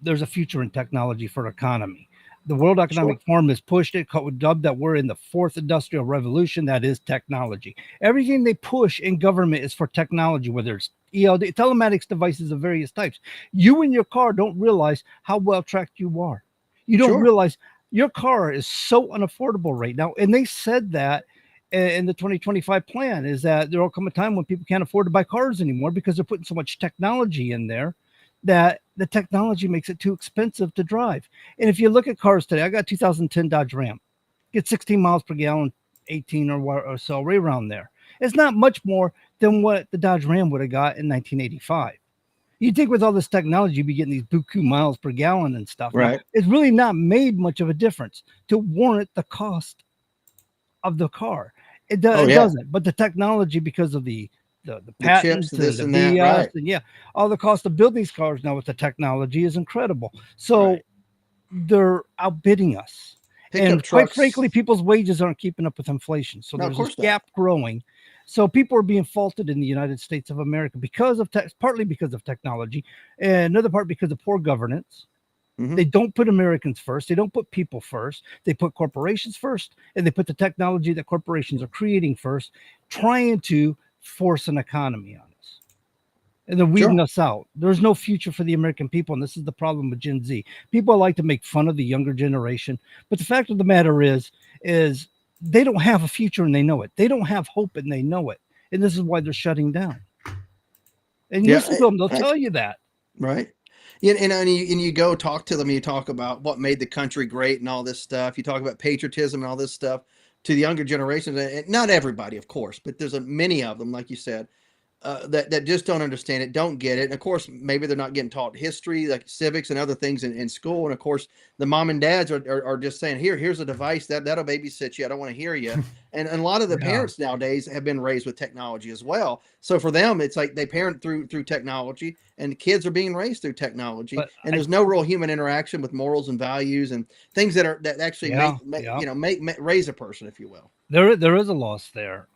there's a future in technology for economy. The World Economic Forum has pushed it, dubbed that we're in the fourth industrial revolution. That is technology. Everything they push in government is for technology, whether it's ELD, telematics devices of various types. You in your car don't realize how well tracked you are. You don't realize your car is so unaffordable right now. And they said that in the 2025 plan is that there will come a time when people can't afford to buy cars anymore because they're putting so much technology in there that the technology makes it too expensive to drive. And if you look at cars today, I got 2010 Dodge Ram, get 16 miles per gallon, 18 or so, right around there. It's not much more than what the Dodge Ram would have got in 1985. You'd think with all this technology, you'd be getting these buku miles per gallon and stuff. Right. Now, it's really not made much of a difference to warrant the cost of the car. It doesn't. But the technology, because of the patents, chips, this and and the that, BS, right. and all the cost of building these cars now with the technology is incredible. So they're outbidding us. And quite frankly, people's wages aren't keeping up with inflation. So there's this gap growing. So people are being faulted in the United States of America because of partly because of technology, and another part because of poor governance. They don't put Americans first. They don't put people first. They put corporations first, and they put the technology that corporations are creating first, trying to force an economy on us. And they're weeding us out. There's no future for the American people, and this is the problem with Gen Z. People like to make fun of the younger generation, but the fact of the matter is they don't have a future and they know it. They don't have hope and they know it. And this is why they're shutting down. And listen to them, they'll tell you that. Right. And you go talk to them, you talk about what made the country great and all this stuff. You talk about patriotism and all this stuff. to the younger generations, and not everybody, of course, but there's many of them, like you said, that just don't understand it, don't get it. And of course, maybe they're not getting taught history, like civics and other things in school. And of course, the mom and dads are just saying, here's a device that'll babysit you. I don't want to hear you. And a lot of the parents nowadays have been raised with technology as well. So for them, it's like they parent through technology, and the kids are being raised through technology. And there's no real human interaction with morals and values and things that actually raise a person, if you will. There is a loss there.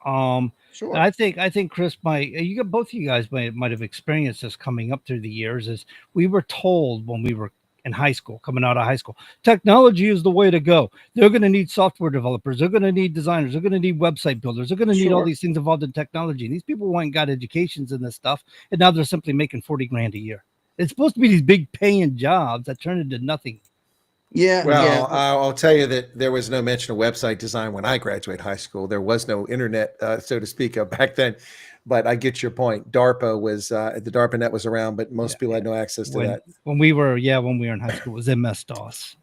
Sure. I think Chris both of you guys might have experienced this coming up through the years. Is we were told when we were in high school, coming out of high school, technology is the way to go. They're going to need software developers. They're going to need designers. They're going to need website builders. They're going to need all these things involved in technology. And these people went and got educations in this stuff, and now they're simply making $40,000 a year. It's supposed to be these big paying jobs that turn into nothing. Yeah. Well, I'll tell you that there was no mention of website design when I graduated high school. There was no internet, so to speak, of back then. But I get your point. DARPA was the DARPA net was around, but most people had no access to that. When we were in high school, it was MS DOS.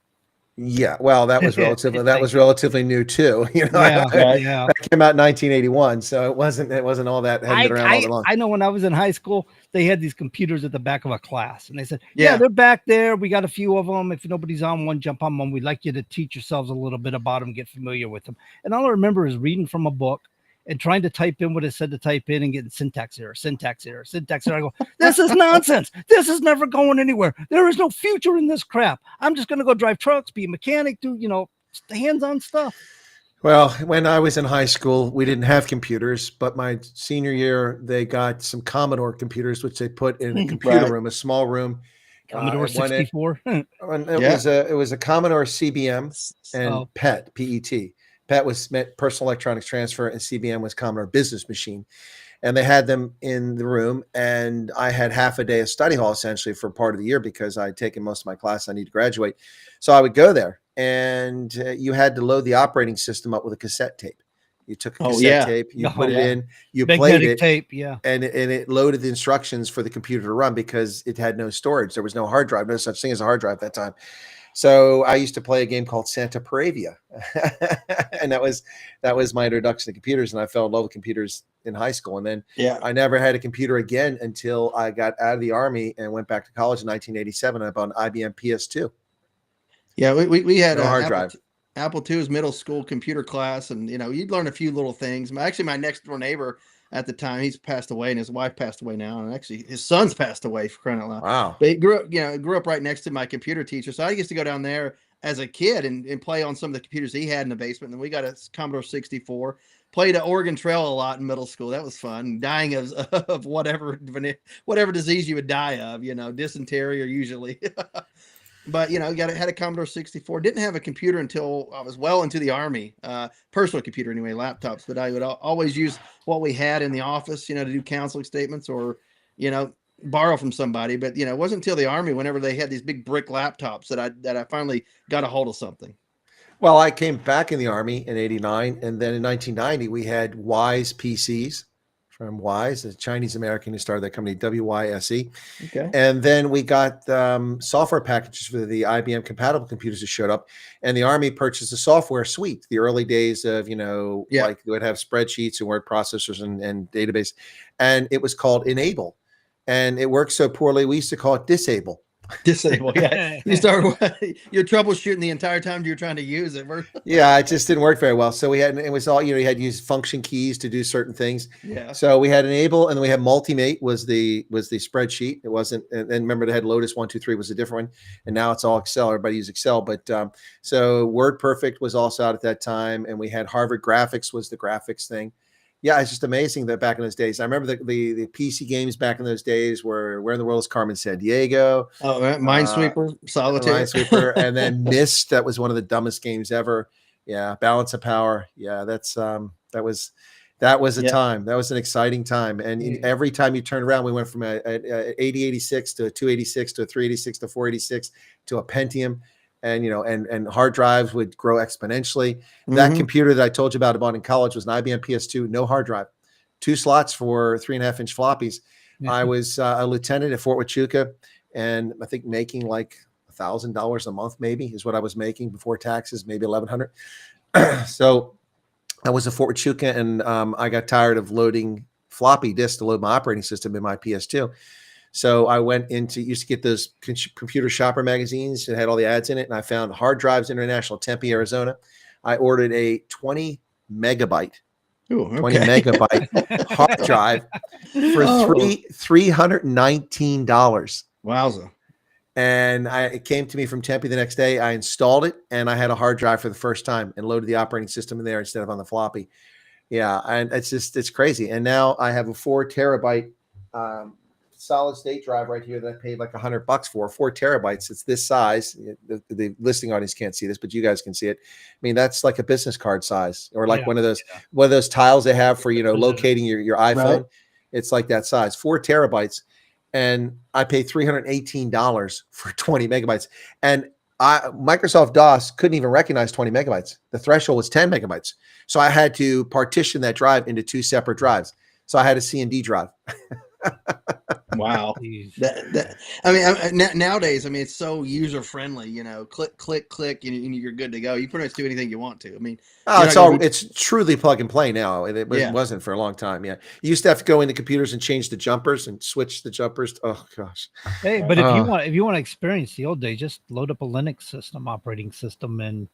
Yeah, well, that was relatively new too. That came out in 1981, so it wasn't all that hadn't been around all that long. I know when I was in high school, they had these computers at the back of a class, and they said, "Yeah, they're back there. We got a few of them. If nobody's on one, jump on one. We'd like you to teach yourselves a little bit about them, get familiar with them." And all I remember is reading from a book and trying to type in what it said to type in and getting syntax error. I go, this is nonsense. This is never going anywhere. There is no future in this crap. I'm just going to go drive trucks, be a mechanic, do, hands-on stuff. Well, when I was in high school, we didn't have computers, but my senior year, they got some Commodore computers, which they put in a computer room, a small room. Commodore 64. It was a Commodore CBM and PET, PET. PET was personal electronics transfer, and CBM was Commodore Business Machine. And they had them in the room, and I had half a day of study hall essentially for part of the year because I had taken most of my class. I need to graduate. So I would go there, and you had to load the operating system up with a cassette tape. You took a cassette tape, you put it in, you played it, tape, and it loaded the instructions for the computer to run because it had no storage. There was no hard drive, no such thing as a hard drive at that time. So I used to play a game called Santa Paravia, and that was my introduction to computers. And I fell in love with computers in high school. And then I never had a computer again until I got out of the Army and went back to college in 1987. I bought an IBM PS2. Yeah, we had no hard drive. Apple II's middle school computer class, and you'd learn a few little things. Actually, my next door neighbor at the time, he's passed away, and his wife passed away now, and actually his son's passed away, for crying out loud. Wow! But he grew up right next to my computer teacher, so I used to go down there as a kid and play on some of the computers he had in the basement. And then we got a Commodore 64. Played at Oregon Trail a lot in middle school. That was fun. Dying of whatever disease you would die of, dysentery or usually. But had a Commodore 64. Didn't have a computer until I was well into the Army. Personal computer anyway, laptops. But I would always use what we had in the office, to do counseling statements or, borrow from somebody. But it wasn't until the Army, whenever they had these big brick laptops, that I finally got a hold of something. Well, I came back in the Army in '89, and then in 1990 we had Wise PCs. From Wise, a Chinese American who started that company, WYSE. Okay. And then we got software packages for the IBM compatible computers that showed up, and the Army purchased a software suite. The early days of, like they would have spreadsheets and word processors and database, and it was called Enable, and it worked so poorly we used to call it Disable. Disable, yeah. You're troubleshooting the entire time you're trying to use it. Yeah, it just didn't work very well. So it was all, you had to use function keys to do certain things. Yeah. So we had Enable, and then we had Multimate was the spreadsheet. It wasn't, and remember they had Lotus 123 was a different one, and now it's all Excel. Everybody uses Excel, but so WordPerfect was also out at that time, and we had Harvard Graphics was the graphics thing. Yeah, it's just amazing that back in those days. I remember the PC games back in those days were Where in the World is Carmen Sandiego? Oh, right. Minesweeper, Solitaire. Minesweeper, and then Myst. That was one of the dumbest games ever. Yeah, Balance of Power. Yeah, that was a time. That was an exciting time. And every time you turned around, we went from a 8086 to a 286 to a 386 to 486 to a Pentium. And and hard drives would grow exponentially. Mm-hmm. That computer that I told you about I bought in college was an IBM PS2, no hard drive, 2 slots for 3.5-inch floppies. Mm-hmm. I was a lieutenant at Fort Huachuca, and I think making like $1,000 a month maybe is what I was making before taxes, maybe $1,100. So I was in Fort Huachuca, and I got tired of loading floppy disks to load my operating system in my PS2. So I went into, used to get those computer shopper magazines that had all the ads in it, and I found Hard Drives International, Tempe, Arizona. I ordered a 20 megabyte, Ooh, okay. 20 megabyte hard drive for $319. Wowza. And it came to me from Tempe the next day. I installed it, and I had a hard drive for the first time and loaded the operating system in there instead of on the floppy. Yeah, and it's crazy. And now I have a 4 terabyte solid state drive right here that I paid like $100 for. 4 terabytes. It's this size. The listening audience can't see this, but you guys can see it. I mean, that's like a business card size, or like one of those tiles they have for locating your iPhone. Right. It's like that size. 4 terabytes. And I paid $318 for 20 megabytes. And Microsoft DOS couldn't even recognize 20 megabytes. The threshold was 10 megabytes. So I had to partition that drive into 2 separate drives. So I had a C&D drive. Wow. Nowadays, it's so user friendly, click, click, click, and you're good to go. You pretty much do anything you want to. It's truly plug and play now. It wasn't for a long time. Yeah. You used to have to go into computers and change the jumpers and switch the jumpers. Oh gosh. Hey, but if you want to experience the old days, just load up a Linux operating system and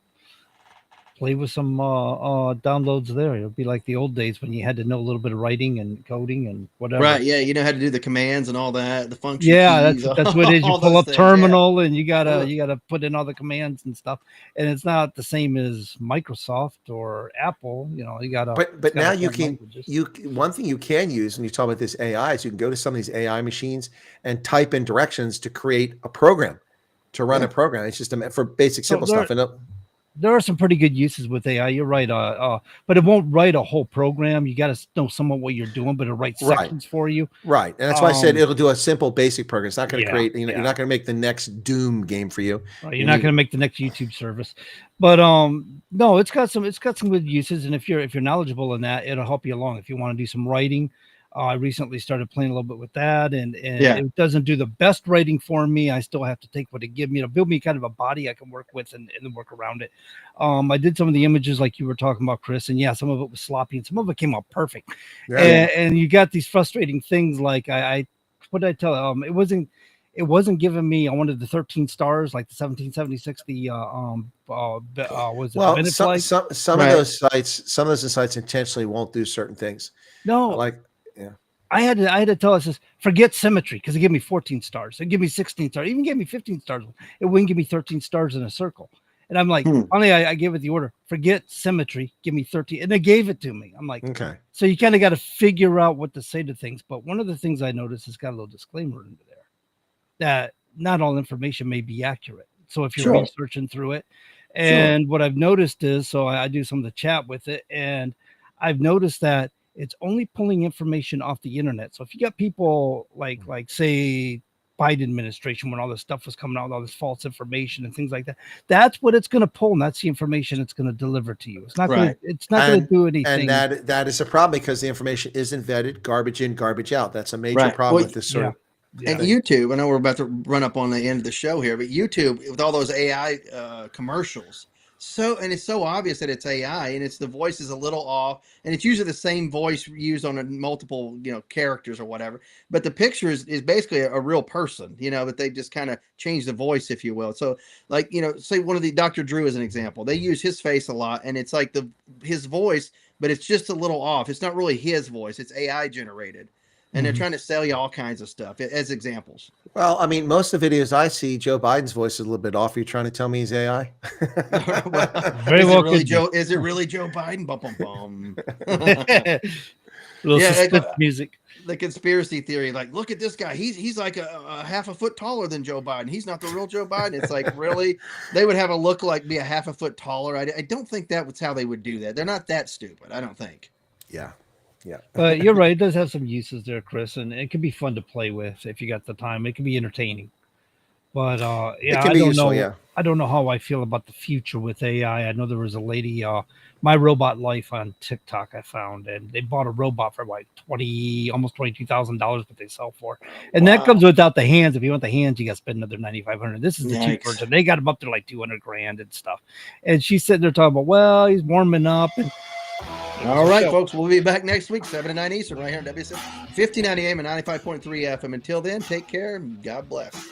play with some downloads there. It'll be like the old days when you had to know a little bit of writing and coding and whatever. Right. Yeah. You know how to do the commands and all that, the functions. Yeah, keys, that's what it is. You pull up terminal and you gotta put in all the commands and stuff. And it's not the same as Microsoft or Apple. You gotta. But now you can. One thing you can use when you talk about this AI is you can go to some of these AI machines and type in directions to create a program, to run a program. It's just for basic simple stuff. And there are some pretty good uses with AI. You're right. But it won't write a whole program. You got to know somewhat what you're doing, but it writes sections for you. Right. And that's why I said it'll do a simple basic program. It's not going to create, you're not going to make the next Doom game for you. Right, you're not going to make the next YouTube service. But no, it's got some good uses. And if you're knowledgeable in that, it'll help you along. If you want to do some writing, I recently started playing a little bit with that, and it doesn't do the best writing for me. I still have to take what it gives me to build me kind of a body I can work with and then work around it. I did some of the images like you were talking about, Chris, and some of it was sloppy and some of it came out perfect. Yeah. And you got these frustrating things like what did I tell? It wasn't giving me. I wanted the 13 stars, like the 1776. Some of those sites intentionally won't do certain things. No, I had to tell us, forget symmetry, because it gave me 14 stars. It gave me 16 stars. It even gave me 15 stars. It wouldn't give me 13 stars in a circle. And I'm like, finally, I gave it the order, forget symmetry, give me 13. And they gave it to me. I'm like, okay. So you kind of got to figure out what to say to things. But one of the things I noticed is got a little disclaimer into there that not all information may be accurate. So if you're researching through it, and what I've noticed is, so I do some of the chat with it, and I've noticed that it's only pulling information off the internet. So if you got people like say Biden administration, when all this stuff was coming out, all this false information and things like that, that's what it's going to pull, and that's the information it's going to deliver to you. It's not going to do anything. And that is a problem, because the information isn't vetted, garbage in, garbage out. That's a major problem with this sort of. And YouTube, I know we're about to run up on the end of the show here, but YouTube with all those AI commercials. And it's so obvious that it's AI, and the voice is a little off, and it's usually the same voice used on multiple, characters or whatever. But the picture is basically a real person, but they just kind of changed the voice, if you will. So like, say one of the Dr. Drew as an example, they use his face a lot, and it's like his voice, but it's just a little off. It's not really his voice. It's AI generated. And they're trying to sell you all kinds of stuff as examples. Well, most of the videos I see, Joe Biden's voice is a little bit off. Are you trying to tell me he's AI? Is it really Joe Biden? Bum, bum, bum. Music. The conspiracy theory, like, look at this guy. He's like a half a foot taller than Joe Biden. He's not the real Joe Biden. It's like, really? They would have a look like be a half a foot taller. I don't think that was how they would do that. They're not that stupid, I don't think. Yeah. Yeah. But you're right. It does have some uses there, Chris, and it can be fun to play with if you got the time. It can be entertaining. But I don't know how I feel about the future with AI. I know there was a lady, My Robot Life on TikTok, I found, and they bought a robot for like almost $22,000, what they sell for. And that comes without the hands. If you want the hands, you got to spend another $9,500. This is the cheap version. They got them up to like $200,000 and stuff. And she's sitting there talking about, well, he's warming up. And All right, folks. We'll be back next week, 7 to 9 Eastern, right here on WSM 1590 AM and 95.3 FM. Until then, take care and God bless.